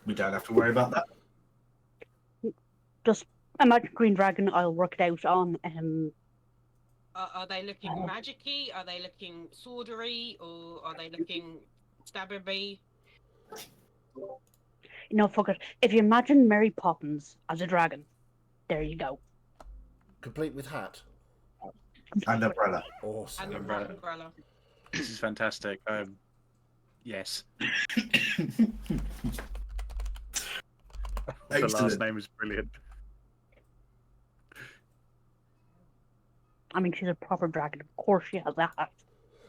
We don't have to worry about that. Just imagine green dragon. I'll work it out on. Are they looking magic-y? Are they looking swordery? Or are they looking stabby? Fuck it. If you imagine Mary Poppins as a dragon, there you go. Complete with hat. And umbrella. Awesome. And an Umbrella. umbrella. This is fantastic. Yes. The last Excellent. name is brilliant. I mean, she's a proper dragon. Of course she has a hat.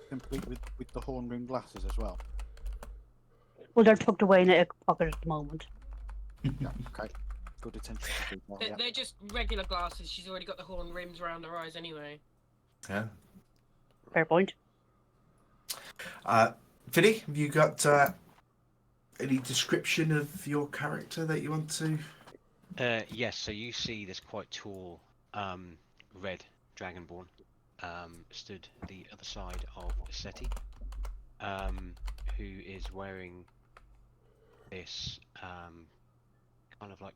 Complete with the horn rimmed glasses as well. Well, they're tucked away in a pocket at the moment. Yeah, okay. Good attention to detail. They're, Yeah. they're just regular glasses. She's already got the horn rims around her eyes anyway. Yeah. Fair point. Fiddy, have you got any description of your character that you want to? Yes, so you see this quite tall red dragonborn stood the other side of SETI, who is wearing this kind of like,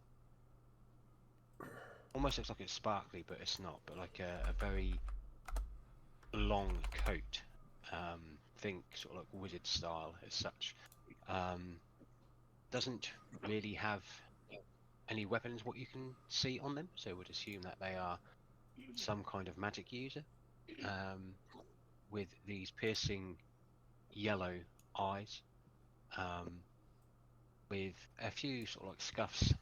almost looks like it's sparkly, but it's not, but like a very long coat, think sort of like wizard style as such. Doesn't really have any weapons what you can see on them, so would assume that they are some kind of magic user, with these piercing yellow eyes, with a few sort of like scuffs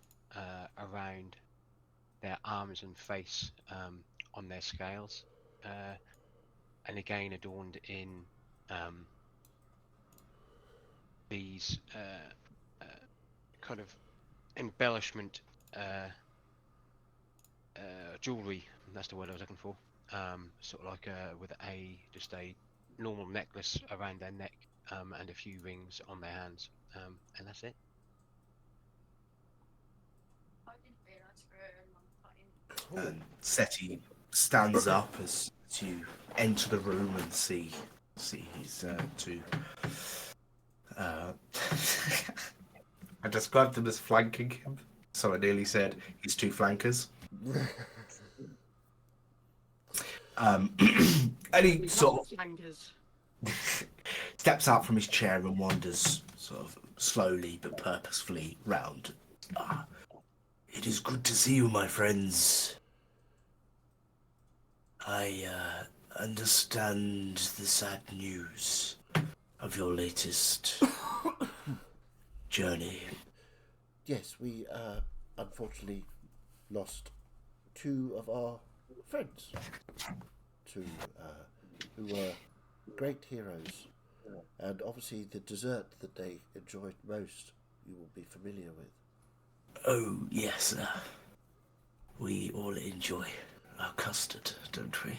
around their arms and face on their scales, and again adorned in these kind of embellishment jewelry. That's the word I was looking for. Sort of like with just a normal necklace around their neck, and a few rings on their hands, and that's it. And SETI stands up as you enter the room and see his two. I described them as flanking him, so I nearly said his two flankers. And he sort of Flankers. steps out from his chair and wanders sort of slowly but purposefully round. It is good to see you, my friends. I understand the sad news of your latest journey. Yes, we unfortunately lost two of our friends who were great heroes, and obviously the dessert that they enjoyed most you will be familiar with. Oh, yes, we all enjoy our custard, don't we?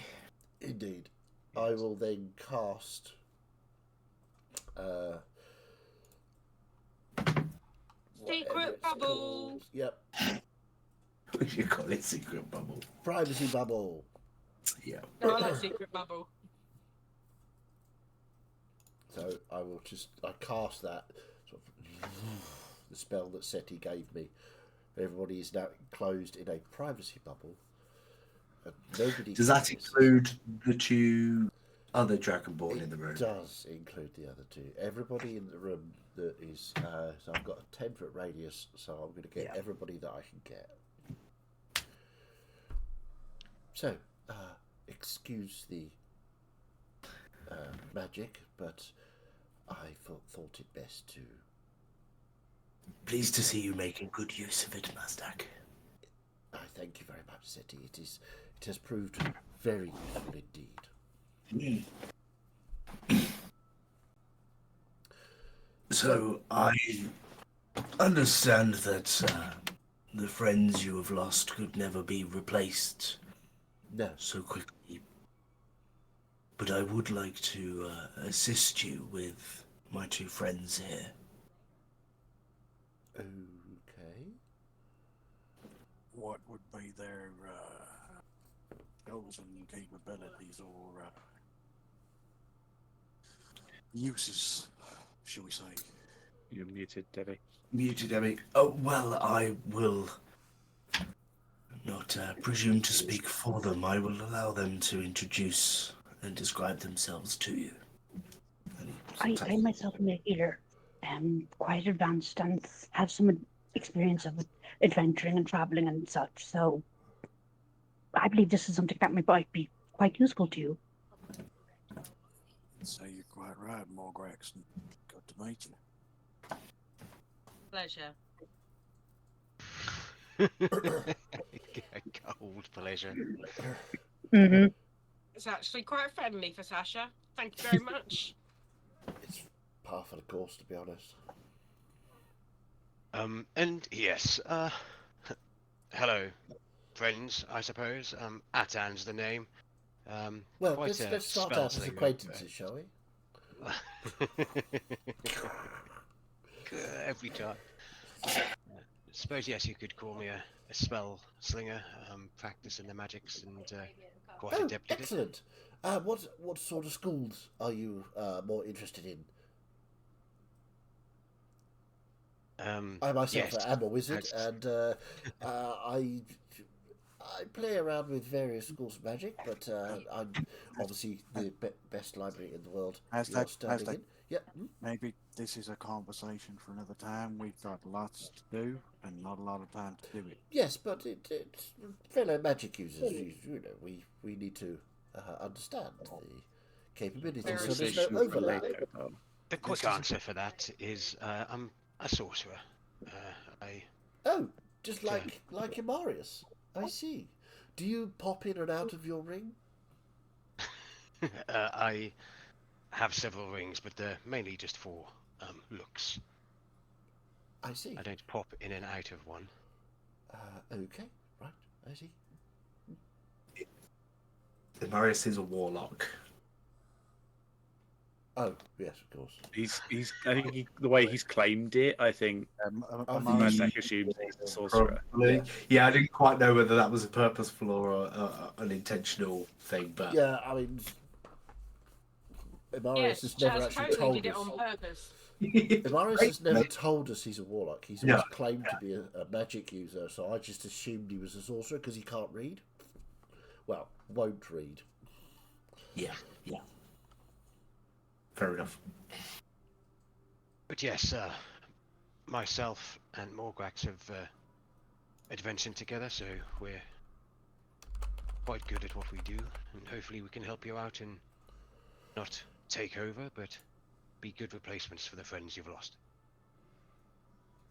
Indeed. I will then cast Secret bubble. Yep. We should call it secret bubble. Privacy bubble. Yeah. No, I like secret bubble. So I cast that sort of the spell that SETI gave me. Everybody is now enclosed in a privacy bubble. And nobody Does that can- include the two other Dragonborn in the room? It does include the other two. Everybody in the room that is. So I've got a 10-foot radius, so I'm going to get everybody that I can get. So, excuse the magic, but I thought it best to. Pleased to see you making good use of it, Mazdak. I thank you very much, Seti. It has proved very useful indeed. So I understand that the friends you have lost could never be replaced No. so quickly. But I would like to assist you with my two friends here. Okay. What would be their goals and capabilities or uses, shall we say? You're muted, Debbie. Muted, Emmy. Oh, well, I will not presume to speak for them. I will allow them to introduce and describe themselves to you. I myself am a healer, quite advanced and have some experience of adventuring and traveling and such. So I believe this is something that might be quite useful to you. So you're quite right, Morgrax. Good to meet you. Pleasure. Cold pleasure. Mm-hmm. It's actually quite friendly for Sasha. Thank you very much. It's par for the course, to be honest. And yes, hello, friends, I suppose. Atan's the name. Well, quite let's a start spell out as slinger, acquaintances, shall we? Every time. Suppose, yes, you could call me a spell slinger, practicing the magics and quite Oh, adept at it. excellent. What sort of schools are you more interested in? I myself Yes, am a wizard, I- and I play around with various schools of magic, but I'm obviously the best library in the world. You're standing in. Yep. Maybe this is a conversation for another time. We've got lots to do and not a lot of time to do it. Yes, but it's fellow magic users. You know, we need to understand the capabilities, so there's no Conversation for overlap. later, though. The quick answer for that is I'm a sorcerer. Oh, just like Amarius. I see. Do you pop in and out of your ring? I have several rings, but they're mainly just for looks. I see. I don't pop in and out of one. Okay, right. I see. Marius is a warlock. Oh, yes, of course. He's. I think the way he's claimed it, I think Mazdak assumes he's a sorcerer. Probably. Yeah, I didn't quite know whether that was a purposeful or an intentional thing, but Yeah, I mean, Amarius Yes, has never Chaz actually totally told did it us. on purpose. Amarius has never told us he's a warlock. He's always No. claimed to be a magic user, so I just assumed he was a sorcerer because he can't read. Well, won't read. yeah. Fair enough. But yes, myself and Morgrax have adventured together, so we're quite good at what we do, and hopefully we can help you out and not take over, but be good replacements for the friends you've lost.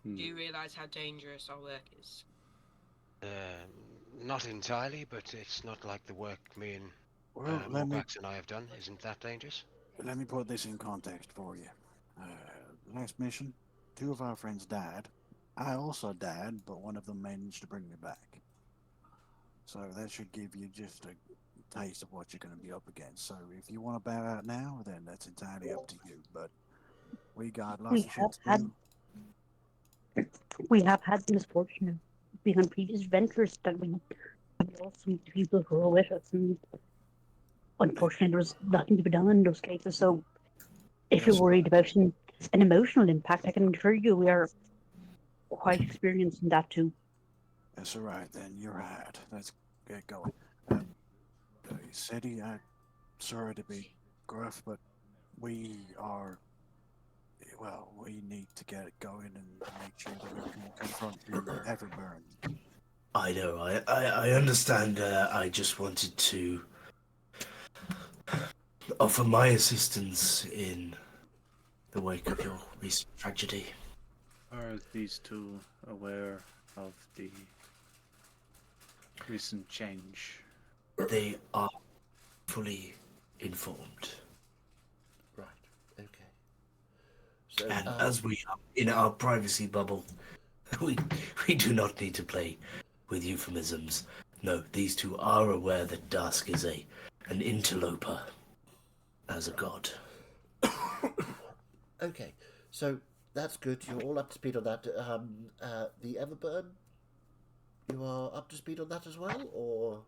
Do you realise how dangerous our work is? Not entirely, but it's not like the work me and Well, let me Morgrax and I have done isn't that dangerous. put this in context for you. Last mission, 2 of our friends died. I also died, but one of them managed to bring me back. So that should give you just a taste of what you're going to be up against. So if you want to bow out now, then that's entirely up to you. But we got lots We of have shit to had do. we have had the misfortune of being on previous adventures that we lost some people who were with us, and unfortunately there was nothing to be done in those cases. So if you're Yes. worried about an emotional impact, I can assure you we are quite experienced in that too. That's all right, then. You're right. Let's get going. Seti, I'm sorry to be gruff, but we need to get it going and make sure that we can confront the Everburn. I know. I understand. I just wanted to offer my assistance in the wake of your recent tragedy. Are these two aware of the recent change? They are fully informed. Right. Okay. So, And as we are in our privacy bubble, we do not need to play with euphemisms. No, these two are aware that Dusk is an interloper as a god. okay. So that's good. You're all up to speed on that. The Everburn, you are up to speed on that as well, or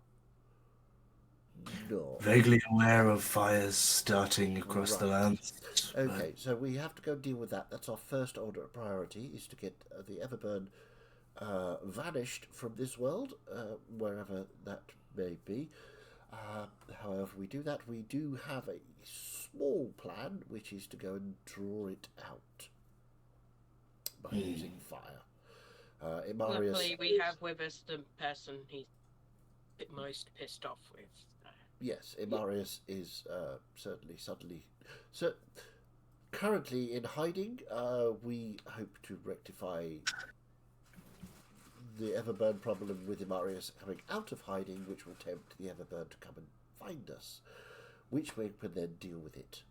no? Vaguely aware of fires starting across the land. Okay, so we have to go deal with that. That's our first order of priority, is to get the Everburn vanished from this world, wherever that may be. However, we do that. We do have a small plan, which is to go and draw it out by using fire. Imarius, Luckily, we have with us the person he's most pissed off with. yes, Imarius is certainly. So, currently in hiding, we hope to rectify the Everburn problem with Imarius coming out of hiding, which will tempt the Everburn to come and find us, which we can then deal with it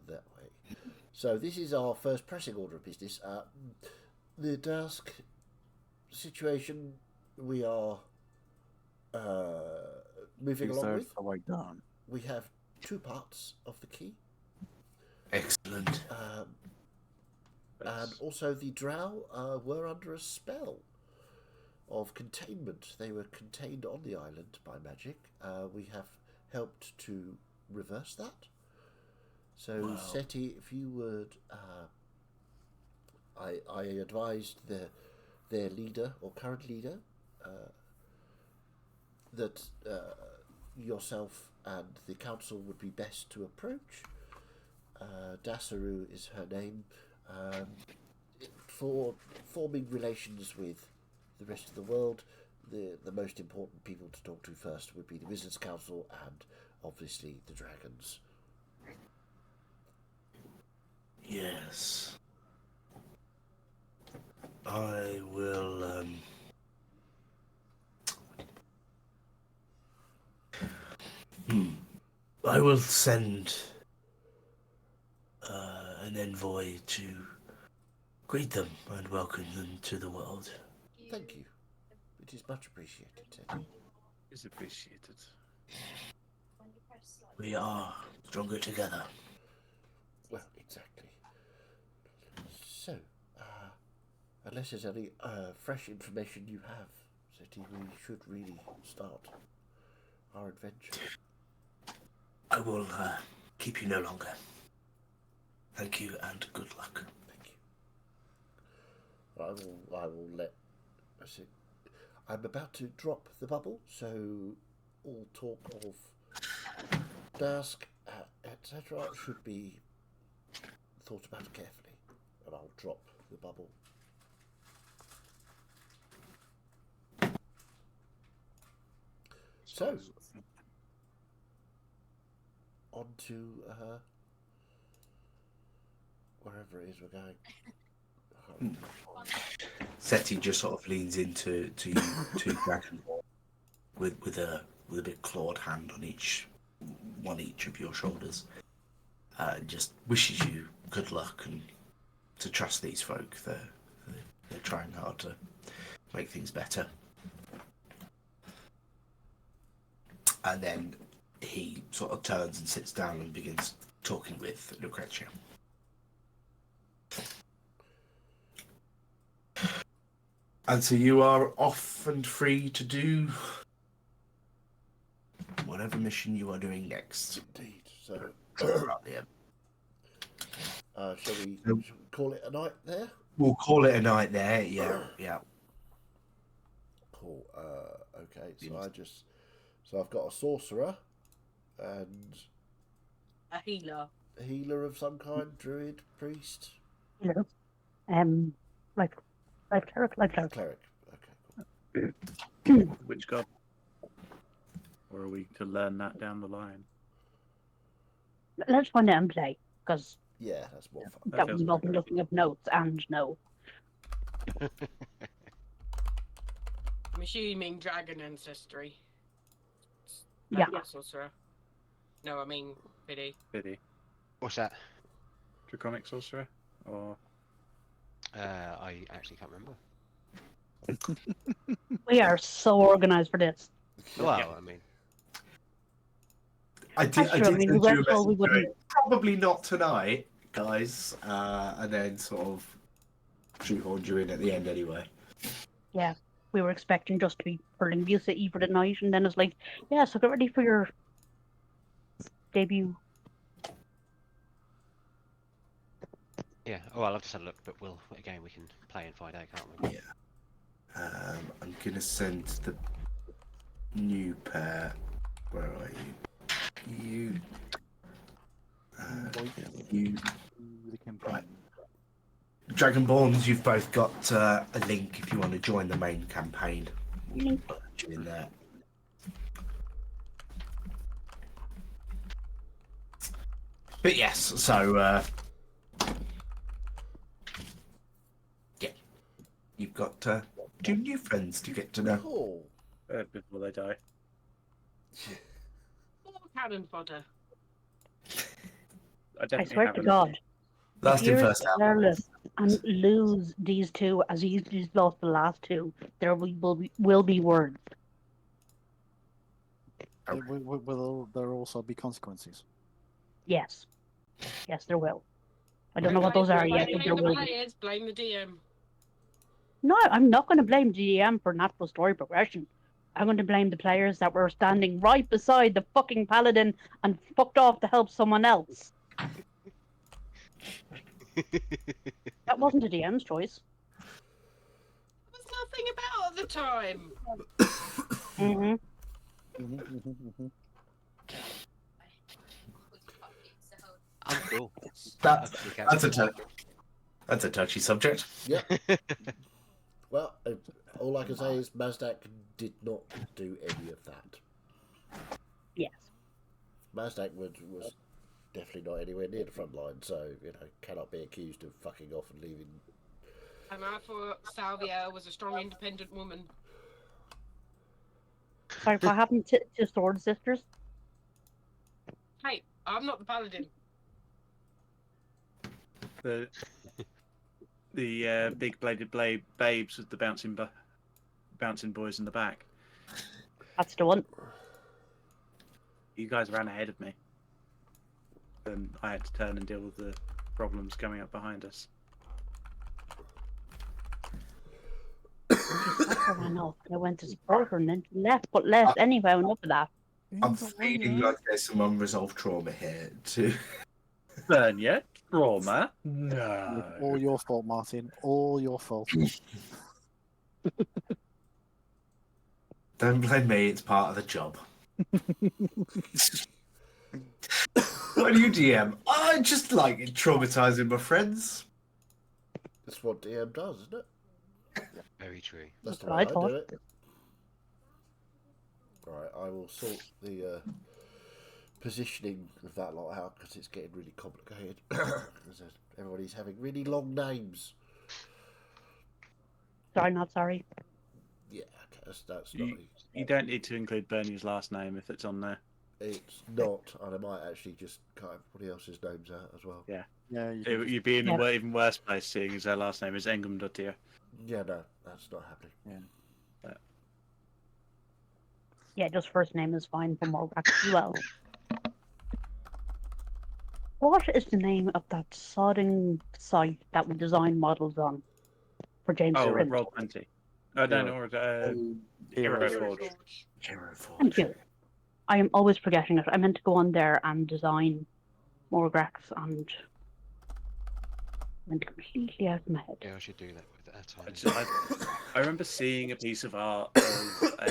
that way. So this is our first pressing order of business. The Dusk situation we are moving along with. The way down. We have 2 parts of the key. Excellent. And also the Drow were under a spell of containment. They were contained on the island by magic. We have helped to reverse that. So, Wow. Seti, if you would, I advised their leader or current leader that yourself and the council would be best to approach. Dasaru is her name, for forming relations with the rest of the world. The most important people to talk to first would be the Wizards Council and obviously the dragons. Yes. I will, I will send an envoy to greet them and welcome them to the world. Thank you. It is much appreciated, Seti. Is appreciated. We are stronger together. Well, exactly. So, unless there's any fresh information you have, Seti, we should really start our adventure. I will keep you no longer. Thank you and good luck. Thank you. I will let. I'm about to drop the bubble, so all talk of Dusk, etc., should be thought about carefully, and I'll drop the bubble. So, on to wherever it is we're going. Seti just sort of leans into you, to Dragonborn with a bit clawed hand on each of your shoulders. Just wishes you good luck and to trust these folk. They're trying hard to make things better. And then he sort of turns and sits down and begins talking with Lucrezia. And so you are off and free to do whatever mission you are doing next. Indeed. So, Yeah. shall we call it a night there? We'll call it a night there. Yeah. Cool. Okay. So I've got a sorcerer and A healer. a healer of some kind, druid, priest, Hello. Life cleric. cleric. Okay. Cool. Which god? Or are we to learn that down the line? let's find out and play, because Yeah, that's more fun. That that feels would involve right. looking up notes and no. I'm assuming dragon ancestry. Yeah. Sorcerer. No, I mean Biddy. Biddy. What's that? Draconic sorcerer? Or I actually can't remember. We are so organized for this. Well, I mean, I did That's true, I send mean, you we a weren't told we message going, wouldn't. probably not tonight, guys, and then sort of shoehorned you in at the end anyway. Yeah, we were expecting just to be pulling View City for the night, and then it's like, yeah, so get ready for your debut. yeah. Oh, well, I've just had a look, but we can play and find out, can't we? Yeah. I'm gonna send the new pair. Where are you? You. The campaign. Right. Dragonborns, you've both got a link if you want to join the main campaign. We'll put you in there. But yes, so yeah, you've got 2 new friends to get to know. Cool. before they die. More cannon fodder. I I definitely swear to haven't. God, Last in, here's first out. careless and lose these two as easily as lost the last two. There will be words. Will there also be consequences? Yes. Yes, there will. I don't know what those are yet, but there Blame the will be. players, blame the DM. No, I'm not going to blame GM for natural story progression. I'm going to blame the players that were standing right beside the fucking paladin and fucked off to help someone else. That wasn't a DM's choice. There was nothing about at the time. Mm-hmm. I'm cool. That's That's that's a touchy subject. Yep. Well, all I can say is Mazdak did not do any of that. Yes. Mazdak was definitely not anywhere near the front line, so, cannot be accused of fucking off and leaving. And I thought Salvia was a strong, independent woman. Sorry, what happened to Sword Sisters? Hey, I'm not the paladin. The big bladed blade babes with the bouncing boys in the back. That's the one. You guys ran ahead of me. And I had to turn and deal with the problems coming up behind us. I ran off. I went to support her and then she left, but left anyway, enough of that. I'm feeling like there's some unresolved trauma here too. Burn yet? Trauma? No. All your fault, Martin. All your fault. Don't blame me, it's part of the job. What do you DM? I just like traumatizing my friends. That's what DM does, isn't it? Very true. That's the That's way I what I do it. Right, I will sort the positioning of that lot out because it's getting really complicated. Everybody's having really long names. Sorry, not sorry. Yeah, okay, that's not. You don't need to include Bernie's last name if it's on there. It's not, and I might actually just cut everybody else's names out as well. Yeah. Yeah, You'd be in an even worse place seeing as their last name is Engum.dear. Yeah, no, that's not happening. Yeah, just first name is fine for Morgax as well. What is the name of that sodding site that we design models on for James Oh, the Ripper? Roll20. Oh, no, no, Hero Forge. Hero Forge. Thank you. I am always forgetting it. I meant to go on there and design Morgax and went completely out of my head. Yeah, I should do that with that. I remember seeing a piece of art of a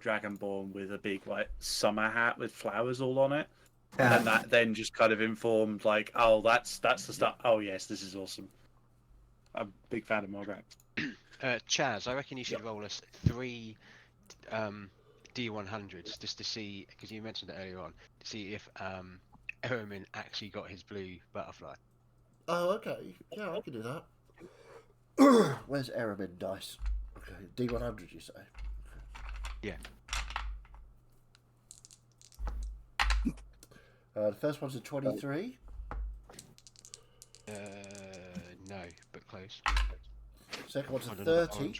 Dragonborn with a big like summer hat with flowers all on it, and that then just kind of informed like, oh, that's the stuff. Oh yes, this is awesome. I'm a big fan of Morgax. Chaz, I reckon you should roll us 3 D100s just to see, because you mentioned it earlier on, to see if Ehrman actually got his blue butterfly. Oh, okay. Yeah, I can do that. Where's Eramin dice? Okay, D100, you say? Yeah. The first one's a 23. No, but close. Second one's a I don't know, 30.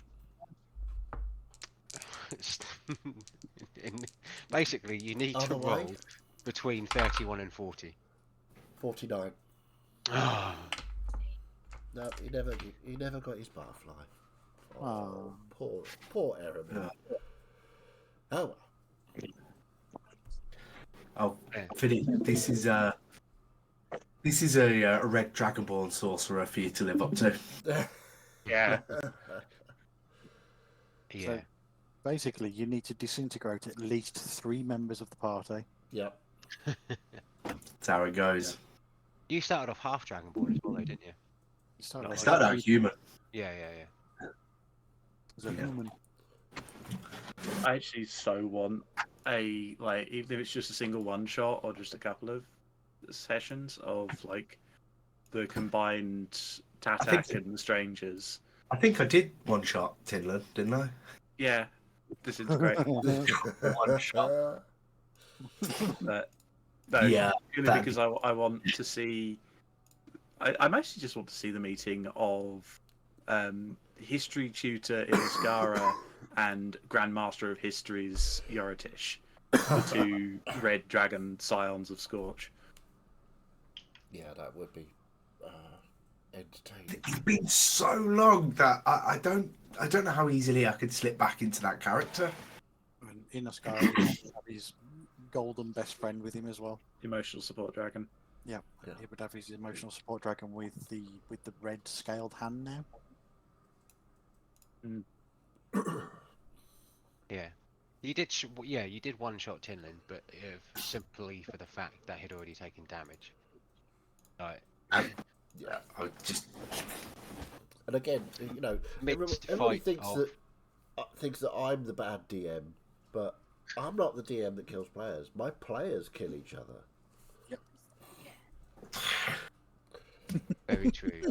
Basically, you need to Other way. roll between 31 and 40. 49. Ah, No, he never got his butterfly. Oh. Poor Eramin. Oh well. Oh, Yeah. Finny, this is a red Dragonborn sorcerer for you to live up to. Yeah. yeah. Basically, you need to disintegrate at least 3 members of the party. Yep. That's how it goes. You started off half Dragonborn as well, though, didn't you? You start I off started out human. Yeah. as a human. I actually so want a, like, even if it's just a single one shot or just a couple of sessions of, like, the combined Tatak and the Strangers. I think I did one shot Tinlin, didn't I? Yeah, disintegrate. One shot. But no, Yeah, purely that'd because I want to see. I mostly just want to see the meeting of history tutor in Skara and Grandmaster of History's Yoritish, the 2 red dragon scions of Scorch. Yeah, that would be entertaining. It's been so long that I don't know how easily I could slip back into that character. And in Ascara, he has his golden best friend with him as well. Emotional support dragon. Yeah, Yeah. he would have his emotional support dragon with the red scaled hand now. Yeah. You did, you did one shot Tinlin, but simply for the fact that he'd already taken damage. Like, Yeah, I just And again, you know, Mixed everybody fight thinks that I'm the bad DM, but I'm not the DM that kills players. My players kill each other. very true.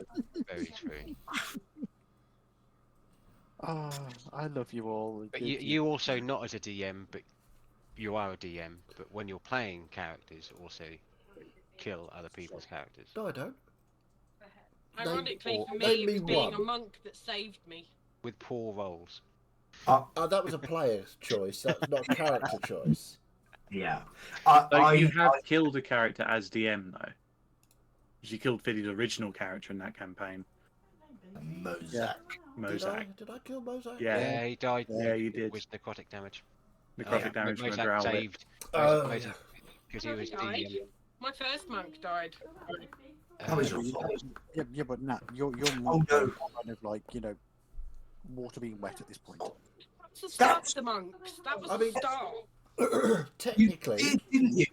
Very true. Ah, I love you all. But you also, not as a DM, but you are a DM, but when you're playing characters, also kill other people's characters. No, I don't. Ironically, for name me, me it was being one. a monk that saved me. With poor rolls. That was a player's choice. That's not a character choice. yeah. You have killed a character as DM though. You killed Fiddy's original character in that campaign, Mozak. Mozak. Did I kill Mozak? Yeah, he died. Yeah, you did. With necrotic damage. Necrotic damage from a Mozak drow whip. saved. Oh, Mozak, because he was Died. DM. My first monk died. That was Uh, your fault. Yeah, but Nat, you're Oh, no. kind of like, you know, water being wet at this point. That's the start of the monks. That was I the mean- start. Technically, You did, didn't you?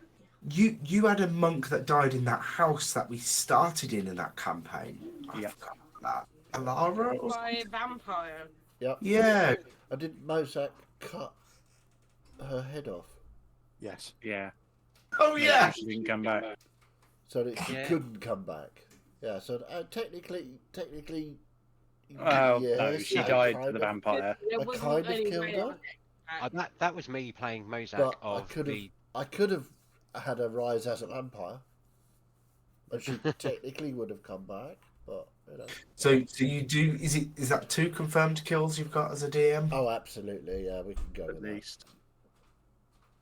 You had a monk that died in that house that we started in that campaign. I Yeah. forgot that. Alara? or By a vampire. Yeah. I didn't Mozak cut her head off Yes. Yeah. Oh yeah. She didn't come back. so that she Yeah. couldn't come back. Yeah, so technically. Well, no, yes, she I died kind to the of- vampire. There I wasn't kind of any killed way her. that was me playing Mozak But I of could have, the. had her rise as a vampire, and she technically would have come back. But you know. So you do? Is that 2 confirmed kills you've got as a DM? Oh, absolutely. Yeah, we can go At with that. least.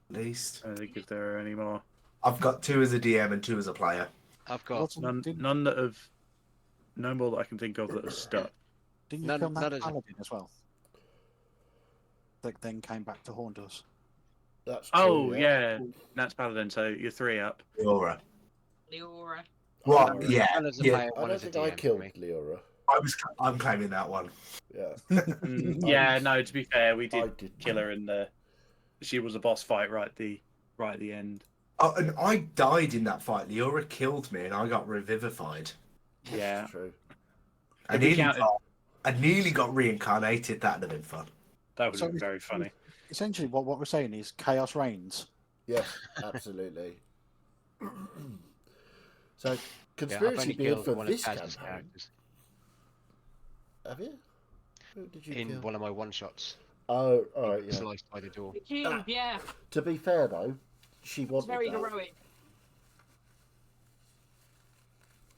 At least I don't think if there are any more. I've got 2 as a DM and 2 as a player. I've got None that have. No more that I can think of that have stuck. Didn't you None- kill none that of- paladin as well? That then came back to haunt us. That's true, Oh, yeah. Nat's Paladin, so you're 3 up. Leora. Leora. What? Leora. Yeah. one as a Yeah. player, I one don't as a think I DM for killed me. Leora. I'm claiming that one. Yeah. Yeah, no, to be fair, we I did did kill her in the. She was a boss fight right at the end. Oh, and I died in that fight. Leora killed me, and I got revivified. Yeah. True. I If we nearly, counted- I nearly got reincarnated. That'd have been fun. That would So have been it's- very funny. Essentially, what we're saying is chaos reigns. Yes, absolutely. So, Yeah, I've conspiracy only beard killed for one this of Taz's campaign. characters Have you? Who did you in kill? one of my one-shots. Oh, He alright, got yeah. sliced by the door. The cube, yeah. To be fair though, she It's wanted very that. heroic.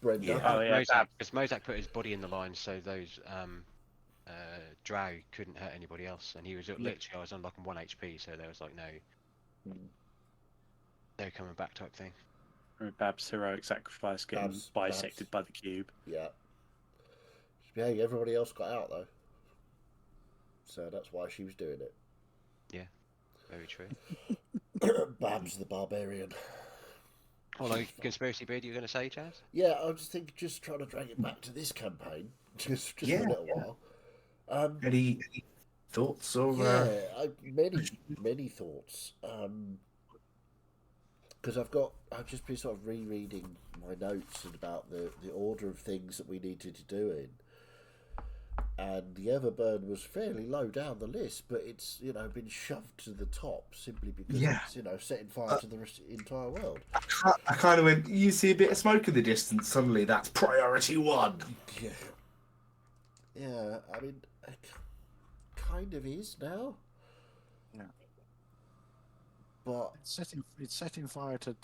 Brenda. Yeah. Oh, yeah, Mozak, because Mozak put his body in the line, so those drow couldn't hurt anybody else, and he was literally, I was on like 1 HP, so there was like no coming back type thing. Bab's heroic sacrifice getting Babs. bisected by the cube. Yeah. Yeah, everybody else got out though. So that's why she was doing it. Very true. Babs the barbarian. Oh, like conspiracy beard, you were going to say, Chaz? Yeah, I was just trying to drag it back to this campaign, just for a little while. Any thoughts or? Many thoughts. Because I've just been sort of rereading my notes about the order of things that we needed to do in. And the Everburn was fairly low down the list, but it's been shoved to the top simply because it's setting fire to the entire world. I kind of went. You see a bit of smoke in the distance. Suddenly, that's priority one. Yeah. I mean, it kind of is now. Yeah. But It's setting fire to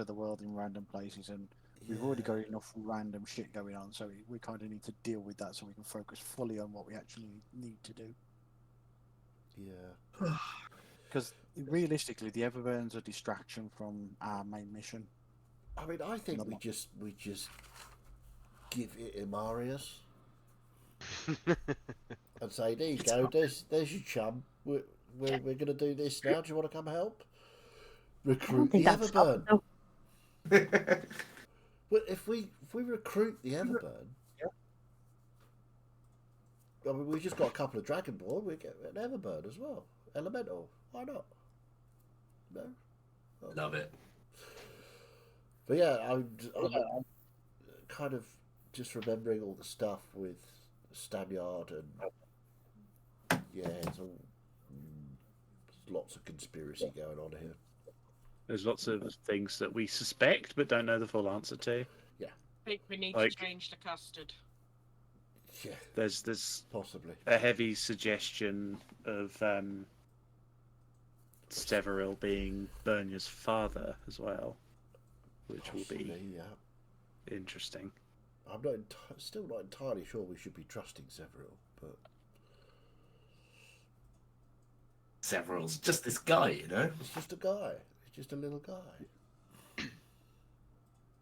the world in random places, and we've already got enough random shit going on, so we kind of need to deal with that so we can focus fully on what we actually need to do. Yeah. Because realistically, the Everburn's a distraction from our main mission. I mean, I think we just give it Imarius and say, "There you go. There's your chum. We're going to do this now. Do you want to come help? Recruit the Everburn." Well, if we recruit the Everburn, I mean, we just got a couple of Dragonborn. We get an Everburn as well. Elemental. Why not? No. Love it. But yeah, I'm kind of just remembering all the stuff with Stanyard and it's all there's lots of conspiracy going on here. There's lots of things that we suspect but don't know the full answer to. Yeah. I think we need Like- to change the custard. Yeah, There's possibly. a heavy suggestion of Severil being Bernya's father as well, which will be Possibly, yeah. interesting. I'm not still not entirely sure we should be trusting Severil, but Several's just this guy, you know. it's just a guy. It's just a little guy.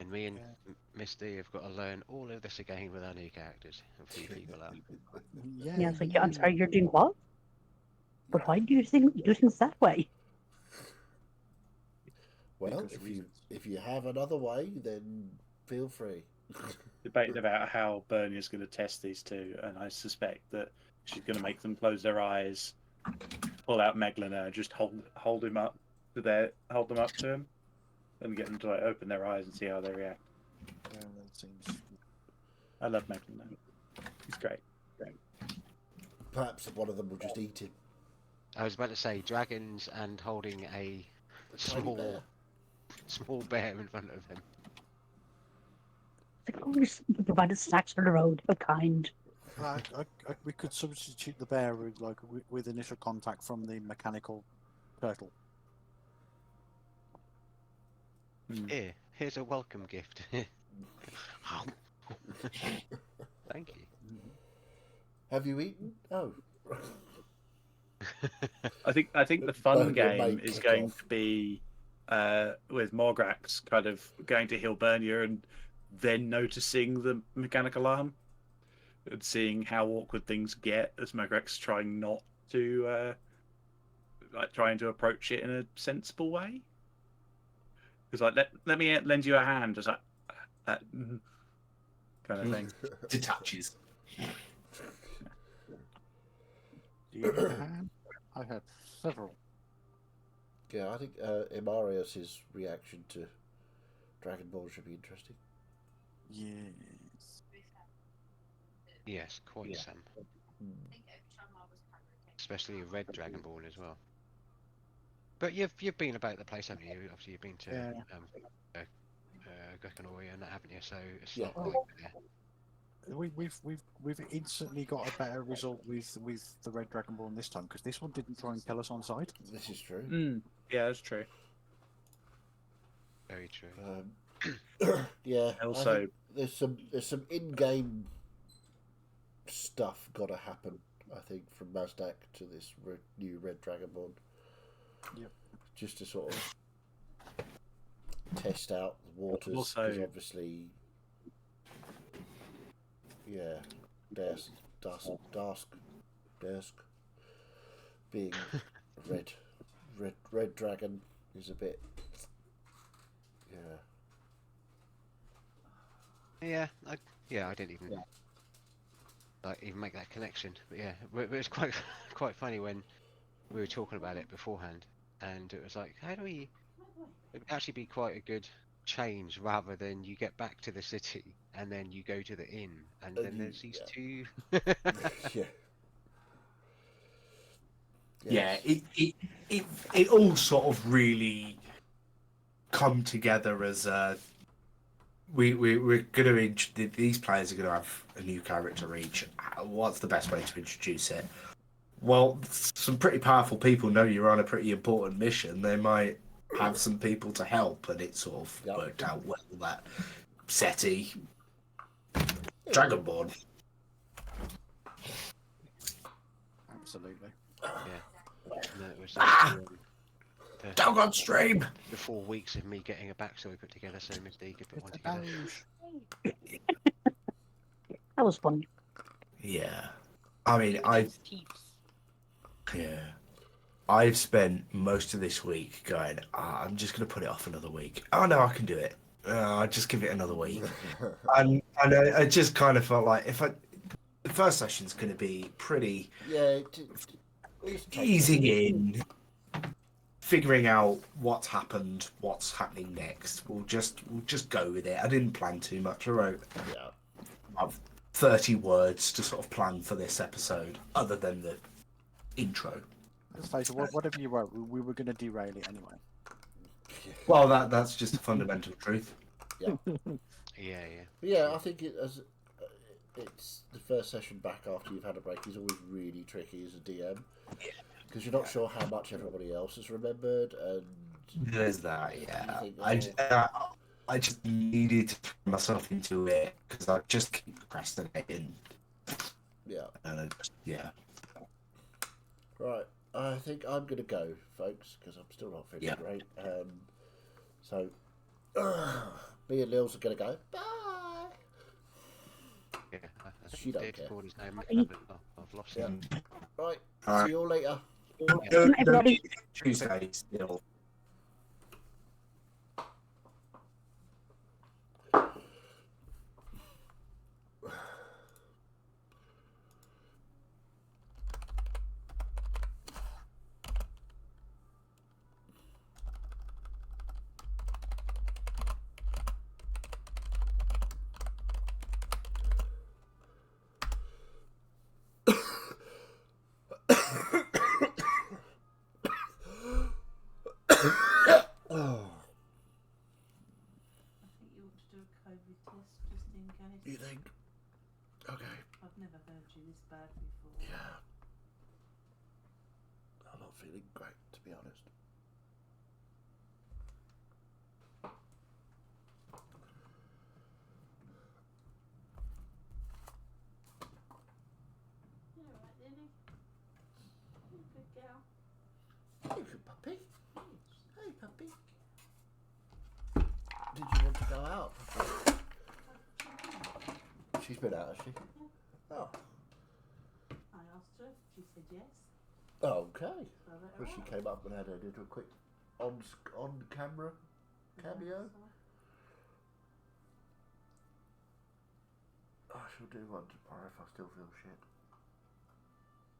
And me and Misty have got to learn all of this again with our new characters and few people out. Yeah, it's like, I'm sorry, you're doing what? But why do you do things that way? Well, Because if you have another way, then feel free. Debated about how Bernya's going to test these two, and I suspect that she's going to make them close their eyes, pull out Megliner, just hold them up to him, and get them to like, open their eyes and see how they react. That seems. I love Megliner. He's great. Perhaps one of them will just eat him. I was about to say dragons and holding a Tiny bear. small bear in front of him. It's like, oh, we provided snacks for the road, of kind. We could substitute the bear with initial contact from the mechanical turtle. Here's a welcome gift. Thank you. Have you eaten? Oh. I think the fun Burn your game mate is kick going off. to be with Morgrax kind of going to heal Bernia and then noticing the mechanical arm and seeing how awkward things get as Morgrax trying not to trying to approach it in a sensible way. Because like let me lend you a hand, just like that kind of thing. Detaches. Do you have a hand? I have several. Yeah, I think Imarius' reaction to Dragon Ball should be interesting. Yes. Yes, quite some. Especially a red Dragon Ball as well. But you've been about the place, haven't you? Obviously, you've been to Yeah. Greckenoi and that, haven't you? So it's Yeah. not like there. We've instantly got a better result with the Red Dragonborn this time, because this one didn't try and kill us on sight. This is true. Yeah, that's true. Very true. Yeah. I Also- think there's some in-game stuff got to happen. I think from Mazdak to this new Red Dragonborn. Yep. Just to sort of test out the waters. Also- Because obviously, yeah, Darsk being red dragon is a bit, Yeah, I didn't even even make that connection. But yeah, but it's quite funny when we were talking about it beforehand, and it was like, how do we? It would actually be quite a good change rather than you get back to the city and then you go to the inn and then there's these two. yeah. Yeah, it all sort of really come together as we're going to these players are going to have a new character each. What's the best way to introduce it? Well, some pretty powerful people know you're on a pretty important mission. They might have some people to help, and it sort of worked out well that SETI Dragonborn. Absolutely. Yeah. No, it was Doggone stream! the 4 weeks of me getting a backstory put together so Misty could put one together. That was fun. Yeah. I mean, Teeth. I've spent most of this week going, I'm just going to put it off another week. Oh, no, I can do it. I'll just give it another week. and I just kind of felt like the first session's going to be pretty easing in, figuring out what's happened, what's happening next. We'll just go with it. I didn't plan too much. I wrote about 30 words to sort of plan for this episode, other than the intro. Let's face it, whatever you wrote, we were going to derail it anyway. Well, that's just a fundamental truth. Yeah, I think it's the first session back after you've had a break is always really tricky as a DM because you're not sure how much everybody else has remembered, and There's that, yeah. think, I just needed to throw myself into it because I just keep procrastinating. Yeah. And Right. I think I'm going to go, folks, because I'm still not feeling great. So, me and Lils are going to go. Bye. Yeah, I She don't did care. call his name. I've lost Yeah. him. Right. Alright. See you all later. Everybody. Tuesday still. You think? Okay. I've never heard you this bad before. Yeah. I'm not feeling great, to be honest. You alright, Lily? You good girl. Hey, good puppy. Hey, puppy. Did you want to go out? She's been out, has she? Oh. I asked her. She said yes. Okay. So let her Well, she out. came up and had a little quick on camera cameo. I shall do one tomorrow if I still feel shit.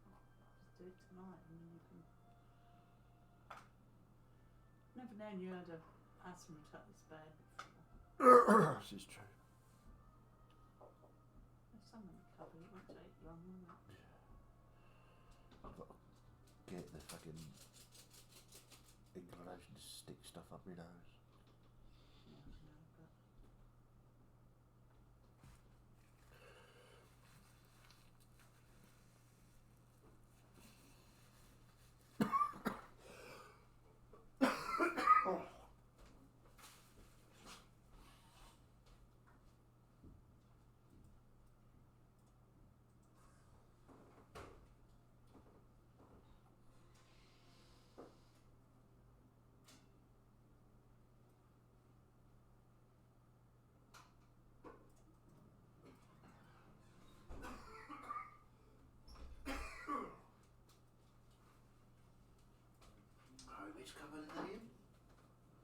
Let's do it tonight and then you can. Never known you had a asthma attack this bad before. This is true. There's some in the cupboard. It won't take long, will it? I've got to get the fucking inclination to stick stuff up your nose. Which cupboard are they in?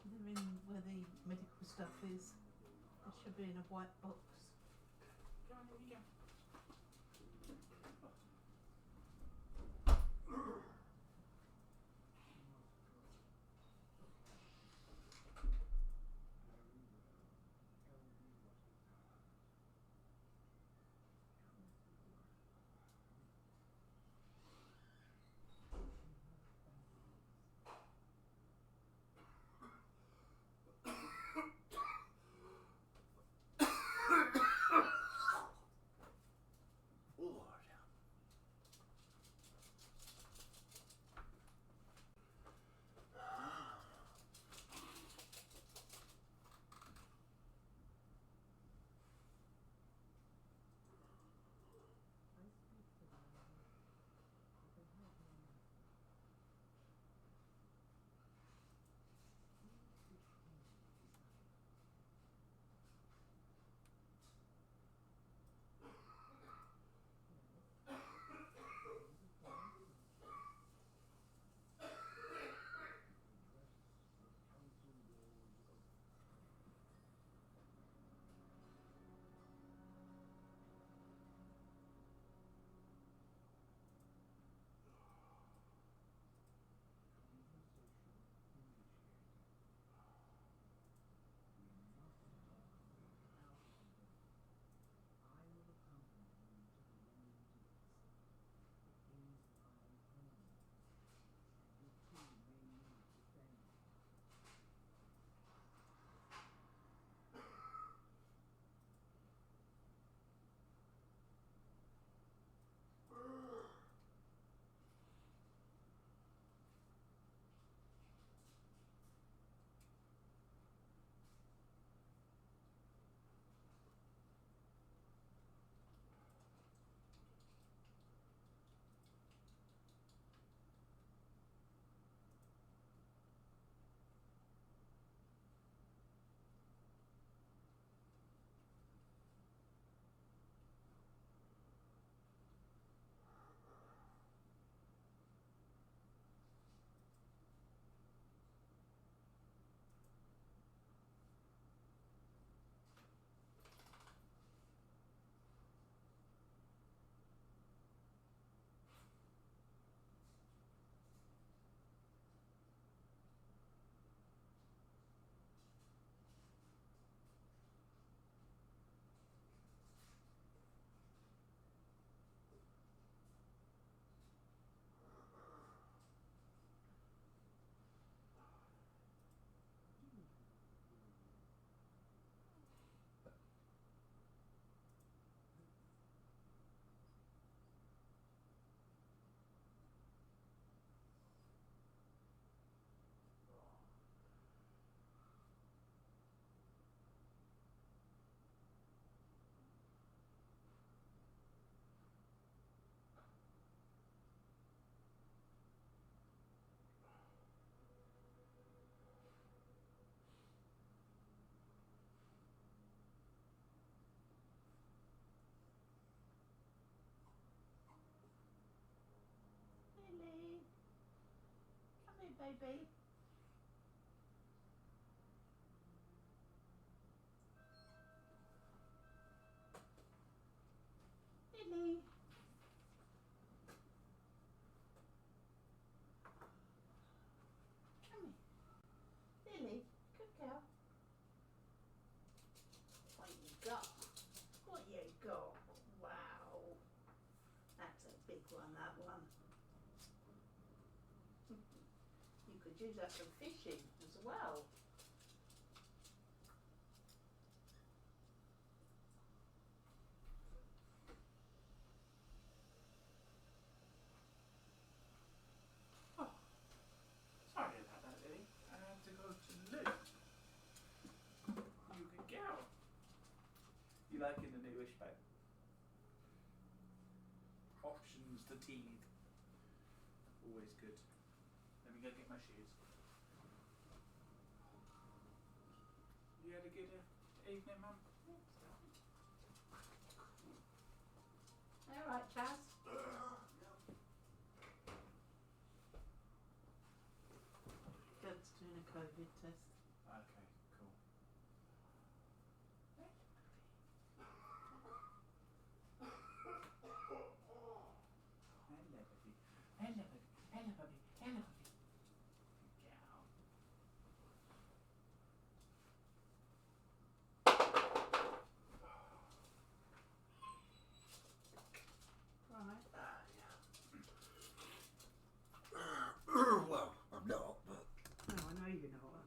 They're in where the medical stuff is. It should be in a white box. Go on, there you go. Lily, come here, baby. Lily. Come here. Lily, good girl. What you got? What you got? Wow. That's a big one, that one. You could could use that for fishing as well. Oh, sorry about that, Lily. I had to go to Luke. You could go. You liking the newish bag? Options to teeth. Always good. Let me go get my shoes. You had a good evening, Mum? All right, Chaz. Dad's doing a COVID test. Okay, cool. Hello, baby. Hello, baby. Hello, baby. Hello, baby. Good girl. Right. Well, I'm not, but No, I know you're not.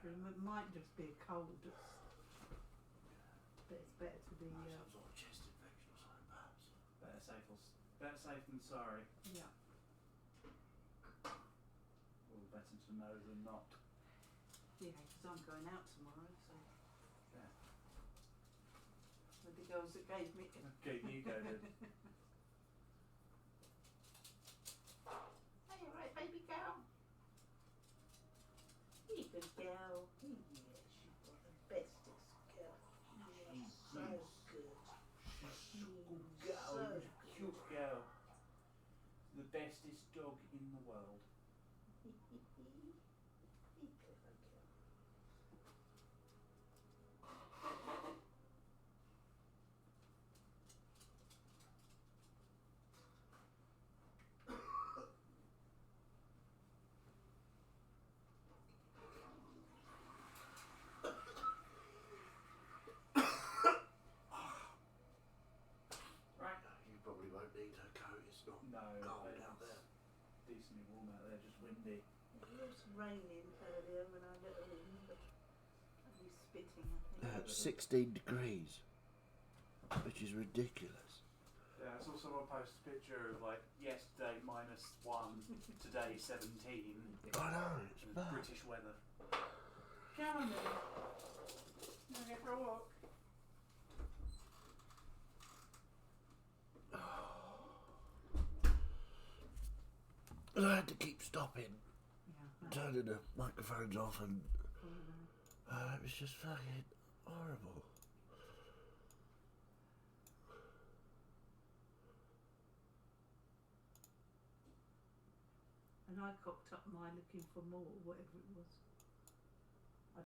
It might just be a cold. But it's better to be. some sort of chest infection or something, perhaps. Better safe than sorry. Yeah. All better to know than not. Yeah, because I'm going out tomorrow, so. Yeah. With the girls that gave me. Okay, you go then. Hey, all right, baby girl. You good girl. Yes, you've got the bestest girl. Yes, so good. So Cute girl. The bestest dog in the world. You clever girl. Right. You probably won't need a coat. It's not No, cold it's out there. decently warm out there, just windy. It was raining earlier when I let her in, but I'd be spitting, I think. 16 degrees, which is ridiculous. Yeah, I saw someone post a picture of like yesterday -1, today 17. I know, it's And bad. British weather. Come on then. You wanna go for a walk? And I had to keep stopping, Yeah. turning the microphones off, and I it was just fucking horrible. And I cocked up my looking for more, whatever it was.